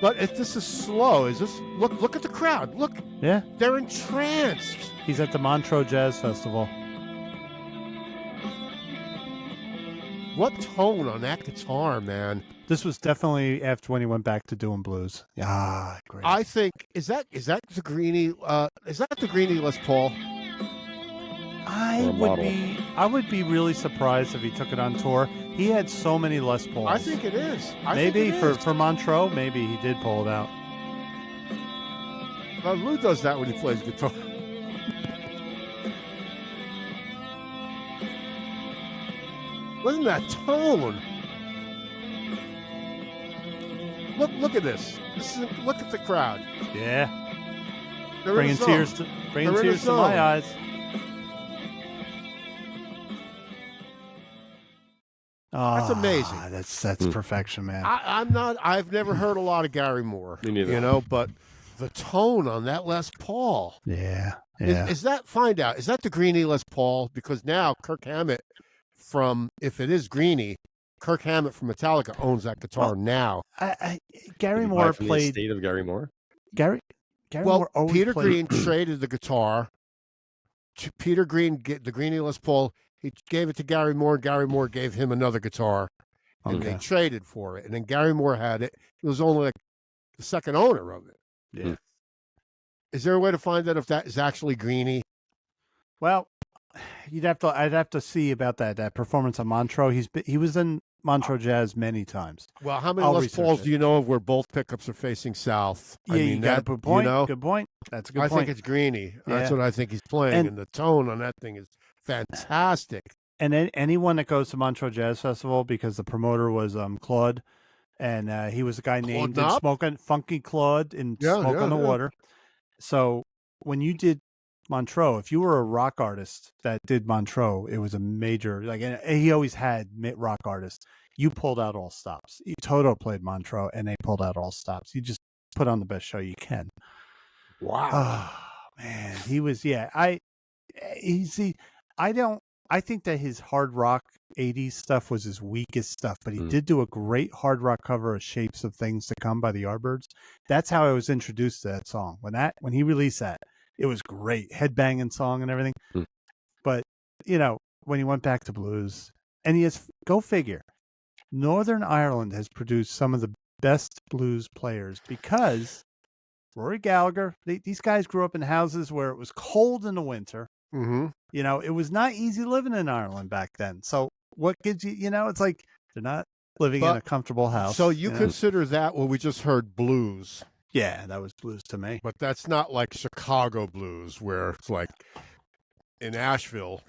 But if this is slow, look at the crowd. Look, Yeah. they're entranced. He's at the Montreux Jazz Festival. What tone on that guitar, man. This was definitely after when he went back to doing blues. Ah, great. I think is that the Greenie Les Paul? I would be really surprised if he took it on tour. He had so many Les Pauls. I think it is. Maybe for Montreux, maybe he did pull it out. Lou does that when he plays guitar. Listen to that tone. Look at this. Look at the crowd. Yeah. They're in Bringing a zone. tears to They're in a my zone. eyes. That's amazing. That's perfection, man. I've never heard a lot of Gary Moore. Me neither. You know, but the tone on that Les Paul. Yeah. Is that the Greenie Les Paul? Because now Kirk Hammett if it is Greenie, Kirk Hammett from Metallica owns that guitar now. Gary Moore From the played. estate of Gary Moore. Gary Well, Moore always Peter played. Green traded the guitar to Peter Green, the Greenie Les Paul. He gave it to Gary Moore. Gary Moore gave him another guitar, and they Okay. traded for it. And then Gary Moore had it. It was only like the second owner of it. Yeah. Is there a way to find out if that is actually Greenie? Well, I'd have to see about that performance on Montreux. He was in Montreux Jazz many times. Well, how many I'll Les research Pauls it. do you know of where both pickups are facing south? Yeah, you got a good point. You know, Good point. That's a good I point. think it's Greenie. That's Yeah. what I think he's playing, And- and the tone on that thing is fantastic. And anyone that goes to Montreux Jazz Festival, because the promoter was Claude, and he was the guy named in Knopp? Smoking Funky Claude in Yeah, Smoke yeah, on the yeah. Water. So when you did Montreux, if you were a rock artist that did Montreux, it was a major, like, and he always had rock artists. You pulled out all stops. Toto played Montreux, and they pulled out all stops. You just put on the best show you can. Wow. Oh man, he was. Yeah, I think that his hard rock 80s stuff was his weakest stuff, but he did do a great hard rock cover of Shapes of Things to Come by the Yardbirds. That's how I was introduced to that song. When he released that, it was great. Headbanging song and everything. But, when he went back to blues, and go figure, Northern Ireland has produced some of the best blues players because Rory Gallagher, these guys grew up in houses where it was cold in the winter. Mm-hmm. It was not easy living in Ireland back then. So what gives you, it's like they're not living in a comfortable house. So you know? consider that what we just heard blues. Yeah, that was blues to me. But that's not like Chicago blues where it's like in Asheville.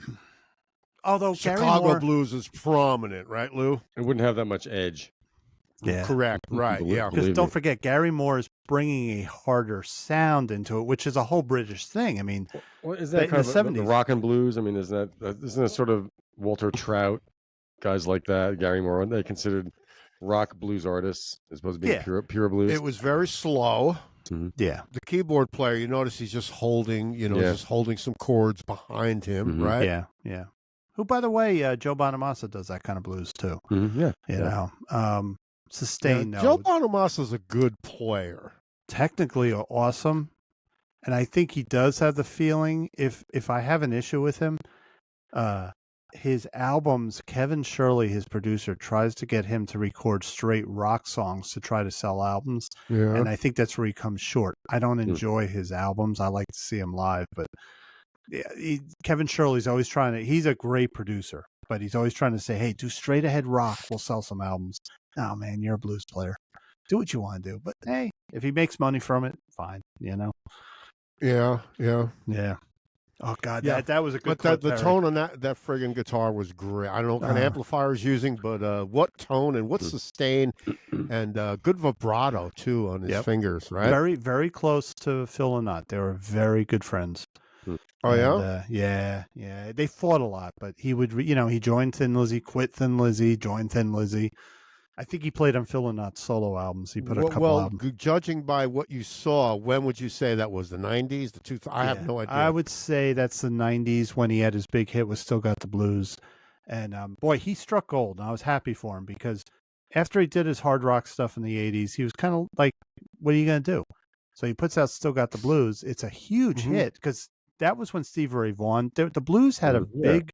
Although Chicago blues is prominent, right, Lou? It wouldn't have that much edge. Yeah. Correct. Right. Yeah. Because don't forget, Gary Moore is bringing a harder sound into it, which is a whole British thing. I mean, Well, is that in kind the of the 70s. rock and blues? I mean, isn't that sort of Walter Trout, guys like that, Gary Moore? Aren't they considered rock blues artists as opposed to being pure blues? It was very slow. Yeah. The keyboard player, you notice he's just holding, just holding some chords behind him, right? Yeah. Yeah. Who, by the way, Joe Bonamassa does that kind of blues too. Yeah. Sustained. Yeah, Joe Bonamassa's a good player. Technically awesome. And I think he does have the feeling, if I have an issue with him, his albums, Kevin Shirley, his producer, tries to get him to record straight rock songs to try to sell albums. Yeah. And I think that's where he comes short. I don't enjoy his albums. I like to see him live, but Kevin Shirley's always he's a great producer, but he's always trying to say, hey, do straight ahead rock. We'll sell some albums. No, man, you're a blues player. Do what you want to do. But hey, if he makes money from it, fine. Yeah. Yeah. Oh God, Yeah. that was a good. But the Perry. tone on that friggin' guitar was great. I don't know what kind of amplifier he's using, but what tone and what sustain and good vibrato too on his fingers, right? Very, very close to Phil Lynott. They were very good friends. Oh yeah, yeah. They fought a lot, but he would, he joined Thin Lizzy, quit Thin Lizzy, joined Thin Lizzy. I think he played on Phil Lynott's solo albums. He put a couple albums. Judging by what you saw, when would you say that was? The 90s, the 2000s? I have no idea. I would say that's the 90s when he had his big hit with Still Got the Blues. And boy, he struck gold. And I was happy for him because after he did his hard rock stuff in the 80s, he was kind of like, what are you going to do? So he puts out Still Got the Blues. It's a huge hit because that was when Stevie Ray Vaughan, the blues had a big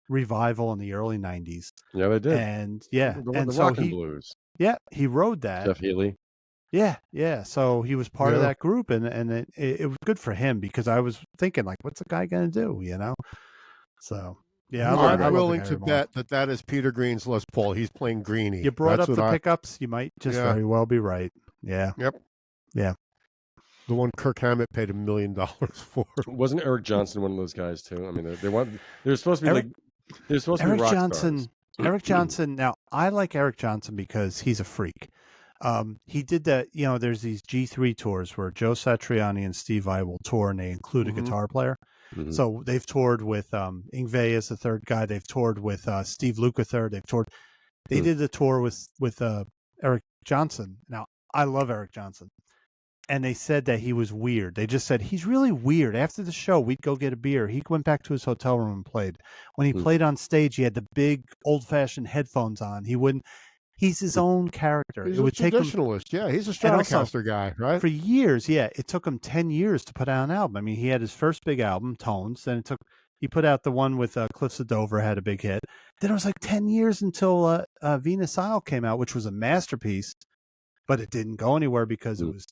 revival in the early 90s. Yeah, they did. And the so rock and blues. Yeah, he rode that. Jeff Healey. Yeah. So he was part of that group, and it was good for him because I was thinking, like, what's the guy going to do? So yeah, I'm willing to bet that is Peter Green's Les Paul. He's playing Greenie. You brought up the pickups. You might just very well be right. Yeah. Yep. Yeah. The one Kirk Hammett paid $1 million for. Wasn't Eric Johnson one of those guys too? I mean, they're supposed to be Eric rock Johnson. stars. Eric Johnson. Now, I like Eric Johnson because he's a freak. He did that. There's these G3 tours where Joe Satriani and Steve Vai will tour, and they include a guitar player. So they've toured with Yngwie as the third guy. They've toured with Steve Lukather. They did a tour with Eric Johnson. Now, I love Eric Johnson. And they said that he was weird. They just said, he's really weird. After the show, we'd go get a beer. He went back to his hotel room and played. When he played on stage, he had the big old-fashioned headphones on. He's his own character. He's a traditionalist. Yeah, he's a Stratocaster guy, right? For years, it took him 10 years to put out an album. I mean, he had his first big album, Tones. Then he put out the one with Cliffs of Dover, had a big hit. then it was like 10 years until Venus Isle came out, which was a masterpiece, but it didn't go anywhere because it was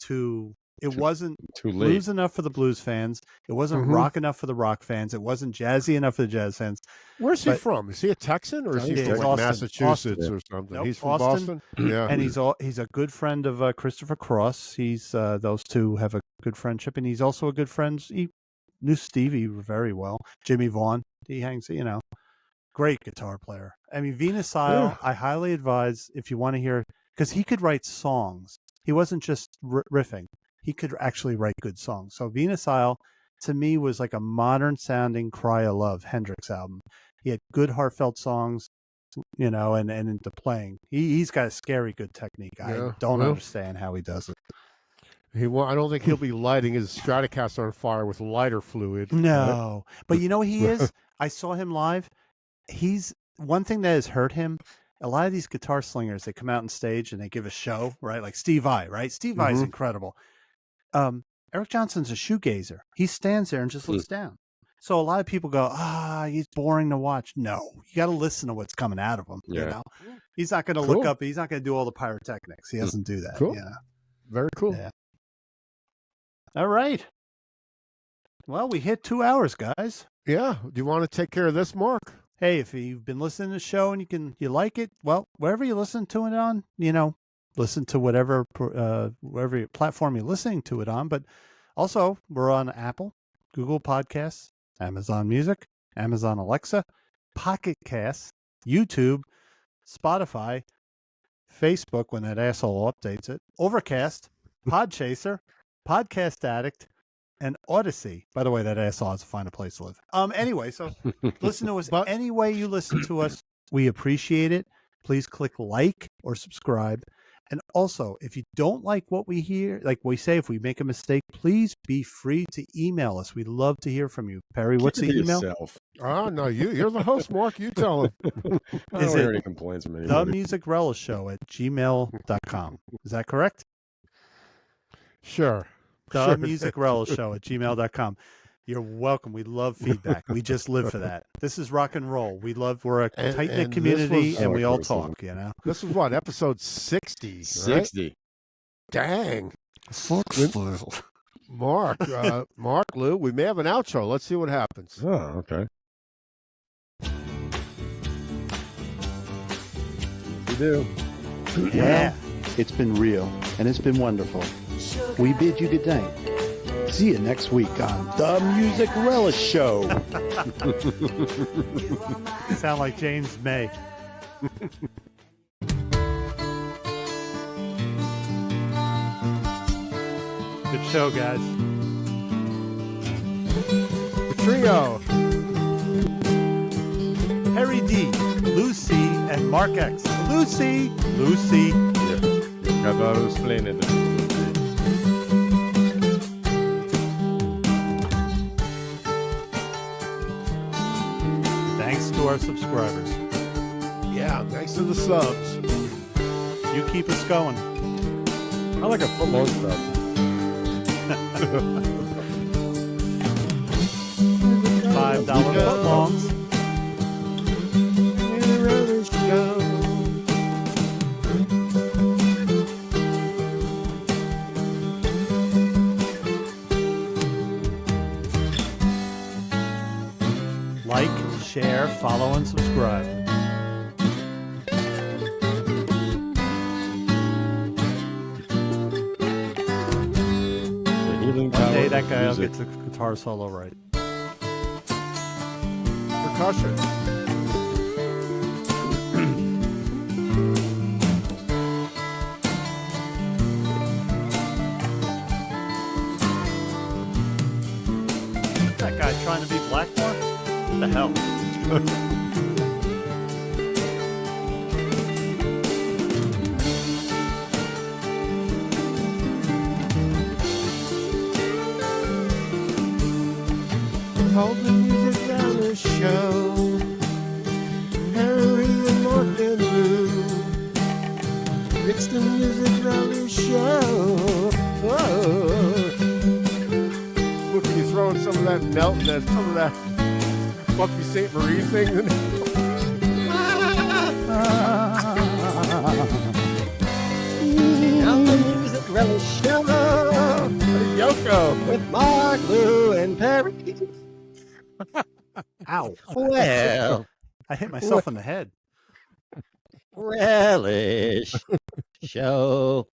it wasn't too late. blues enough for the blues fans. It wasn't rock enough for the rock fans. It wasn't jazzy enough for the jazz fans. Where's he from? Is he a Texan or is he from like Massachusetts or something? Nope, He's from Boston. Yeah, and he's a good friend of Christopher Cross. He's those two have a good friendship, and he's also a good friend. He knew Stevie very well. Jimmy Vaughn. He hangs, great guitar player. I mean, Venus Isle. I highly advise if you want to hear, because he could write songs. He wasn't just riffing. He could actually write good songs. So Venus Isle, to me, was like a modern-sounding Cry of Love Hendrix album. He had good, heartfelt songs, and into playing. He's got a scary good technique. Yeah, I don't understand how he does it. I don't think he'll be lighting his Stratocaster on fire with lighter fluid. No. But you know what he is? I saw him live. He's one thing that has hurt him. A lot of these guitar slingers, they come out on stage and they give a show, right? Like Steve Vai, right? Steve Vai is incredible. Eric Johnson's a shoegazer. He stands there and just looks down. So a lot of people go, he's boring to watch. No, you got to listen to what's coming out of him. Yeah. He's not going to look up. He's not going to do all the pyrotechnics. He doesn't do that. Cool. Very cool. Yeah. All right. Well, we hit 2 hours, guys. Yeah. Do you want to take care of this, Mark? Hey, if you've been listening to the show and you like it, well, wherever you listen to it on, listen to whatever platform you're listening to it on. But also, we're on Apple, Google Podcasts, Amazon Music, Amazon Alexa, Pocket Casts, YouTube, Spotify, Facebook when that asshole updates it, Overcast, Podchaser, Podcast Addict, and Odyssey. By the way, that asshole has to find a place to live. Anyway, so listen to us any way you listen to us. We appreciate it. Please click like or subscribe. And also, if you don't like what we hear, like we say, if we make a mistake, please be free to email us. We'd love to hear from you. Perry, what's the email? No, you're the host, Mark. You tell him. I don't hear any complaints from anybody. themusicrelish@gmail.com. Is that correct? Sure. themusicrelish@gmail.com. You're welcome. We love feedback. We just live for that. This is rock and roll. We're a tight-knit community, and we all talk, This was what, episode 60? 60. Right? Dang. 60. Mark, Lou, we may have an outro. Let's see what happens. Oh, okay. We do. Yeah. It's been real, and it's been wonderful. We bid you good night. See you next week on The Music Relish Show. You sound like James May. Good show, guys. The trio. Harry D, Lucy, and Mark X. Lucy. Acabado explaining it. Thanks to our subscribers. Yeah, thanks to the subs. You keep us going. I like a foot long stuff. $5 footlongs. Like, share, follow, and subscribe. One day that guy will get the guitar solo right. Percussion. That guy trying to be Blackmore? What the hell? Hold the music down the show. Harry and Mark and Lou. It's the music rally show. Whoa. Look, you throwing some of that melt, some of that Buffy St. Marie thing in On the Music Relish Show. Yoko. With Mark, Lou, and Perry. Ow. Well. I hit myself in the head. Relish Show.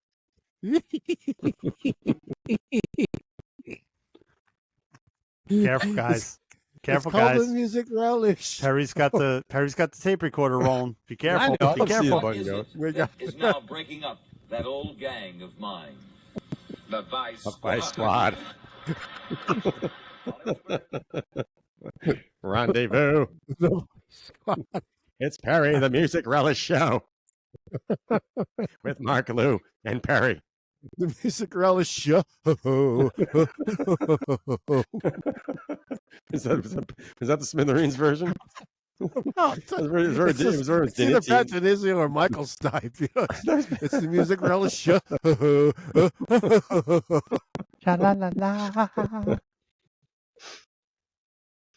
Careful, guys. Careful, it's called guys. the Music Relish. Perry's got the tape recorder rolling. Be careful. I know, Be I see the careful. button go. That is now breaking up that old gang of mine. The Vice Squad. Rendezvous. It's Perry, the Music Relish Show. With Mark, Lou, and Perry. The Music Relish Show. Is that the Smithereens version? No, It's either Patrick Izzy or Michael Stipe. You know, it's the Music Relish Show.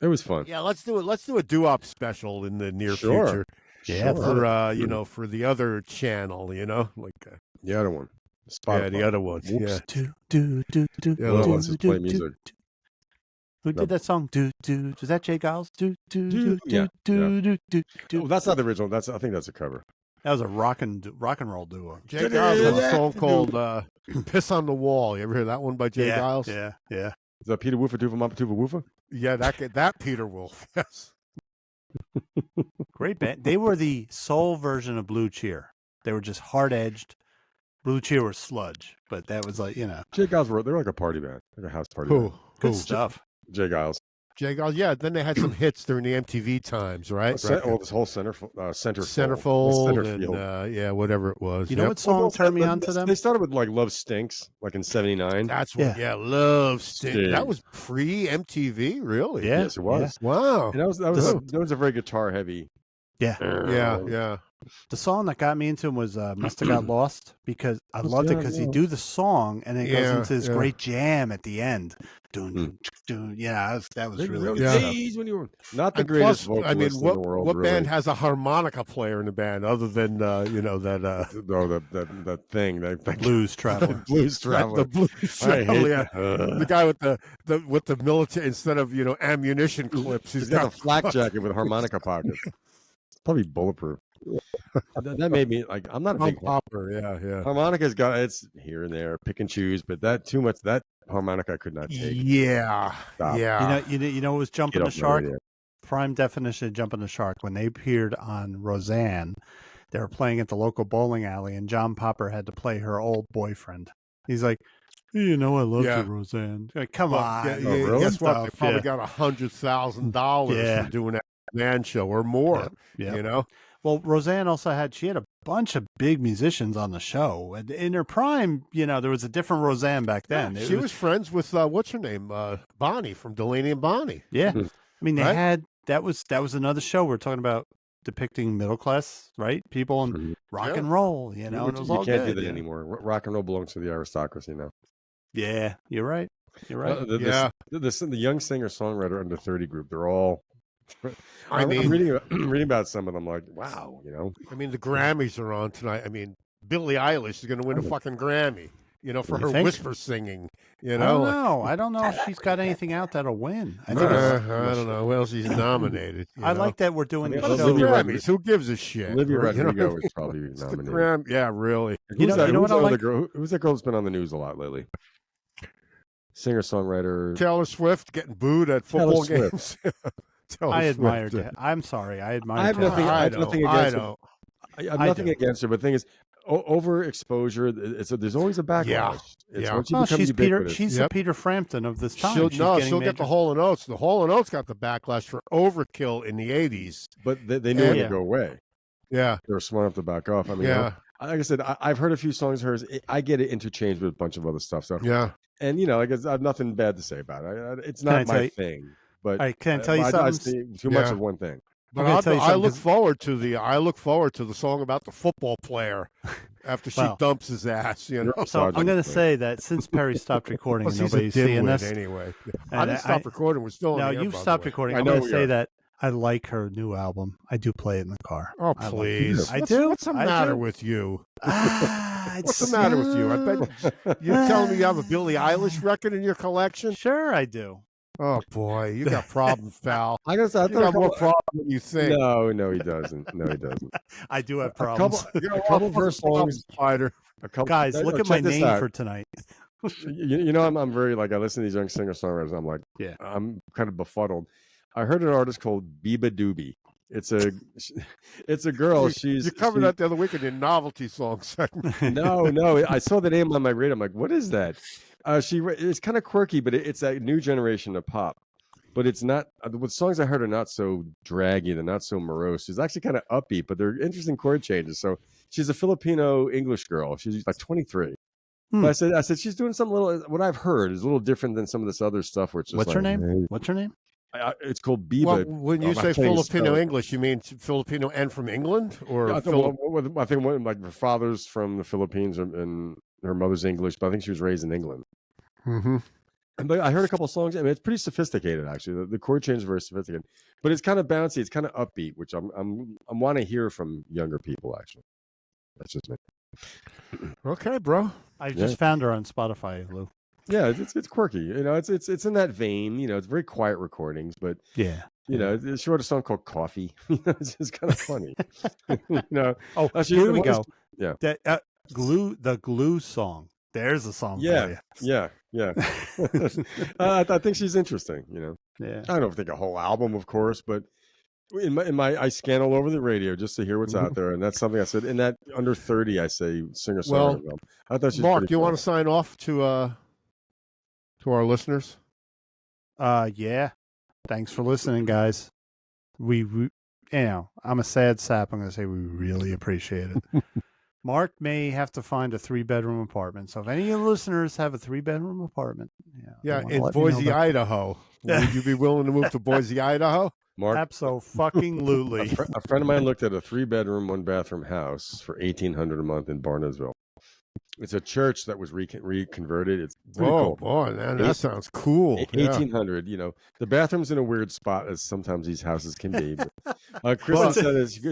It was fun. Yeah, let's do it. Let's do a doo-wop special in the near Sure. future. Yeah, for you know, for the other channel, you know, like the other one. Yeah, the other one. Whoops. Yeah. Well, let's just play music. Who did that song? Was that Jay Giles? Yeah. Oh, that's not the original. I think that's a cover. That was a rock and roll duo. Jay Giles has a song called "Piss on the Wall." You ever hear that one by Jay Giles? Yeah. Is that Peter Woofa Tufa Mama Tufa Woofa? Yeah, that Peter Wolf. Yes. Great band. They were the soul version of Blue Cheer. They were just hard edged. Blue Cheer was sludge, but that was like, you know. Jay Giles they're like a party band, like a house party. Who? Band. Good stuff. Jay Giles. Jay Giles. Yeah. Then they had some hits during the MTV times, right? This whole centerfold, and yeah, whatever it was. You know what song turned me on to them? They started with like Love Stinks, like in '79. That's what. Yeah, Love Stinks. That was pre MTV, really. Yeah. Yes, it was. Yeah. Wow. And that was a very guitar heavy. Yeah. Yeah. The song that got me into him was Must Have Got Lost, because I loved it because he'd do the song and then it goes into this great jam at the end. Yeah, that was really good stuff. When you were not the greatest vocalist I mean, in the world. What really. band has a harmonica player in the band other than that thing, that Blues Traveler. Blues Traveler. The Blues Traveler. Yeah. The guy with the military, instead of ammunition clips, he's got a flak jacket with harmonica pockets. Probably bulletproof. That made me like. I'm not a big popper. Yeah. Harmonica's got it's here and there, pick and choose, but that too much. That harmonica I could not take. Yeah. Stop. Yeah. You know, it was Jumping the Shark. Prime definition of Jumping the Shark. When they appeared on Roseanne, they were playing at the local bowling alley, and John Popper had to play her old boyfriend. He's like, you know, I love you, Roseanne. Like, come on. Really? Guess what? They probably got $100,000 for doing that man show or more. Yeah. You know. Well, Roseanne also had a bunch of big musicians on the show. And in her prime, there was a different Roseanne back then. She was friends with what's her name, Bonnie from Delaney and Bonnie. Yeah, I mean they had that was another show. We're talking about depicting middle class, right? People and rock and roll. And it was all can't good. do that anymore. Rock and roll belongs to the aristocracy now. Yeah, you're right. You're right. The young singer songwriter under 30 group. They're all. I'm reading about some of them, like, wow, I mean, the Grammys are on tonight. I mean, Billie Eilish is going to win a fucking Grammy, for her whisper singing. I don't know if she's got anything out that'll win. I think I don't know. Well, she's nominated. I like that we're doing the Grammys. Who gives a shit? Olivia Rodrigo is probably nominated. Yeah, really. You know what I like? Who's that girl that's been on the news a lot lately? Singer-songwriter. Taylor Swift getting booed at football games. I admired it. I'm sorry. I admired I have nothing against her. I have nothing against her, but the thing is, overexposure. There's always a backlash. She's the Peter Frampton of this time. She'll get the Hall & Oates. The Hall & Oates got the backlash for overkill in the 80s. But they knew it would go away. Yeah. They were smart enough to back off. I mean, like I said, I've heard a few songs of hers. I get it interchanged with a bunch of other stuff. So and I guess I have nothing bad to say about it. It's not my thing. But can I tell you something? Too much of one thing. But I look forward to the song about the football player after she dumps his ass. So I'm going to say that since Perry stopped recording, and nobody's seeing this anyway. I didn't stop recording. We're still. No, on the air, you've stopped recording. I'm going to say that I like her new album. I do play it in the car. Oh, I like it. please. I do. What's the I matter do. with you? What's the matter with you? I bet you're telling me you have a Billie Eilish record in your collection? Sure, I do. Oh, boy. You got problems, pal. I guess I You got more problems than you think. No, he doesn't. No, he doesn't. I do have A problems. couple of her songs. Spider. Guys, look at my name for tonight. You know, I'm very like I listen to these young singer songwriters. I'm like, yeah, I'm kind of befuddled. I heard an artist called Biba Doobie. It's a girl. You covered that the other week in your novelty song segment. No. I saw the name on my radio. I'm like, what is that? It's kind of quirky, but it's a new generation of pop. But it's not. The songs I heard are not so draggy. They're not so morose. It's actually kind of upbeat, but they're interesting chord changes. So she's a Filipino English girl. She's like 23. But I said she's doing something little. What I've heard is a little different than some of this other stuff. Where it's just What's like, her name? hey. What's her name? It's called Biba. Well, when you say I can't even Filipino spell it. English, you mean Filipino and from England? Or I think one, like her father's from the Philippines and her mother's English, but I think she was raised in England. Mm-hmm. But I heard a couple of songs. I mean, it's pretty sophisticated, actually. The chord change is very sophisticated, but it's kind of bouncy. It's kind of upbeat, which I'm want to hear from younger people. Actually, that's just me. Okay, bro. I just found her on Spotify, Lou. Yeah, it's quirky. You know, it's in that vein. You know, it's very quiet recordings, but yeah, you know, she wrote a song called "Coffee." It's just kind of funny. You know. Oh, Actually, here we go. Yeah, that the glue song. There's a song. Yeah, for you. yeah. I think she's interesting. You know. Yeah. I don't think a whole album, of course, but in my I scan all over the radio just to hear what's out there, and that's something I said. In that under 30, I say singer songwriter. Well, I thought she's Mark, pretty you cool. want to sign off to our listeners? Yeah. Thanks for listening, guys. We you know, I'm a sad sap. I'm going to say we really appreciate it. Mark may have to find a 3-bedroom apartment. So if any of the listeners have a 3-bedroom apartment, in Boise, Idaho, would you be willing to move to Boise, Idaho? Mark, Absolutely. a friend of mine looked at a 3-bedroom, 1-bathroom house for $1,800 a month in Barnesville. It's a church that was reconverted. It's pretty cool. Boy, man, that sounds cool. 1,800. You know, the bathroom's in a weird spot, as sometimes these houses can be. But Kristen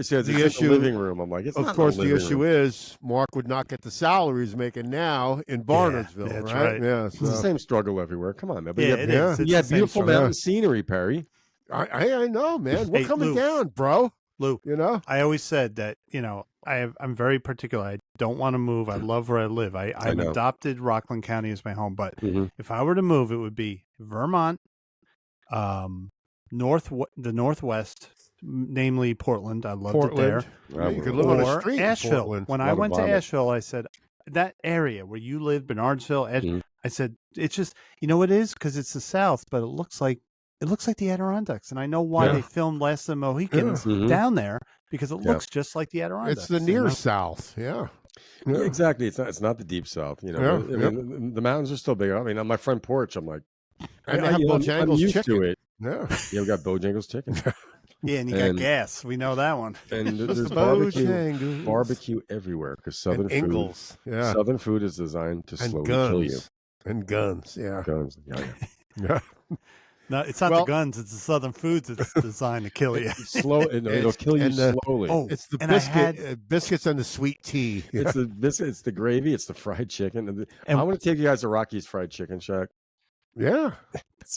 said the issue, living room. I'm like, it's of not course, the the living issue room. is Mark would not get the salary he's making now in Barnesville, that's right? right. Yeah, It's the same struggle everywhere. Come on, man. But Yeah, it is. It's you have the same beautiful struggle. mountain scenery, Perry. I know, man. We're Hey, coming Lou. down, bro. Lou, you know, I always said that, you know, I'm very particular. I don't want to move. I love where I live. I've know. adopted Rockland County as my home, but if I were to move, it would be Vermont, the Northwest, namely Portland. I loved it there. Yeah, you could live on a Or street in Asheville. Portland. When A I lot of went to vomit. Asheville, I said, that area where you live, Bernardsville, I said, it's just, you know what it is? Because it's the South, but it looks like the Adirondacks. And I know why they filmed Last of the Mohicans down there, because it looks just like the Adirondacks. It's the near South, yeah. Yeah, exactly. It's not the deep South. You know, Yeah, I mean, the mountains are still big. I mean, on my front porch, I'm like, And they have I'm Bojangles used chicken. to it. Yeah. Yeah, we got Bojangles chicken. Yeah, and you got gas. We know that one. And Just there's the barbecue Bojangles. everywhere because Southern And food. Ingalls, yeah. Southern food is designed to And slowly guns. kill you. And guns, yeah. Guns, yeah. Yeah. No, it's not the guns. It's the Southern foods that's designed to kill you. It'll kill you slowly. It's the and I biscuits and the sweet tea. It's the biscuit, it's the gravy, it's the fried chicken. I want to take you guys to Rocky's Fried Chicken Shack. Yeah.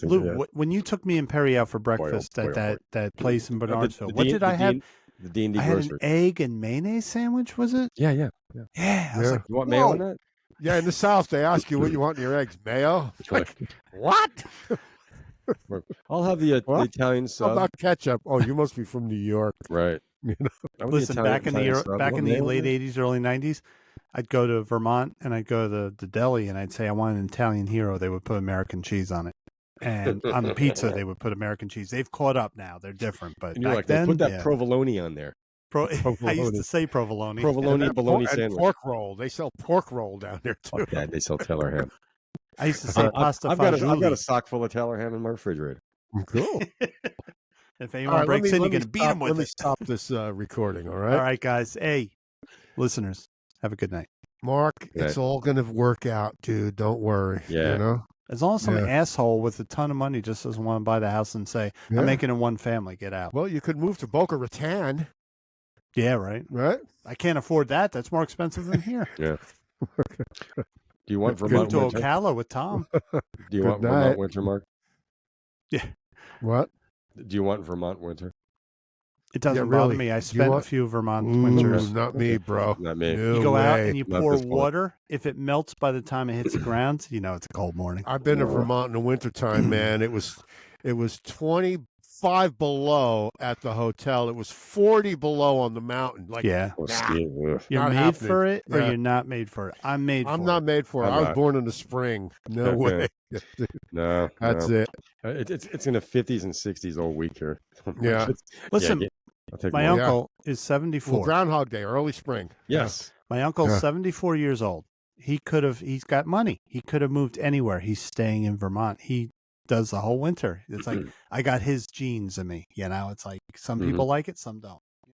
Lou, when you took me and Perry out for breakfast at that place in Bernardsville, what did I have? The D&D I had grocery. an egg and mayonnaise sandwich, was it? Yeah. Yeah. I was like, you want mayo on whoa. that? Yeah, in the South, they ask you what you want in your eggs. Mayo? Like, what? I'll have the Italian How sub. about ketchup? Oh, you must be from New York. Right. You know? I want the Listen, Italian back in the sub. late 80s, early 90s, I'd go to Vermont and I'd go to the deli and I'd say I want an Italian hero. They would put American cheese on it. And on the pizza, they would put American cheese. They've caught up now. They're different. But And you're back like, then, put that yeah. provolone on there. I used to say provolone. Provolone bologna And sandwich. pork roll. They sell pork roll down there, too. Fuck that. They sell Taylor ham. I used to say pasta I've got fagioli. a sock full of Taylor ham in my refrigerator. Cool. If anyone breaks in, you're going to beat them with Let me it. stop this recording, all right? All right, guys. Hey, listeners, have a good night. Mark, Right. it's all going to work out, dude. Don't worry. Yeah. You know? As long as some Yeah. asshole with a ton of money just doesn't want to buy the house and say, Yeah. I'm making it one family, get out. Well, you could move to Boca Raton, Yeah, right. right? I can't afford that. That's more expensive than here. Yeah. Do you want Go Vermont to winter? Ocala with Tom. Do you Good want night. Vermont winter, Mark? Yeah. What? Do you want Vermont winter? It doesn't Yeah, bother really. me. I You spent want- a few Vermont Ooh, winters. not me, bro. Not me. No You go out way. and you Not pour this one. water. If it melts by the time it hits the ground, you know it's a cold morning. I've been to Vermont in the wintertime, man. It was 25 below at the hotel. It was 40 below on the mountain. Like, Yeah. Or nah, ski. Ugh. You're not made happening. for it or Yeah. you're not made for it. I'm made I'm for not it. made for it. I'm I was not. born in the spring. No way. No, That's no. it. It's in the 50s and 60s all week here. Yeah. Listen, I'll take my more. uncle is 74. Well, Groundhog Day, early spring. Yes. My uncle's Yeah. 74 years old. He's got money. He could have moved anywhere. He's staying in Vermont. He does the whole winter. It's like, I got his genes in me. You know, it's like some people like it, some don't.